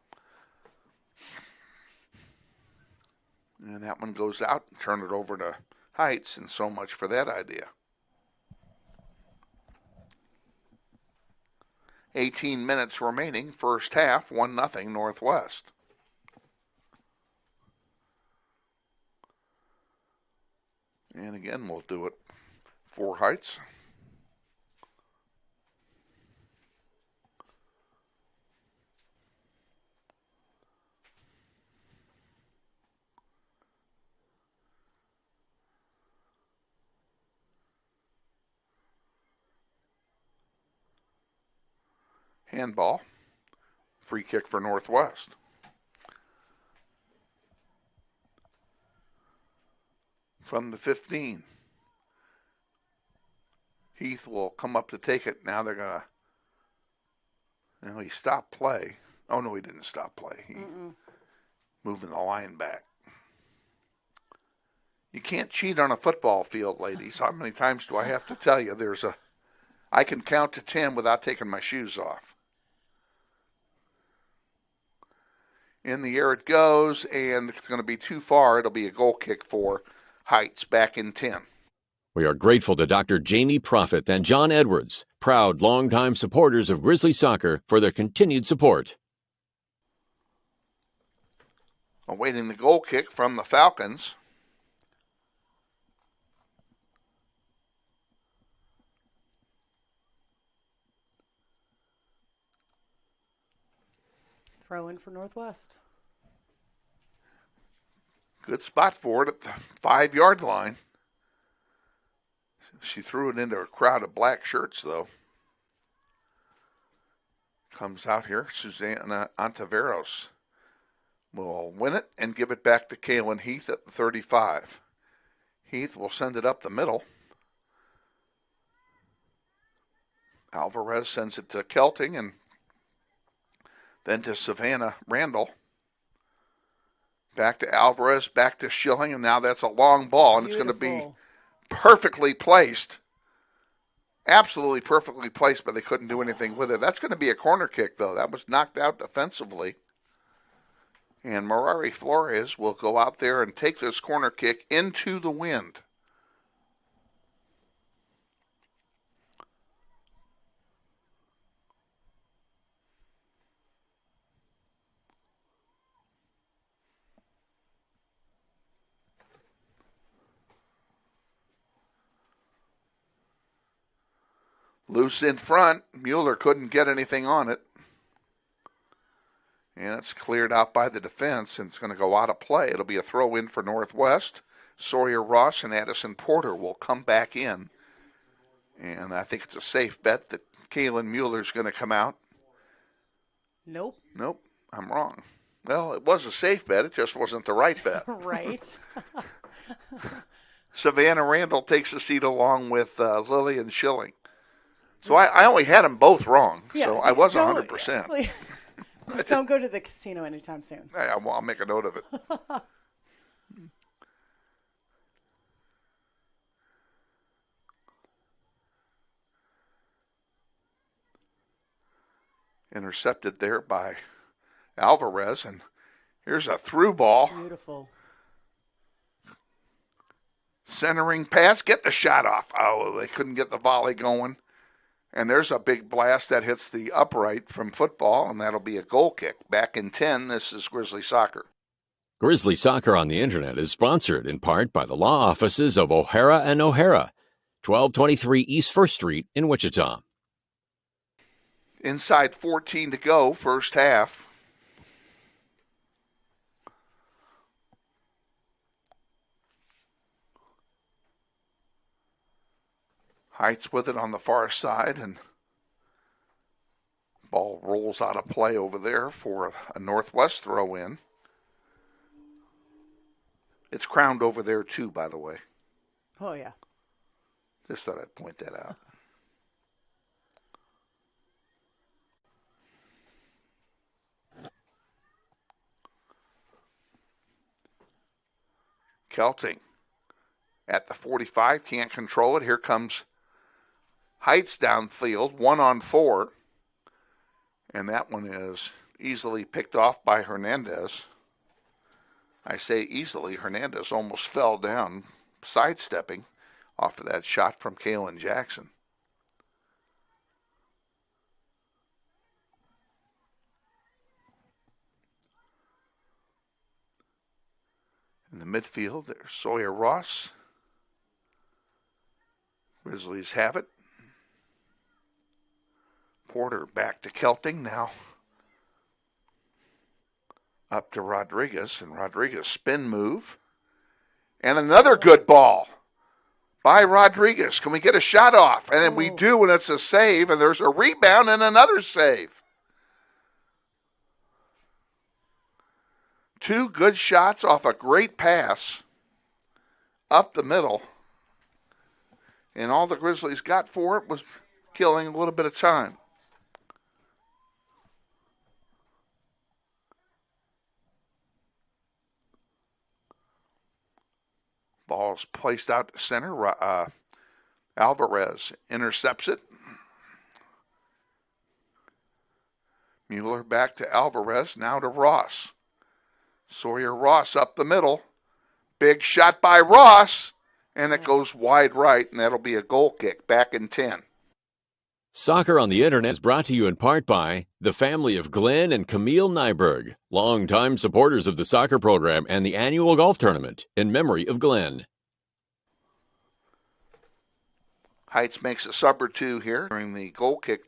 And that one goes out and turn it over to Heights, and so much for that idea. 18 minutes remaining, first half, 1-0 Northwest. And again, we'll do it for Heights. Handball. Free kick for Northwest. From the 15. Heath will come up to take it. Now they're going to... he stopped play. Oh, no, he didn't stop play. He moving the line back. You can't cheat on a football field, ladies. How many times do I have to tell you? I can count to 10 without taking my shoes off. In the air it goes, and it's going to be too far. It'll be a goal kick for Heights, back in 10. We are grateful to Dr. Jamie Profit and John Edwards, proud longtime supporters of Grizzly soccer, for their continued support. Awaiting the goal kick from the Falcons. Throw in for Northwest. Good spot for it at the 5-yard line. She threw it into a crowd of black shirts, though. Comes out here, Susanna Ontiveros will win it and give it back to Kaylin Heath at the 35. Heath will send it up the middle. Alvarez sends it to Kelting and then to Savannah Randall. Back to Alvarez, back to Schilling, and now that's a long ball, and it's going to be perfectly placed. Absolutely perfectly placed, but they couldn't do anything with it. That's going to be a corner kick, though. That was knocked out defensively. And Merari Flores will go out there and take this corner kick into the wind. Loose in front. Mueller couldn't get anything on it. And it's cleared out by the defense, and it's going to go out of play. It'll be a throw in for Northwest. Sawyer Ross and Addison Porter will come back in. And I think it's a safe bet that Kaylin Mueller's going to come out. Nope. Nope, I'm wrong. Well, it was a safe bet. It just wasn't the right bet. Right. Savannah Randall takes a seat along with Lillian Schilling. So I only had them both wrong, Yeah, so I was don't- 100%. Just don't go to the casino anytime soon. I'll make a note of it. Intercepted there by Alvarez, and here's a through ball. Beautiful. Centering pass, get the shot off. Oh, they couldn't get the volley going. And there's a big blast that hits the upright from football, and that'll be a goal kick. Back in 10, this is Grizzly Soccer. Grizzly Soccer on the Internet is sponsored in part by the law offices of O'Hara and O'Hara, 1223 East 1st Street in Wichita. Inside 14 to go, first half. Heights with it on the far side, and ball rolls out of play over there for a Northwest throw in. It's crowned over there too, by the way. Oh, yeah. Just thought I'd point that out. Kelting at the 45, can't control it. Here comes Heights downfield, 1-on-4. And that one is easily picked off by Hernandez. I say easily. Hernandez almost fell down, sidestepping off of that shot from Kaylin Jackson. In the midfield, there's Sawyer Ross. Grizzlies have it. Porter back to Kelting now. Up to Rodriguez, and Rodriguez spin move. And another good ball by Rodriguez. Can we get a shot off? And then we do, and it's a save, and there's a rebound and another save. Two good shots off a great pass up the middle. And all the Grizzlies got for it was killing a little bit of time. Ball's placed out to center. Alvarez intercepts it. Mueller back to Alvarez, now to Ross. Sawyer Ross up the middle. Big shot by Ross, and it goes wide right, and that'll be a goal kick. Back in 10. Soccer on the Internet is brought to you in part by the family of Glenn and Camille Nyberg, longtime supporters of the soccer program and the annual golf tournament in memory of Glenn. Heights makes a sub or two here during the goal kick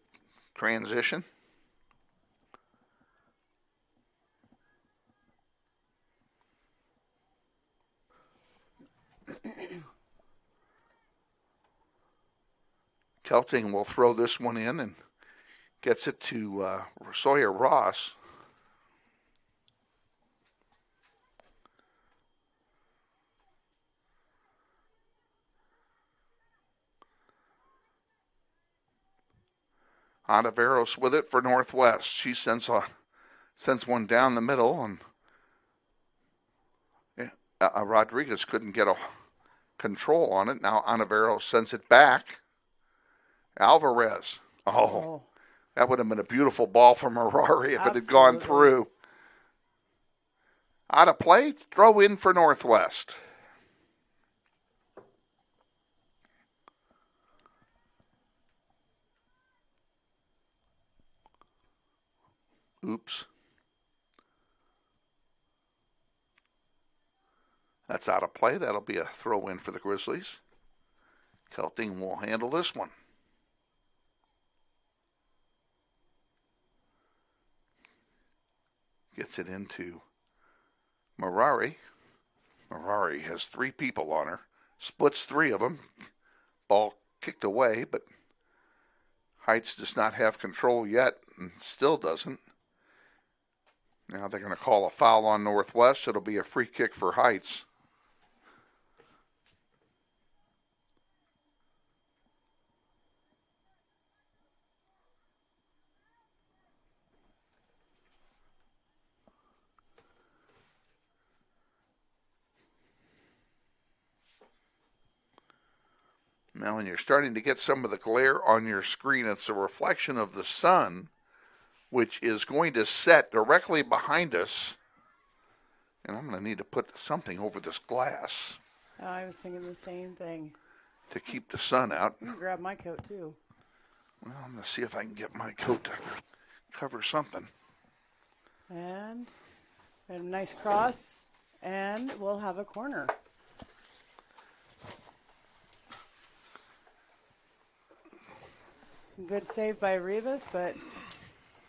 transition. Kelting will throw this one in and gets it to Sawyer Ross. Ontiveros with it for Northwest. She sends one down the middle, and Rodriguez couldn't get a control on it. Now Ontiveros sends it back. Alvarez. Oh, that would have been a beautiful ball from Harari if it had gone through. Out of play, throw in for Northwest. Oops. That's out of play. That'll be a throw in for the Grizzlies. Kelting will handle this one. Gets it into Marari. Marari has 3 people on her. Splits 3 of them. Ball kicked away, but Heights does not have control yet and still doesn't. Now they're going to call a foul on Northwest. It'll be a free kick for Heights. Now when you're starting to get some of the glare on your screen, it's a reflection of the sun, which is going to set directly behind us. And I'm going to need to put something over this glass. Oh, I was thinking the same thing. To keep the sun out. I'm going to grab my coat, too. Well, I'm going to see if I can get my coat to cover something. And a nice cross, and we'll have a corner. Good save by Rivas, but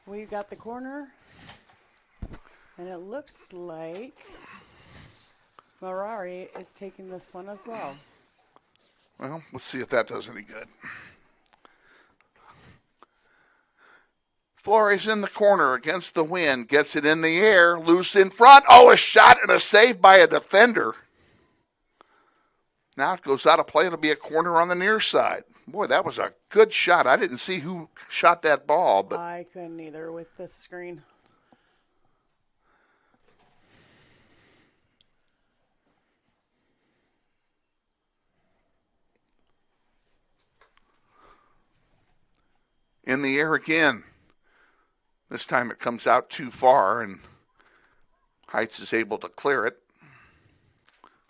we got the corner. And it looks like Marari is taking this one as well. Well, let's see if that does any good. Flores in the corner against the wind. Gets it in the air. Loose in front. Oh, a shot and a save by a defender. Now it goes out of play. It'll be a corner on the near side. Boy, that was a good shot. I didn't see who shot that ball, but I couldn't either with this screen. In the air again. This time it comes out too far, and Heights is able to clear it.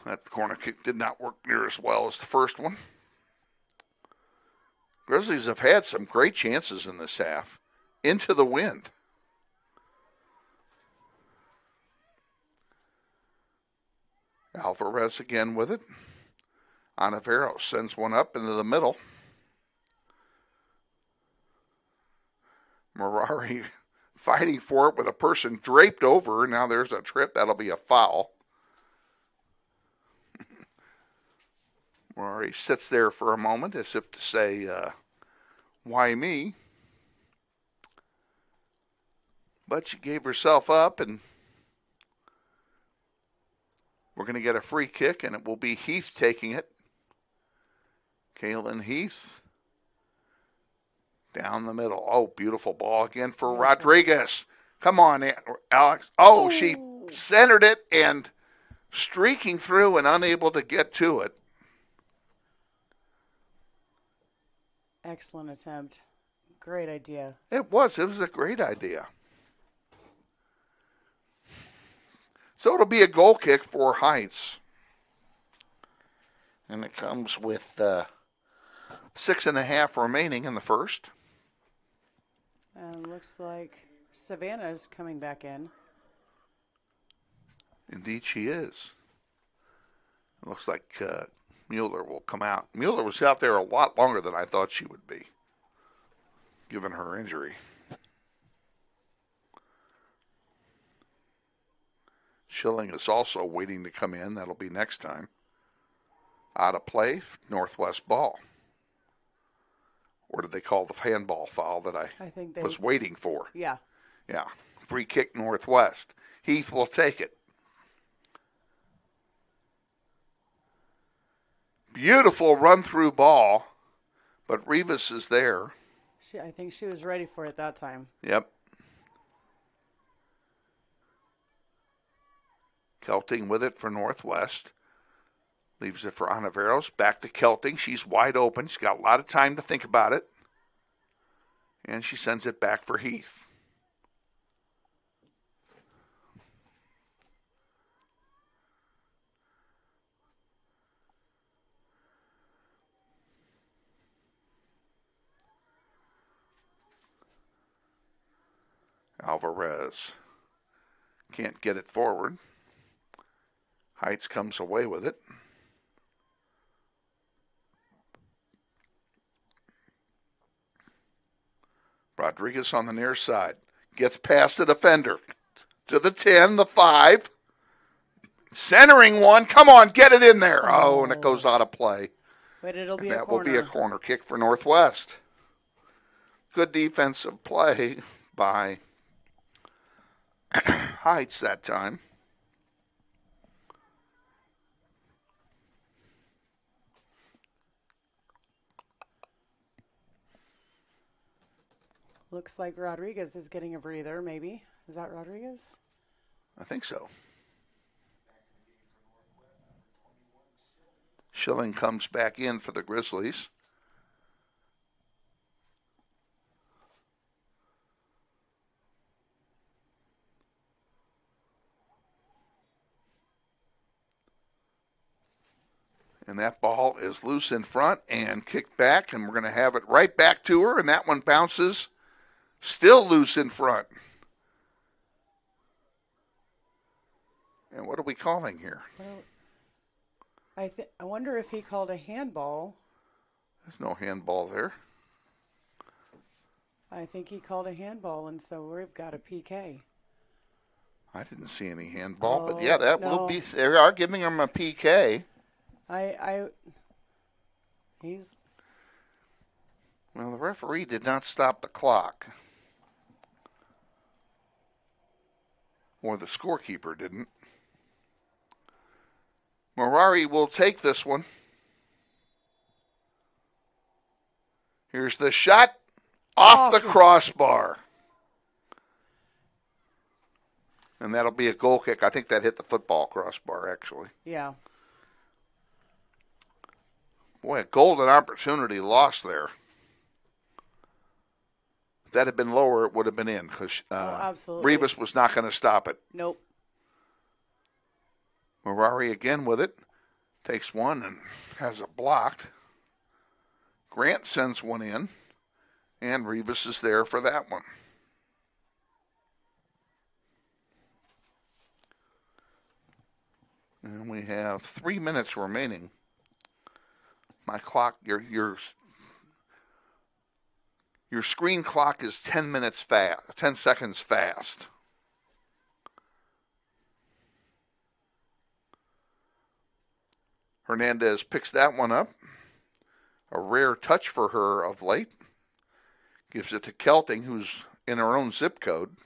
That corner kick did not work near as well as the first one. Grizzlies have had some great chances in this half. Into the wind. Alvarez again with it. Ontiveros sends one up into the middle. Marari fighting for it with a person draped over. Now there's a trip. That'll be a foul. Marari sits there for a moment as if to say, why me? But she gave herself up, and we're going to get a free kick, and it will be Heath taking it. Kaylin Heath down the middle. Oh, beautiful ball again for Rodriguez. Come on, Alex. Oh, she centered it and streaking through and unable to get to it. Excellent attempt. Great idea. It was a great idea. So it'll be a goal kick for Heights. And it comes with 6.5 remaining in the first. And looks like Savannah's coming back in. Indeed she is. It looks like Mueller will come out. Mueller was out there a lot longer than I thought she would be, given her injury. Schilling is also waiting to come in. That'll be next time. Out of play, Northwest ball. Or did they call the handball foul that I think they was waiting for? Yeah. Yeah. Free kick Northwest. Heath will take it. Beautiful run-through ball, but Rivas is there. I think she was ready for it that time. Yep. Kelting with it for Northwest. Leaves it for Anaveros. Back to Kelting. She's wide open. She's got a lot of time to think about it. And she sends it back for Heath. Alvarez can't get it forward. Heights comes away with it. Rodriguez on the near side. Gets past the defender. To the 10, the 5. Centering one. Come on, get it in there. Oh, and it goes out of play. But it'll be and a that corner. will be a corner kick for Northwest. Good defensive play by Heights that time. Looks like Rodriguez is getting a breather, maybe. Is that Rodriguez? I think so. Schilling comes back in for the Grizzlies. And that ball is loose in front and kicked back, and we're going to have it right back to her, and that one bounces still loose in front. And what are we calling here? I wonder if he called a handball. There's no handball there. I think he called a handball, and so we've got a PK. I didn't see any handball, but yeah, that will be. They are giving him a PK. He's. Well, the referee did not stop the clock. Or the scorekeeper didn't. Morari will take this one. Here's the shot off the crossbar. And that'll be a goal kick. I think that hit the football crossbar, actually. Yeah. Boy, a golden opportunity lost there. If that had been lower, it would have been in because absolutely. Rivas was not going to stop it. Nope. Morari again with it. Takes one and has it blocked. Grant sends one in. And Rivas is there for that one. And we have 3 minutes remaining. My clock, your screen clock is 10 seconds fast. Hernandez picks that one up. A rare touch for her of late. Gives it to Kelting, who's in her own zip code.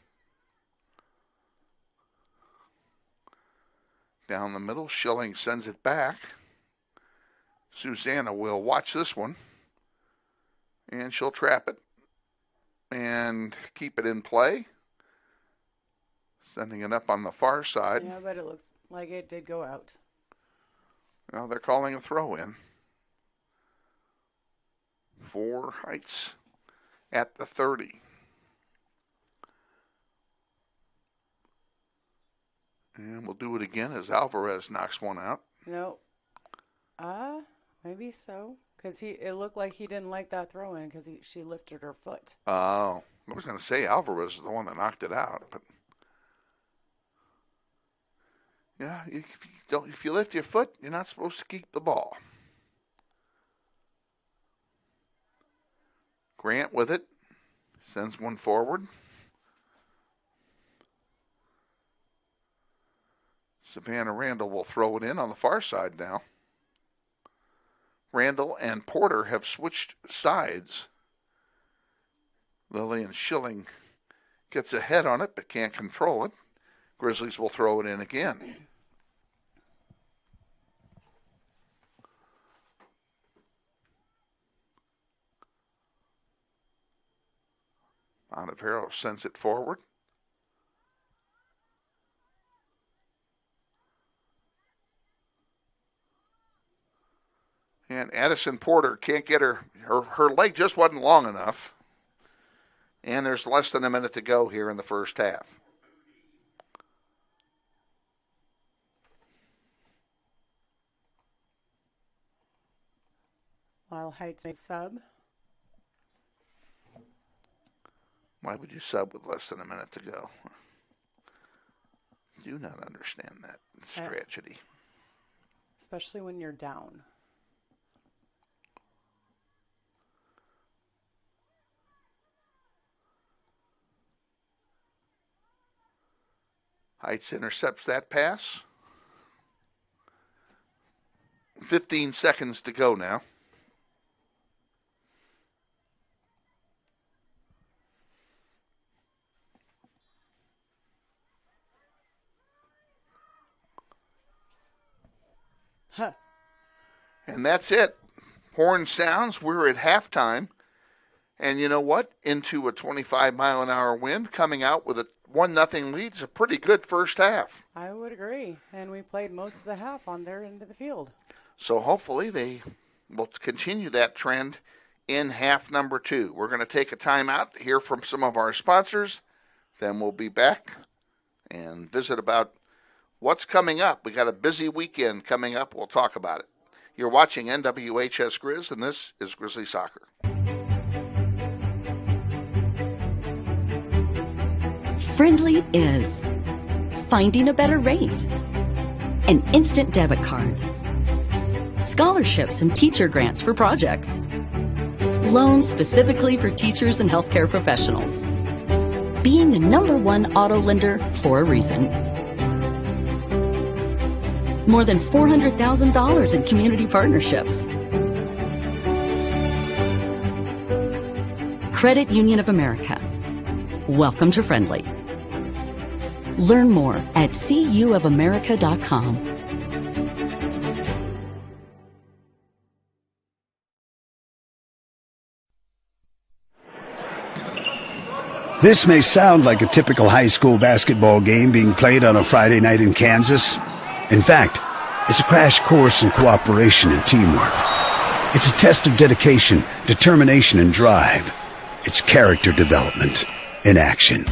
Down the middle, Schilling sends it back. Susanna will watch this one. And she'll trap it. And keep it in play. Sending it up on the far side. Yeah, but it looks like it did go out. Well, they're calling a throw in. For Heights at the 30. And we'll do it again as Alvarez knocks one out. No. Maybe so. Because it looked like he didn't like that throw in because she lifted her foot. Oh, I was going to say Alvarez is the one that knocked it out, but yeah, if you lift your foot, you're not supposed to keep the ball. Grant with it, sends one forward. Savannah Randall will throw it in on the far side now. Randall and Porter have switched sides. Lillian Schilling gets ahead on it but can't control it. Grizzlies will throw it in again. Montevideo sends it forward. And Addison Porter can't get her leg just wasn't long enough. And there's less than a minute to go here in the first half. While Heights may sub. Why would you sub with less than a minute to go? Do not understand that strategy. Especially when you're down. Heights intercepts that pass. 15 seconds to go now. Huh. And that's it. Horn sounds. We're at halftime. And you know what? Into a 25-mile-an-hour wind, coming out with a 1-0 lead is a pretty good first half. I would agree. And we played most of the half on their end of the field. So hopefully they will continue that trend in half number 2. We're going to take a timeout, hear from some of our sponsors. Then we'll be back and visit about what's coming up. We got a busy weekend coming up. We'll talk about it. You're watching NWHS Grizz, and this is Grizzly Soccer. Friendly is finding a better rate, an instant debit card, scholarships and teacher grants for projects, loans specifically for teachers and healthcare professionals, being the #1 auto lender for a reason, more than $400,000 in community partnerships. Credit Union of America. Welcome to Friendly. Learn more at cuofamerica.com. This may sound like a typical high school basketball game being played on a Friday night in Kansas. In fact, it's a crash course in cooperation and teamwork. It's a test of dedication, determination, and drive. It's character development in action.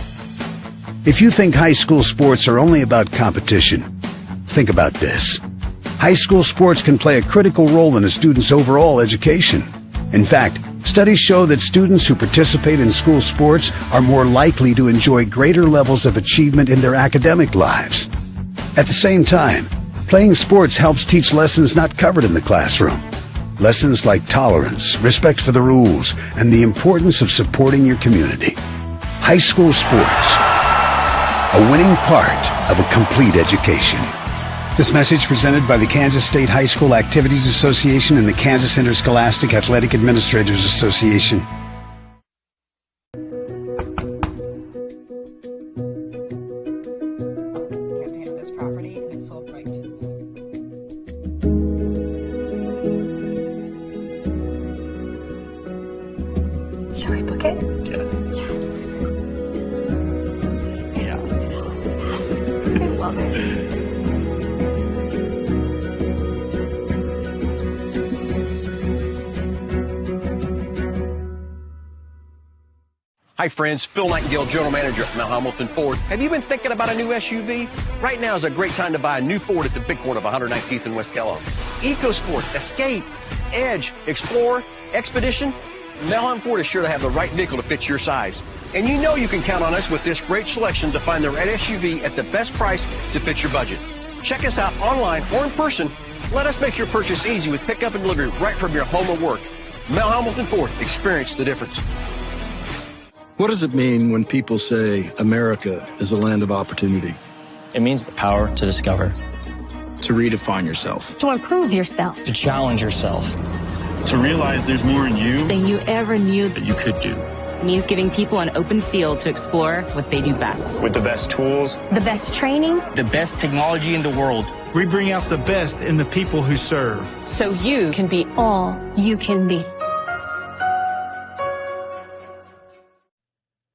If you think high school sports are only about competition, think about this. High school sports can play a critical role in a student's overall education. In fact, studies show that students who participate in school sports are more likely to enjoy greater levels of achievement in their academic lives. At the same time, playing sports helps teach lessons not covered in the classroom. Lessons like tolerance, respect for the rules, and the importance of supporting your community. High school sports, a winning part of a complete education. This message presented by the Kansas State High School Activities Association and the Kansas Interscholastic Athletic Administrators Association. This property and it's sold right. Shall we book it? Yes. Yeah. I love it. Hi friends, Phil Nightingale, General Manager at Mount Hamilton Ford. Have you been thinking about a new SUV? Right now is a great time to buy a new Ford at the big corner of 119th and West Kellogg. EcoSport, Escape, Edge, Explorer, Expedition. Mount Hamilton Ford is sure to have the right vehicle to fit your size. And you know you can count on us with this great selection to find the right SUV at the best price to fit your budget. Check us out online or in person. Let us make your purchase easy with pickup and delivery right from your home or work. Mount Hamilton Ford, experience the difference. What does it mean when people say America is a land of opportunity? It means the power to discover, to redefine yourself, To improve yourself. to challenge yourself, To realize there's more in you Than you ever knew. that you could do. means giving people an open field to explore what they do best. With the best tools, The best training, The best technology in the world. We bring out the best in the people who serve. so you can be all you can be.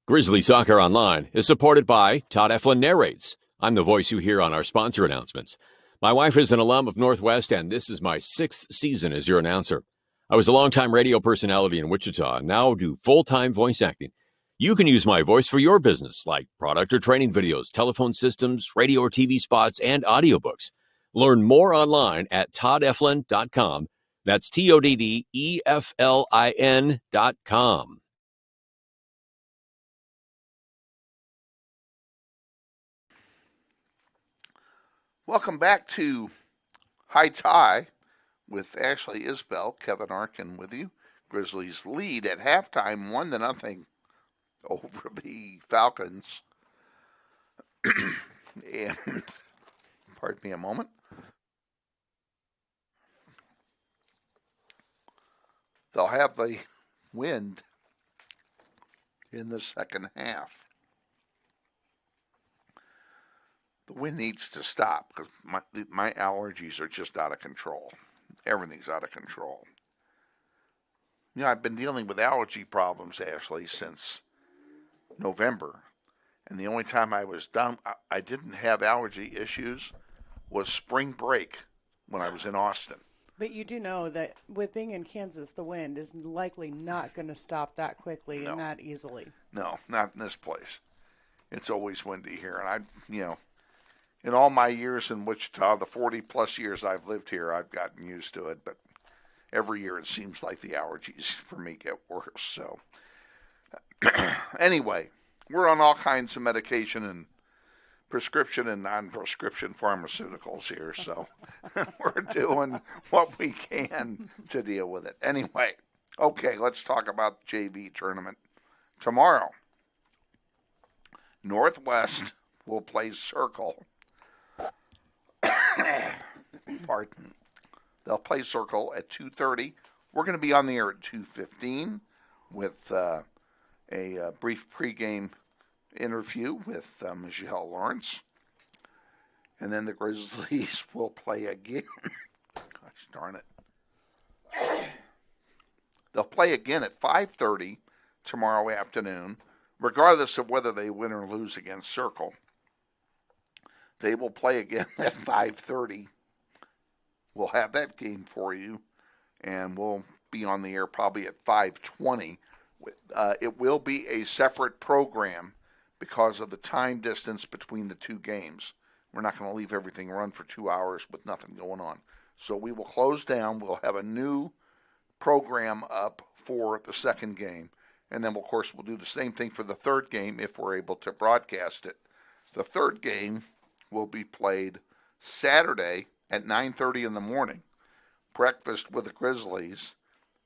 Grizzly Soccer Online is supported by Todd Eflin Narrates. I'm the voice you hear on our sponsor announcements. My wife is an alum of Northwest, and this is my 6th season as your announcer. I was a longtime radio personality in Wichita and now do full-time voice acting. You can use my voice for your business, like product or training videos, telephone systems, radio or TV spots, and audiobooks. Learn more online at toddeflin.com. That's TODDEFLIN.com. Welcome back to High Tie with Ashley Isbell, Kevin Arkin with you. Grizzlies lead at halftime 1-0 over the Falcons. And pardon me a moment. They'll have the wind in the second half. The wind needs to stop because my allergies are just out of control. Everything's out of control. You know, I've been dealing with allergy problems, Ashley, since November. And the only time I didn't have allergy issues was spring break when I was in Austin. But you do know that with being in Kansas, the wind is likely not going to stop that quickly and that easily. No, not in this place. It's always windy here. And in all my years in Wichita, the 40-plus years I've lived here, I've gotten used to it. But every year it seems like the allergies for me get worse. So anyway, we're on all kinds of medication and prescription and non-prescription pharmaceuticals here. So we're doing what we can to deal with it. Anyway, okay, let's talk about the JV tournament. Tomorrow, Northwest will play Circle. Pardon. They'll play Circle at 2:30. We're going to be on the air at 2:15 with a brief pregame interview with Michelle Lawrence. And then the Grizzlies will play again. Gosh darn it. They'll play again at 5:30 tomorrow afternoon, regardless of whether they win or lose against Circle. They will play again at 5:30. We'll have that game for you, and we'll be on the air probably at 5:20. It will be a separate program because of the time distance between the two games. We're not going to leave everything run for 2 hours with nothing going on. So we will close down. We'll have a new program up for the second game. And then, of course, we'll do the same thing for the third game if we're able to broadcast it. The third game will be played Saturday at 9:30 in the morning. Breakfast with the Grizzlies.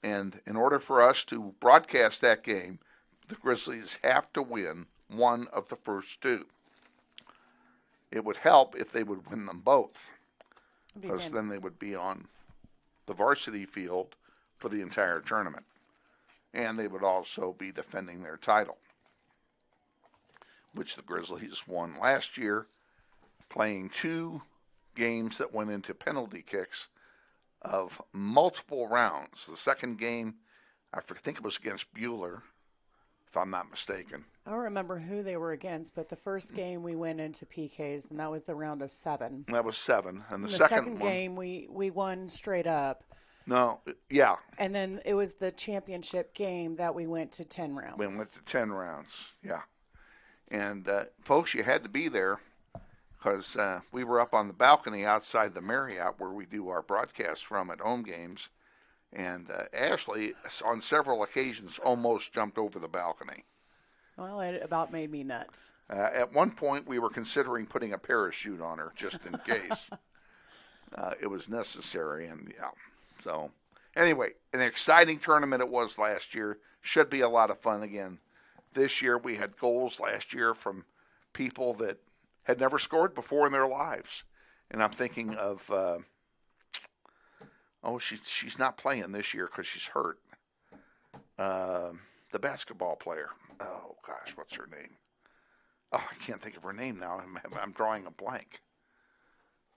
And in order for us to broadcast that game, the Grizzlies have to win one of the first two. It would help if they would win them both, because then they would be on the varsity field for the entire tournament. And they would also be defending their title, which the Grizzlies won last year, playing two games that went into penalty kicks of multiple rounds. The second game, I think it was against Bueller, if I'm not mistaken. I don't remember who they were against, but the first game we went into PKs, and that was the round of 7. That was 7. And the second game, we won straight up. No, yeah. And then it was the championship game that we went to 10 rounds. We went to 10 rounds, yeah. And, folks, you had to be there because we were up on the balcony outside the Marriott where we do our broadcast from at home games. And Ashley, on several occasions, almost jumped over the balcony. Well, it about made me nuts. At one point, we were considering putting a parachute on her just in case. It was necessary, and yeah. So, anyway, an exciting tournament it was last year. Should be a lot of fun again. This year, we had goals last year from people that had never scored before in their lives. And I'm thinking of... she's not playing this year because she's hurt. the basketball player. Oh, gosh, what's her name? Oh, I can't think of her name now. I'm drawing a blank.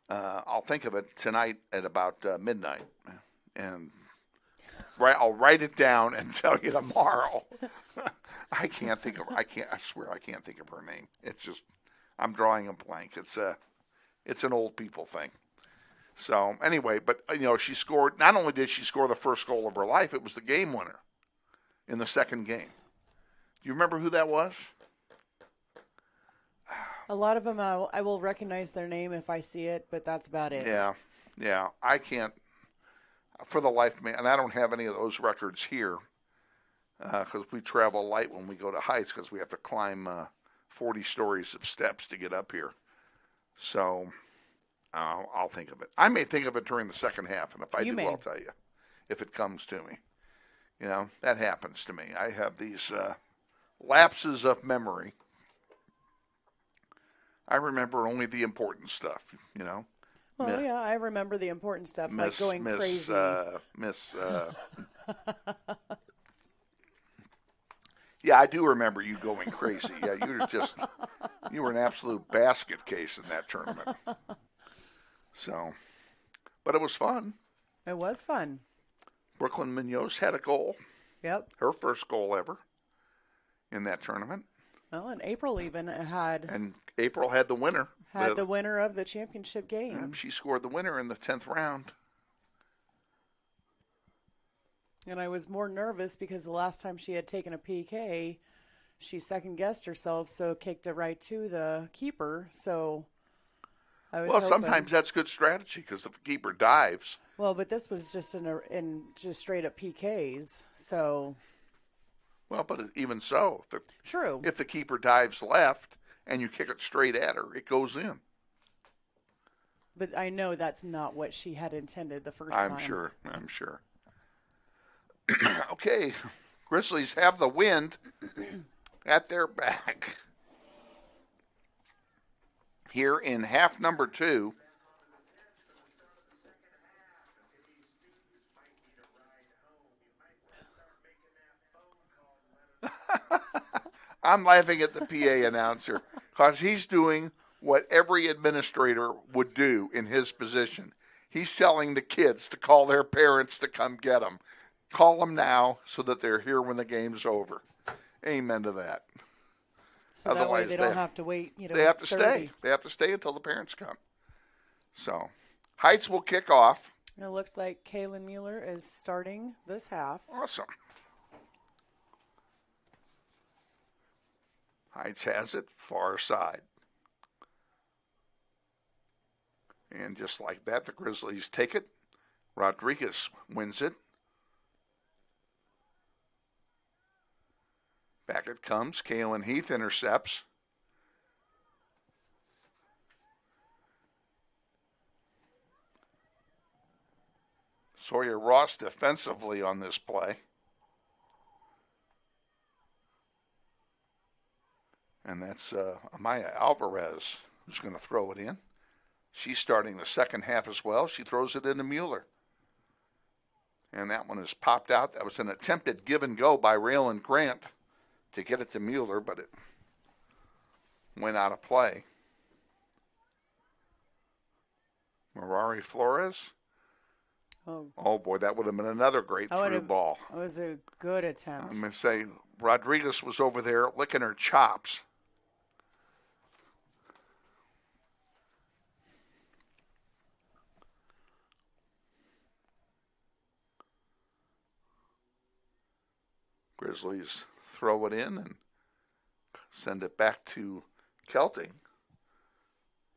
I'll think of it tonight at about midnight. And I'll write it down and tell you tomorrow. I swear I can't think of her name. It's just, I'm drawing a blank. It's an old people thing. So anyway, but she scored. Not only did she score the first goal of her life, it was the game winner in the second game. Do you remember who that was? A lot of them, I will recognize their name if I see it, but that's about it. Yeah. I can't, for the life of me, and I don't have any of those records here because we travel light when we go to Heights because we have to climb 40 stories of steps to get up here. So I'll think of it. I may think of it during the second half, and if I do, I'll tell you if it comes to me. That happens to me. I have these lapses of memory. I remember only the important stuff, Well, yeah, I remember the important stuff, like going crazy. Yeah, I do remember you going crazy. Yeah, you were an absolute basket case in that tournament. So, but it was fun. It was fun. Brooklyn Munoz had a goal. Yep. Her first goal ever in that tournament. Well, and April even had. And April had the winner. Had the winner of the championship game. Yeah, she scored the winner in the 10th round. And I was more nervous because the last time she had taken a PK, she second-guessed herself, so kicked it right to the keeper. So I was hoping. Sometimes that's good strategy because if the keeper dives. Well, but this was just in just straight-up PKs, so. Well, but even so, true. If the keeper dives left and you kick it straight at her, it goes in. But I know that's not what she had intended the first time. I'm sure. Okay, Grizzlies have the wind at their back. Here in half number 2. I'm laughing at the PA announcer because he's doing what every administrator would do in his position. He's telling the kids to call their parents to come get them. Call them now so that they're here when the game's over. Amen to that. So otherwise, that way they don't have to wait. They have to 30. stay. They have to stay until the parents come. So, Heights will kick off. It looks like Kaylin Mueller is starting this half. Awesome. Heights has it, far side. And just like that, the Grizzlies take it. Rodriguez wins it. Back it comes. Kaylin Heath intercepts. Sawyer Ross defensively on this play. And that's Amaya Alvarez who's going to throw it in. She's starting the second half as well. She throws it into Mueller. And that one is popped out. That was an attempted give and go by Raylan Grant to get it to Mueller, but it went out of play. Mirari Flores. Oh boy, that would have been another great through ball. It was a good attempt. I'm going to say Rodriguez was over there licking her chops. Grizzlies throw it in and send it back to Kelting,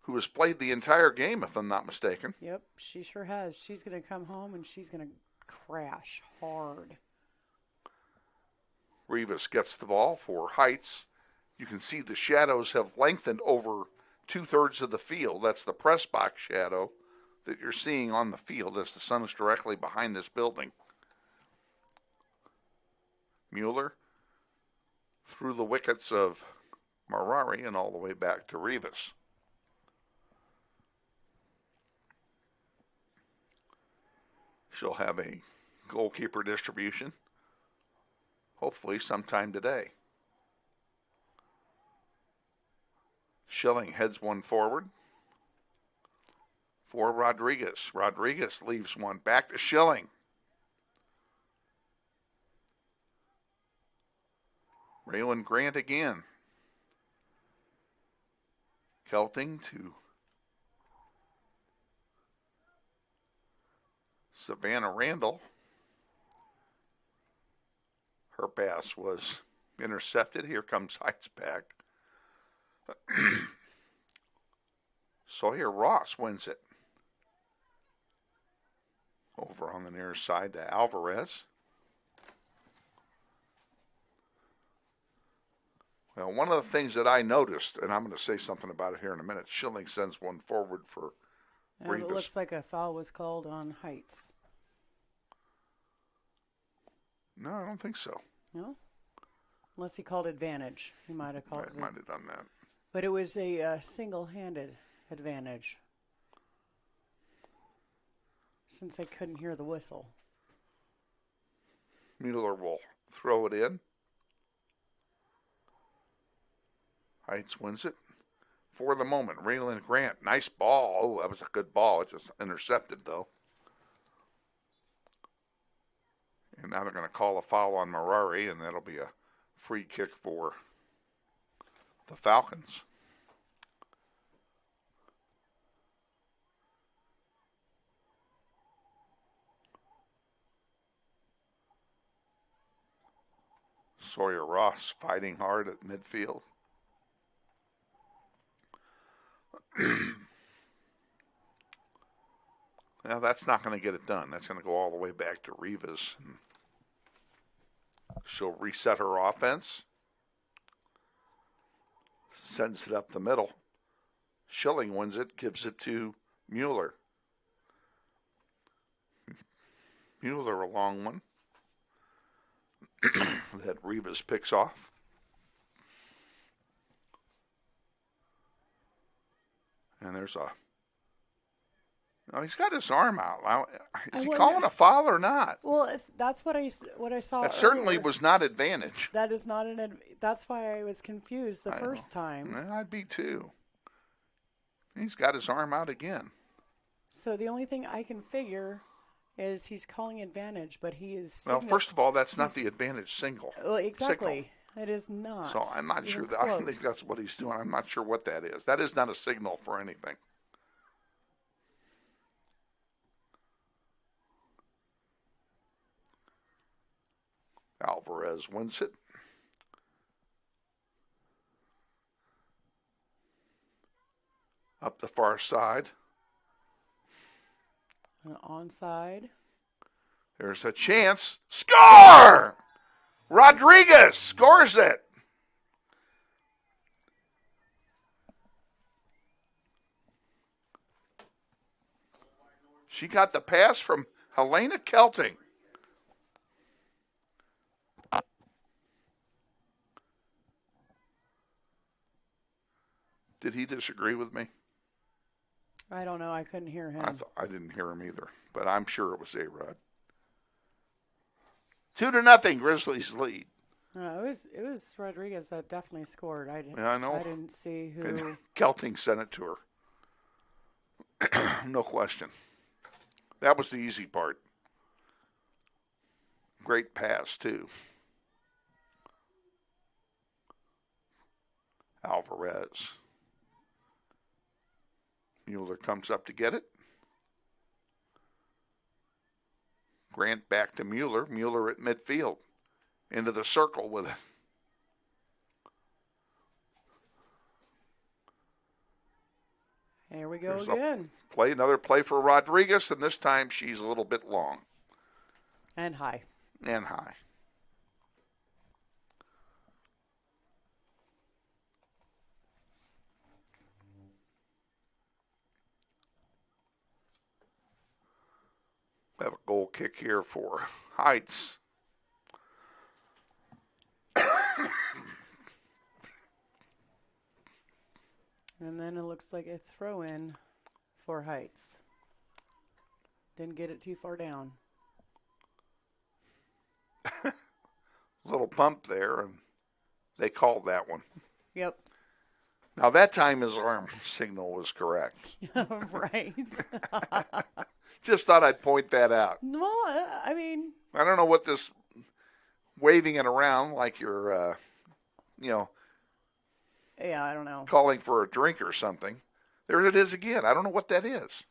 who has played the entire game, if I'm not mistaken. Yep, she sure has. She's going to come home and she's going to crash hard. Rivas gets the ball for Heights. You can see the shadows have lengthened over 2/3 of the field. That's the press box shadow that you're seeing on the field as the sun is directly behind this building. Mueller through the wickets of Marari and all the way back to Rivas. She'll have a goalkeeper distribution. hopefully sometime today. Schilling heads one forward for Rodriguez. Rodriguez leaves one back to Schilling. Raylan Grant again. Kelting to Savannah Randall. Her pass was intercepted. Here comes Heights back. Sawyer Ross wins it. Over on the near side to Alvarez. Well, one of the things that I noticed, and I'm going to say something about it here in a minute, Schilling sends one forward for Rivas. It looks like a foul was called on Heights. No, I don't think so. No? Unless he called advantage. He might have called it. Might have done that. But it was a single-handed advantage. Since I couldn't hear the whistle. Mueller will throw it in. Heights wins it. For the moment, Raylan Grant, nice ball. Oh, that was a good ball. It just intercepted, though. And now they're going to call a foul on Marari, and that'll be a free kick for the Falcons. Sawyer Ross fighting hard at midfield. Now that's not going to get it done. That's going to go all the way back to Rivas. She'll reset her offense. Sends it up the middle. Schilling wins it, gives it to Mueller. Mueller a long one. That Rivas picks off. And there's a... No, he's got his arm out. Is he calling a foul or not? Well, that's what I saw. That certainly was not advantage. That is not that's why I was confused the first time. I'd be too. He's got his arm out again. So the only thing I can figure is he's calling advantage, but he is... Well, first of all, that's not the advantage single. Well, exactly. Signal. It is not. So I'm not sure. I don't think that's what he's doing. I'm not sure what that is. That is not a signal for anything. Alvarez wins it. Up the far side. Onside. There's a chance. Score! Rodriguez scores it. She got the pass from Helena Kelting. Did he disagree with me? I don't know. I couldn't hear him. I didn't hear him either, but I'm sure it was A-Rod. 2-0, Grizzlies lead. It was Rodriguez that definitely scored. I know. I didn't see who. And Kelting sent it to her. No question. That was the easy part. Great pass, too. Alvarez. Mueller comes up to get it. Grant back to Mueller. Mueller at midfield. Into the circle with it. Here we go again. Another play for Rodriguez, and this time she's a little bit long. And high. And high. We have a goal kick here for Heights. And then it looks like a throw-in for Heights. Didn't get it too far down. little bump there, and they called that one. Yep. Now, that time his arm signal was correct. Right. Just thought I'd point that out. No, I mean. I don't know what this waving it around like you're, Yeah, I don't know. calling for a drink or something. There it is again. I don't know what that is.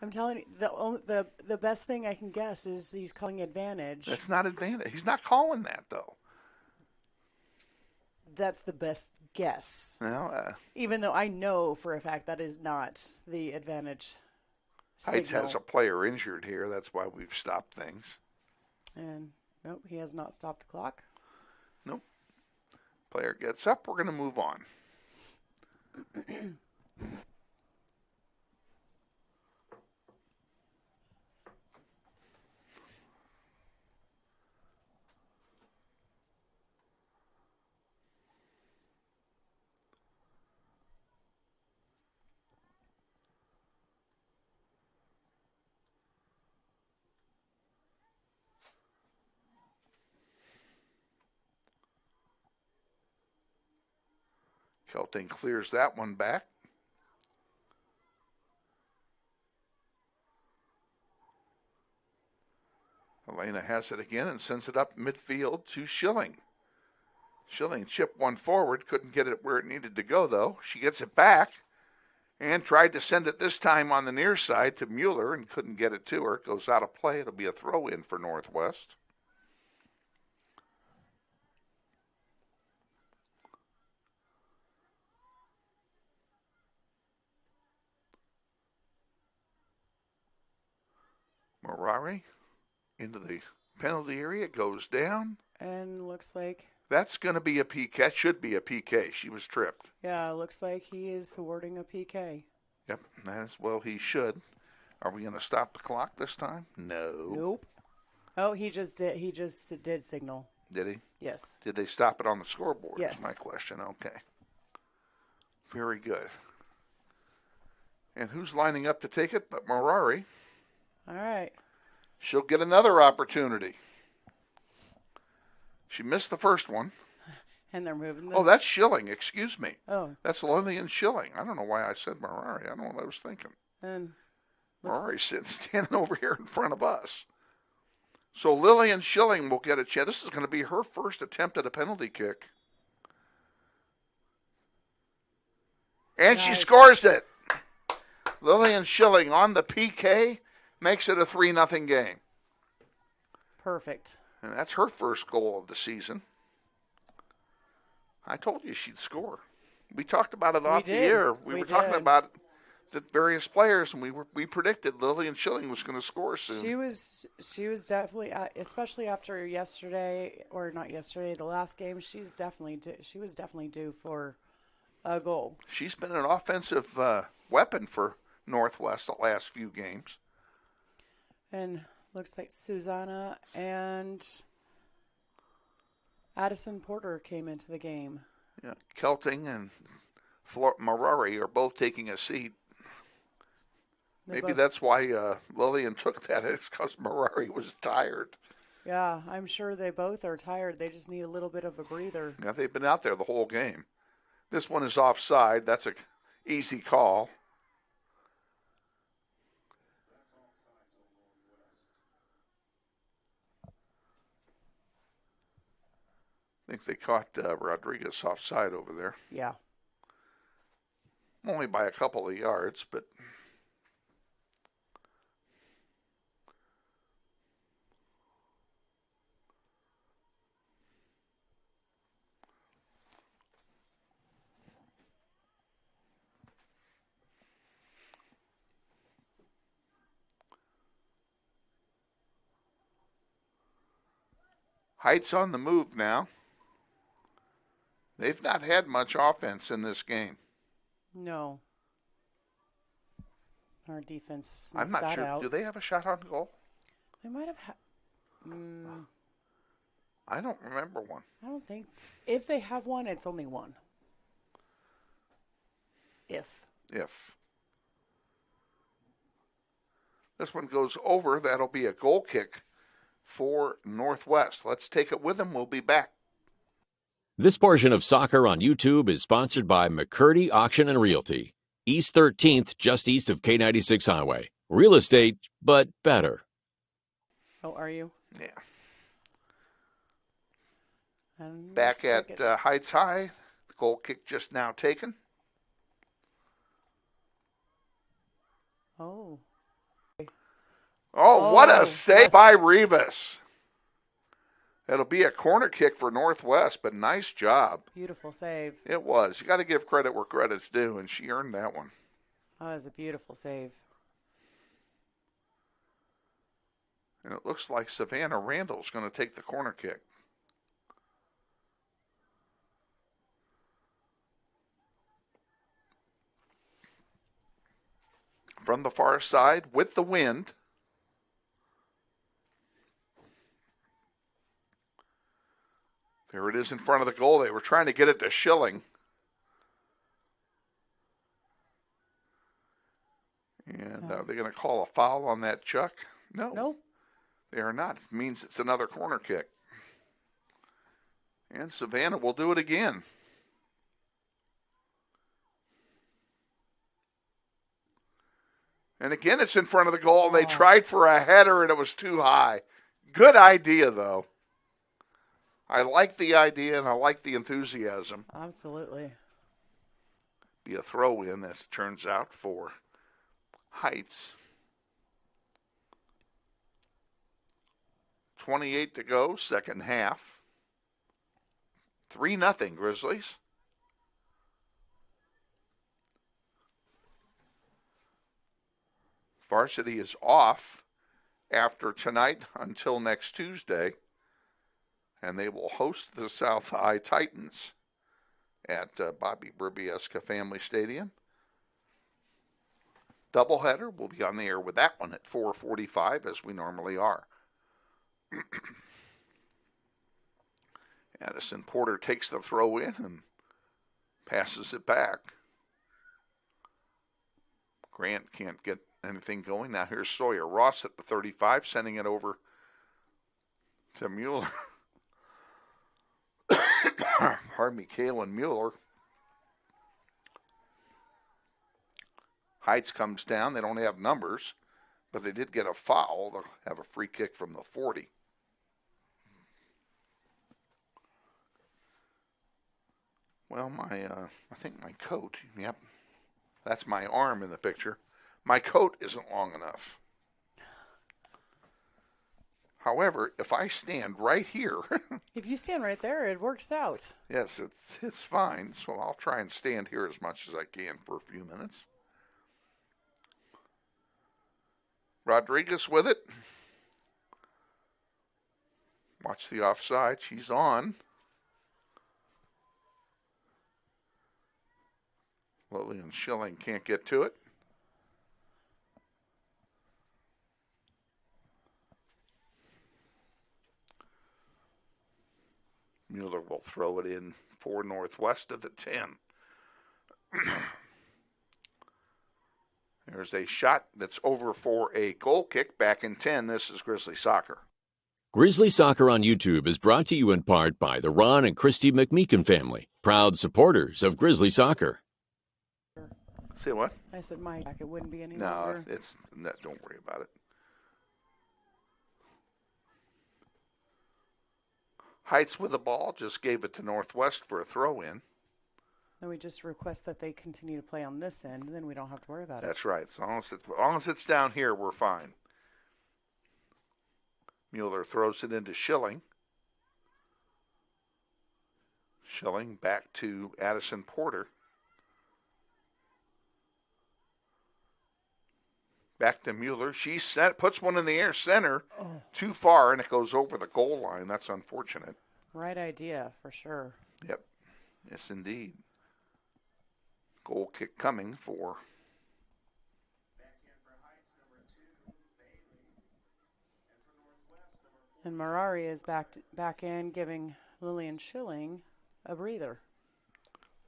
I'm telling you, the best thing I can guess is he's calling advantage. That's not advantage. He's not calling that, though. That's the best guess. Well, even though I know for a fact that is not the advantage Heights signal. has a player injured here. That's why we've stopped things. And nope, he has not stopped the clock. Nope. Player gets up. We're going to move on. Kelting clears that one back. Elena has it again and sends it up midfield to Schilling. Schilling chipped one forward, couldn't get it where it needed to go, though. She gets it back and tried to send it this time on the near side to Mueller and couldn't get it to her. It goes out of play. It'll be a throw-in for Northwest. Morari into the penalty area, goes down. And looks like... That's going to be a PK. That should be a PK. She was tripped. Yeah, looks like he is awarding a PK. Yep, as well he should. Are we going to stop the clock this time? No. Nope. Oh, he just did signal. Did he? Yes. Did they stop it on the scoreboard? Yes. Is my question. Okay. Very good. And who's lining up to take it but Morari? All right. She'll get another opportunity. She missed the first one. And they're moving Oh, that's Schilling. Excuse me. Oh. That's Lillian Schilling. I don't know why I said Morari. I don't know what I was thinking. And Morari's standing over here in front of us. So Lillian Schilling will get a chance. This is going to be her first attempt at a penalty kick. And she scores it. Lillian Schilling on the PK makes it a 3-0 game. Perfect. And that's her first goal of the season. I told you she'd score. We talked about it off the air. We were talking about the various players, and we predicted Lillian Schilling was going to score soon. She was definitely, especially after yesterday, or not yesterday, the last game. She was definitely due for a goal. She's been an offensive weapon for Northwest the last few games. And looks like Susanna and Addison Porter came into the game. Yeah, Kelting and Morari are both taking a seat. Maybe that's why Lillian took that. It's because Morari was tired. Yeah, I'm sure they both are tired. They just need a little bit of a breather. Yeah, they've been out there the whole game. This one is offside. That's an easy call. I think they caught Rodriguez offside over there. Yeah. Only by a couple of yards, but... Heights on the move now. They've not had much offense in this game. No. Our defense. I'm not sure. Out. Do they have a shot on goal? They might have. I don't remember one. I don't think. If they have one, it's only one. If. This one goes over. That'll be a goal kick for Northwest. Let's take it with them. We'll be back. This portion of Soccer on YouTube is sponsored by McCurdy Auction and Realty. East 13th, just east of K96 Highway. Real estate, but better. Oh, are you? Yeah. Back at Heights High. The goal kick just now taken. Oh. Oh, what a save by Rivas. It'll be a corner kick for Northwest, but nice job. Beautiful save. It was. You got to give credit where credit's due, and she earned that one. That was a beautiful save. And it looks like Savannah Randall's going to take the corner kick. From the far side with the wind. There it is in front of the goal. They were trying to get it to Schilling. And are they going to call a foul on that, Chuck? No. Nope. They are not. It means it's another corner kick. And Savannah will do it again. And again, it's in front of the goal. They tried for a header, and it was too high. Good idea, though. I like the idea, and I like the enthusiasm. Absolutely. Be a throw-in, as it turns out, for Heights. 28 to go, second half. 3-0 Grizzlies. Varsity is off after tonight until next Tuesday, and they will host the South High Titans at Bobby Brubieska Family Stadium. Doubleheader, we'll be on the air with that one at 4:45, as we normally are. Addison Porter takes the throw in and passes it back. Grant can't get anything going. Now here's Sawyer Ross at the 35, sending it over to Mueller. Pardon me, Kalen Mueller. Heights comes down. They don't have numbers, but they did get a foul. They'll have a free kick from the 40. Well, I think my coat, yep, that's my arm in the picture. My coat isn't long enough. However, if I stand right here. If you stand right there, it works out. Yes, it's fine. So I'll try and stand here as much as I can for a few minutes. Rodriguez with it. Watch the offside. She's on. Lillian Schilling can't get to it. Mueller will throw it in for Northwest of the 10. There's a shot that's over for a goal kick back in 10. This is Grizzly Soccer. Grizzly Soccer on YouTube is brought to you in part by the Ron and Christy McMeekin family, proud supporters of Grizzly Soccer. Say what? I said my jacket wouldn't be any longer. No, don't worry about it. Heights with the ball, just gave it to Northwest for a throw-in. Then we just request that they continue to play on this end, then we don't have to worry about it. That's right. As long as it's down here, we're fine. Mueller throws it into Schilling. Schilling back to Addison Porter. Back to Mueller. She puts one in the air center. Too far, and it goes over the goal line. That's unfortunate. Right idea, for sure. Yep. Yes, indeed. Goal kick coming for. And Marari is back in, giving Lillian Schilling a breather.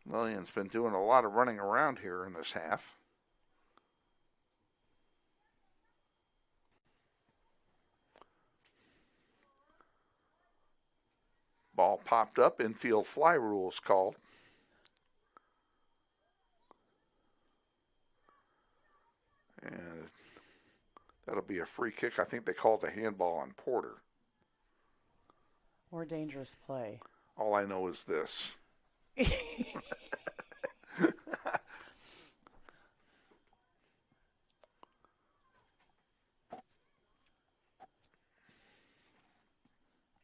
Lillian's been doing a lot of running around here in this half. popped up. Infield fly rule is called. And that'll be a free kick. I think they called the handball on Porter. Or dangerous play. All I know is this.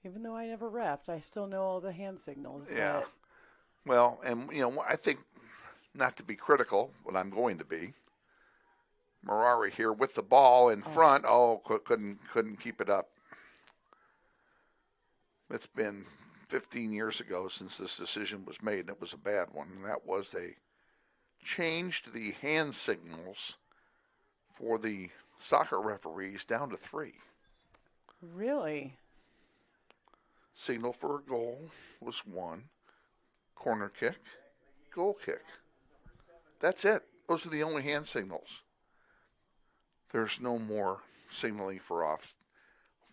Even though I never reffed, I still know all the hand signals. Yeah. But Well, and, I think, not to be critical, but I'm going to be, Marari here with the ball in front. Couldn't keep it up. It's been 15 years ago since this decision was made, and it was a bad one. And that was they changed the hand signals for the soccer referees down to 3. Really? Signal for a goal was 1. Corner kick, goal kick. That's it. Those are the only hand signals. There's no more signaling for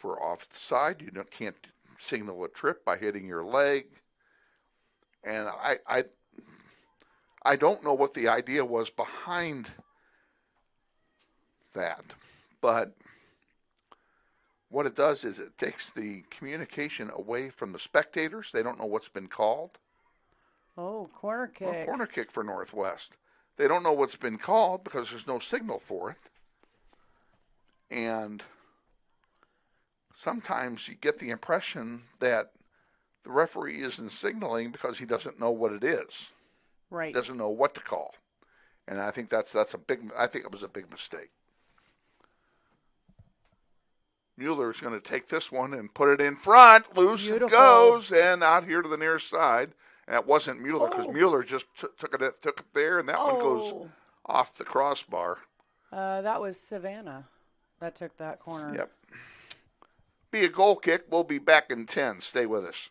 offside. You can't signal a trip by hitting your leg. And I don't know what the idea was behind that, but what it does is it takes the communication away from the spectators. They don't know what's been called. Oh, corner kick. Well, corner kick for Northwest. They don't know what's been called because there's no signal for it. And sometimes you get the impression that the referee isn't signaling because he doesn't know what it is. Right. He doesn't know what to call. And I think I think it was a big mistake. Mueller's going to take this one and put it in front. Loose Beautiful. it goes, and out here to the near side. And that wasn't Mueller because Mueller just took it there, and that one goes off the crossbar. That was Savannah that took that corner. Yep. Be a goal kick. We'll be back in 10. Stay with us.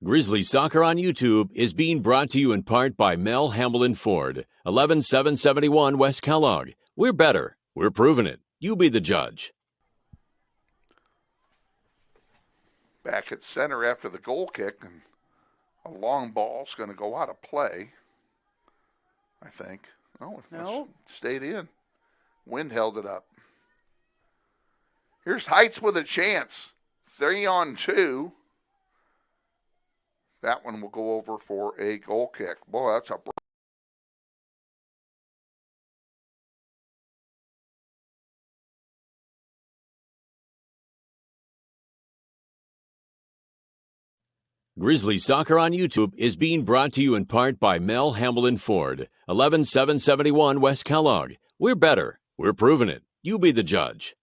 Grizzlies Soccer on YouTube is being brought to you in part by Mel Hamlin Ford, 11771 West Kellogg. We're better. We're proving it. You be the judge. Back at center after the goal kick, and a long ball's going to go out of play, I think. No. It stayed in. Wind held it up. Here's Heights with a chance. 3-on-2. That one will go over for a goal kick. Boy, that's a Grizzlies Soccer on YouTube is being brought to you in part by Mel Hamlin Ford, 11771 West Kellogg. We're better. We're proving it. You be the judge.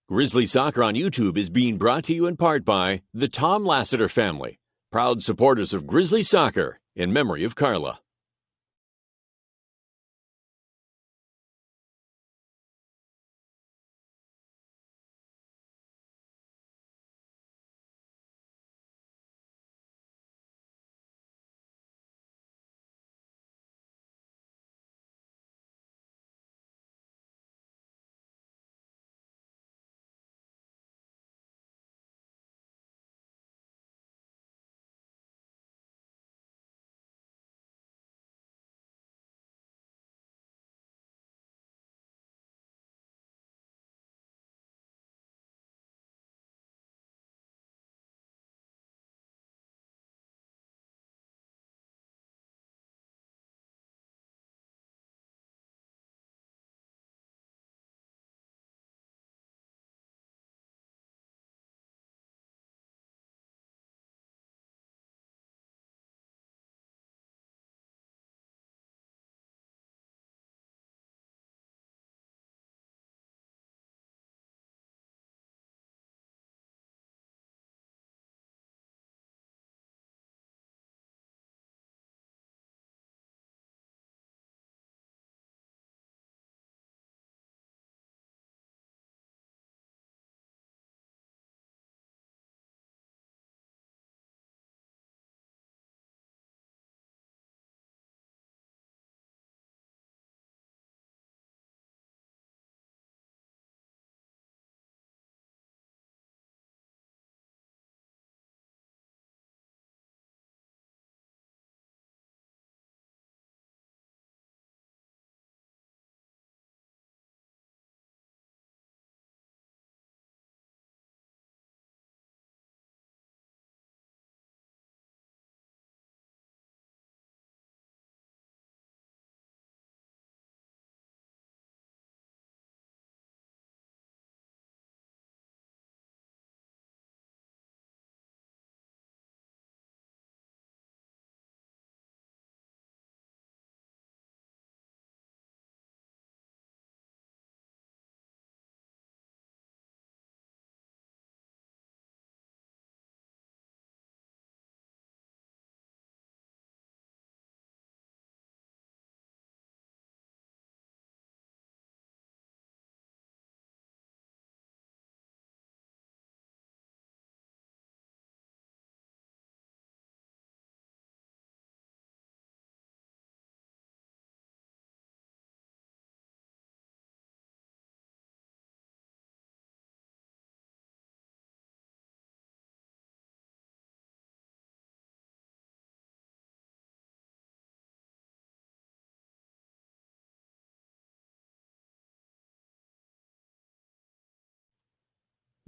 Grizzly Soccer on YouTube is being brought to you in part by the Tom Lassiter family, proud supporters of Grizzly Soccer in memory of Carla.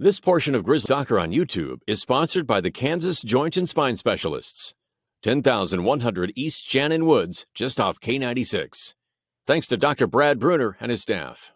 This portion of Grizzly Soccer on YouTube is sponsored by the Kansas Joint and Spine Specialists, 10,100 East Shannon Woods, just off K96. Thanks to Dr. Brad Bruner and his staff.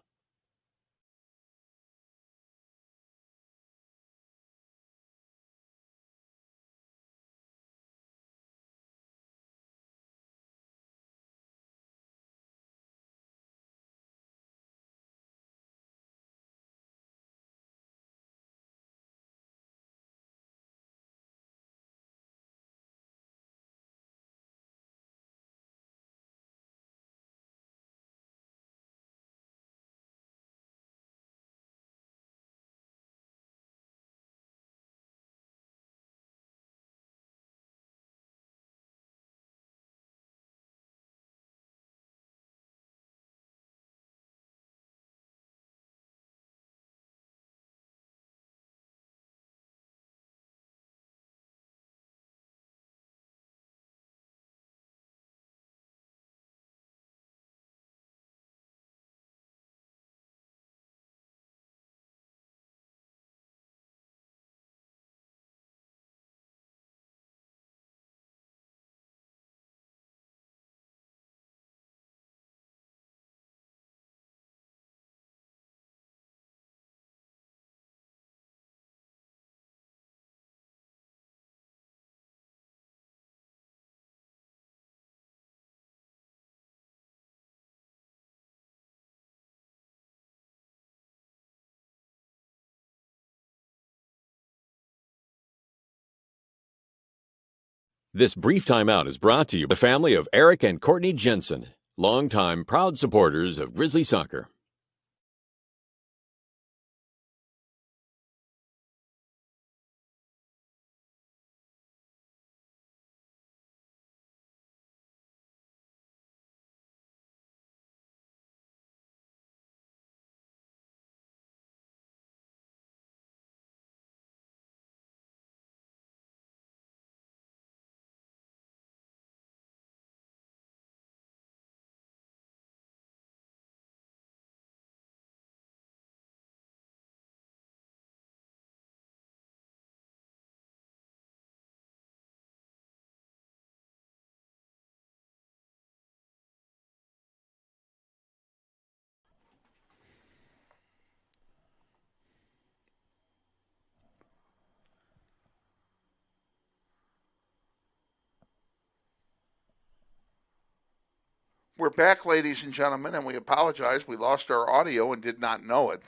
This brief timeout is brought to you by the family of Eric and Courtney Jensen, longtime proud supporters of Grizzly soccer. We're back, ladies and gentlemen, and we apologize. We lost our audio and did not know it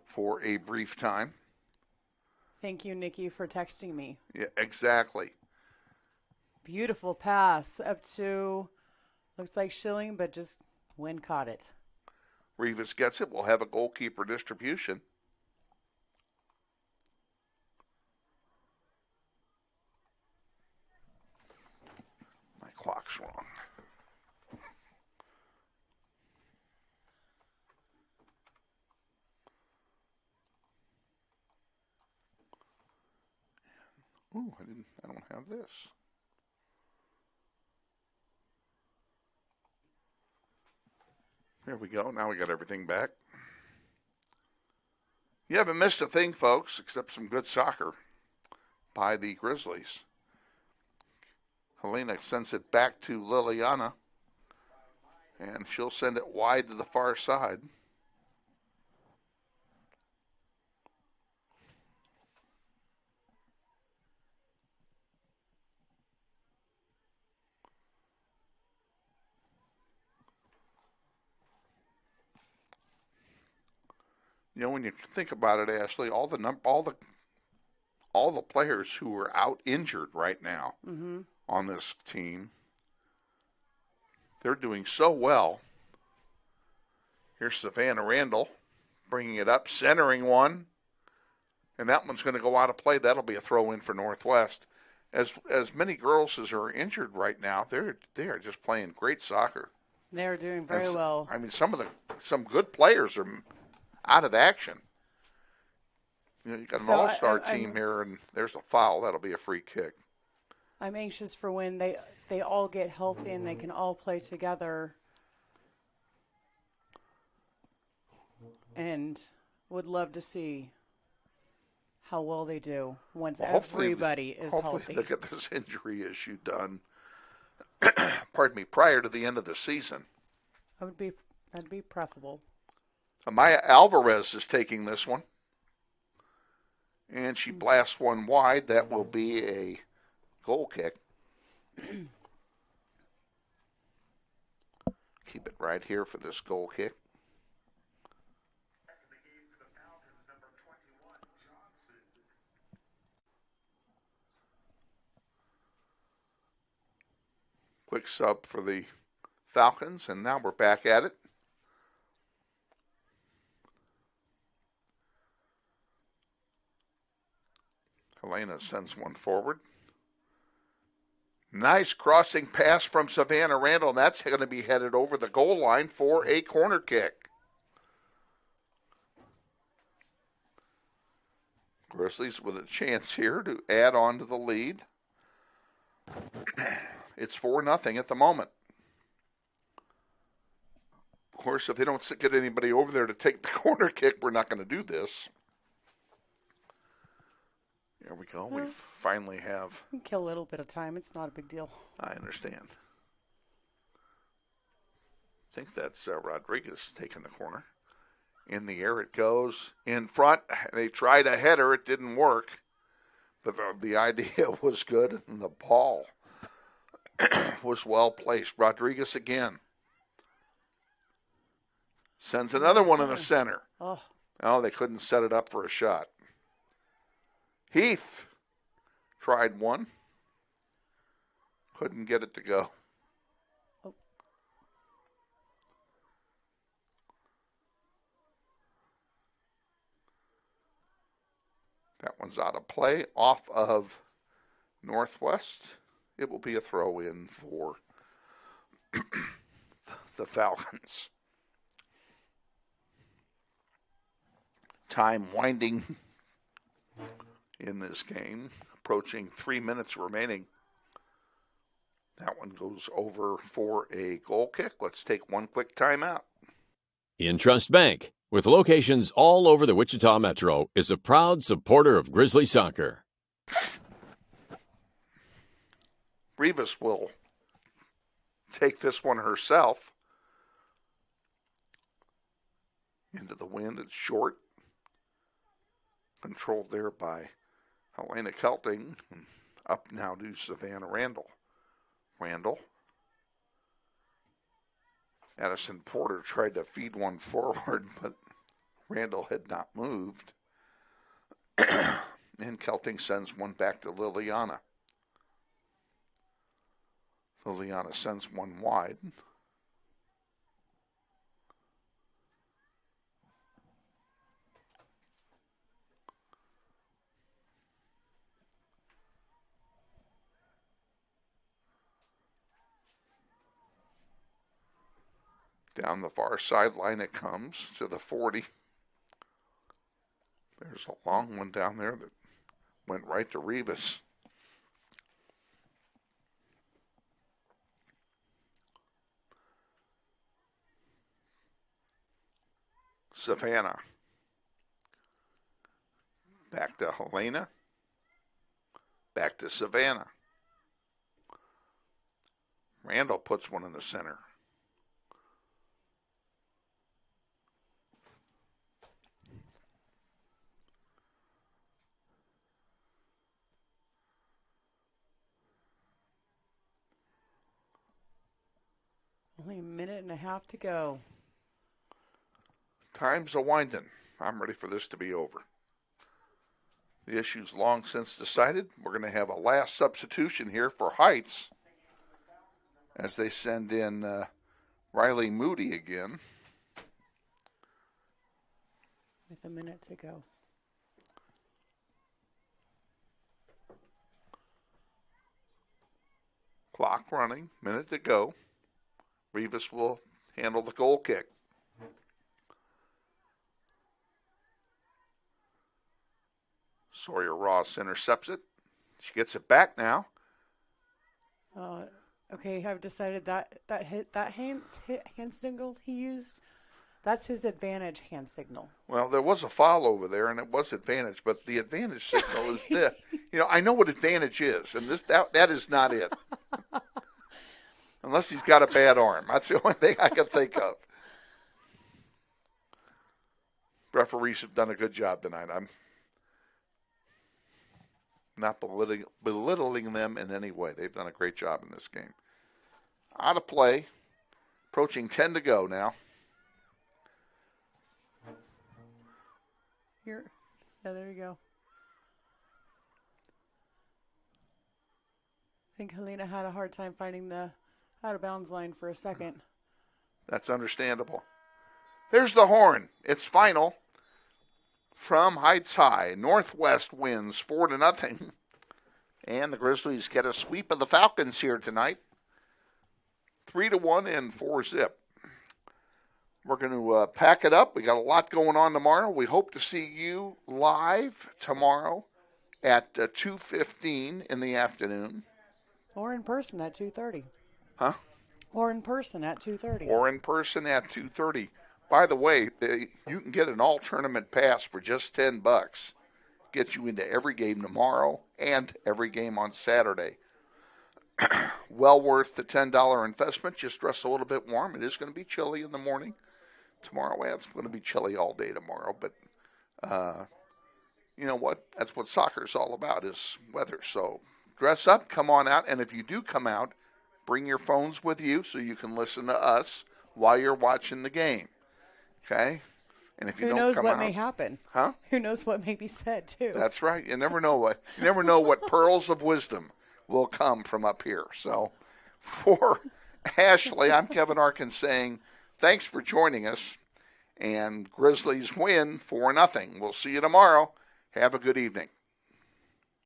for a brief time. Thank you, Nikki, for texting me. Yeah, exactly. Beautiful pass up to, looks like Schilling, but just Wynn caught it. Rivas gets it. We'll have a goalkeeper distribution. My clock's wrong. Ooh, I don't have this. There we go. Now we got everything back. You haven't missed a thing, folks, except some good soccer by the Grizzlies. Helena sends it back to Liliana, and she'll send it wide to the far side. You know, when you think about it, Ashley, all the players who are out injured right now on this team, they're doing so well. Here's Savannah Randall bringing it up, centering one, and that one's going to go out of play. That'll be a throw in for Northwest. As many girls as are injured right now, they are just playing great soccer. They're doing very well. I mean, some good players are out of action. You know, you got an all-star team here, and there's a foul. That'll be a free kick. I'm anxious for when they all get healthy and they can all play together, and would love to see how well they do once everybody is healthy. Hopefully they get this injury issue done, pardon me, prior to the end of the season. That'd be preferable. Amaya Alvarez is taking this one. And she blasts one wide. That will be a goal kick. Keep it right here for this goal kick. Quick sub for the Falcons, and now we're back at it. Helena sends one forward. Nice crossing pass from Savannah Randall, and that's going to be headed over the goal line for a corner kick. Grizzlies with a chance here to add on to the lead. It's 4-0 at the moment. Of course, if they don't get anybody over there to take the corner kick, we're not going to do this. There we go. We finally have. We can kill a little bit of time. It's not a big deal. I understand. I think that's Rodriguez taking the corner. In the air it goes. In front, they tried a header. It didn't work. But the idea was good, and the ball was well placed. Rodriguez again. Sends another one in the center. Oh, they couldn't set it up for a shot. Heath tried one. Couldn't get it to go. Oh. That one's out of play, off of Northwest. It will be a throw-in for the Falcons. Time winding in this game, approaching 3 minutes remaining. That one goes over for a goal kick. Let's take one quick timeout. InTrust Bank, with locations all over the Wichita Metro, is a proud supporter of Grizzly soccer. Rivas will take this one herself. Into the wind, it's short. Controlled there by Helena Kelting. Up now to Savannah Randall. Randall. Addison Porter tried to feed one forward, but Randall had not moved. And Kelting sends one back to Liliana. Liliana sends one wide. Down the far sideline it comes to the 40. There's a long one down there that went right to Rivas. Savannah. Back to Helena. Back to Savannah. Randall puts one in the center. Only a minute and a half to go. Time's a-winding. I'm ready for this to be over. The issue's long since decided. We're going to have a last substitution here for Heights as they send in Riley Moody again. With a minute to go. Clock running, minute to go. Rivas will handle the goal kick. Sawyer Ross intercepts it. She gets it back now. Okay, I've decided that hand signal he used, that's his advantage hand signal. Well, there was a foul over there, and it was advantage, but the advantage signal is this. You know, I know what advantage is, and that is not it. Unless he's got a bad arm. That's the only thing I can think of. Referees have done a good job tonight. I'm not belittling them in any way. They've done a great job in this game. Out of play. Approaching 10 to go now. Yeah, there you go. I think Helena had a hard time finding the out-of-bounds line for a second. That's understandable. There's the horn. It's final. From Heights High, Northwest wins 4-0. And the Grizzlies get a sweep of the Falcons here tonight. 3-1 and 4-zip. We're going to pack it up. We got a lot going on tomorrow. We hope to see you live tomorrow at 2:15 in the afternoon. Or in person at 2:30. Huh? Or in person at 2:30. Or in person at 2:30. By the way, you can get an all-tournament pass for just $10. Gets you into every game tomorrow and every game on Saturday. Well worth the $10 investment. Just dress a little bit warm. It is going to be chilly in the morning tomorrow. Well, it's going to be chilly all day tomorrow. But you know what? That's what soccer is all about, is weather. So dress up, come on out. And if you do come out, bring your phones with you so you can listen to us while you're watching the game. Okay? And if you Who don't knows come what out, may happen? Huh? Who knows what may be said too? That's right. You never know what pearls of wisdom will come from up here. So for Ashley, I'm Kevin Arkin saying thanks for joining us. And Grizzlies win 4-0. We'll see you tomorrow. Have a good evening.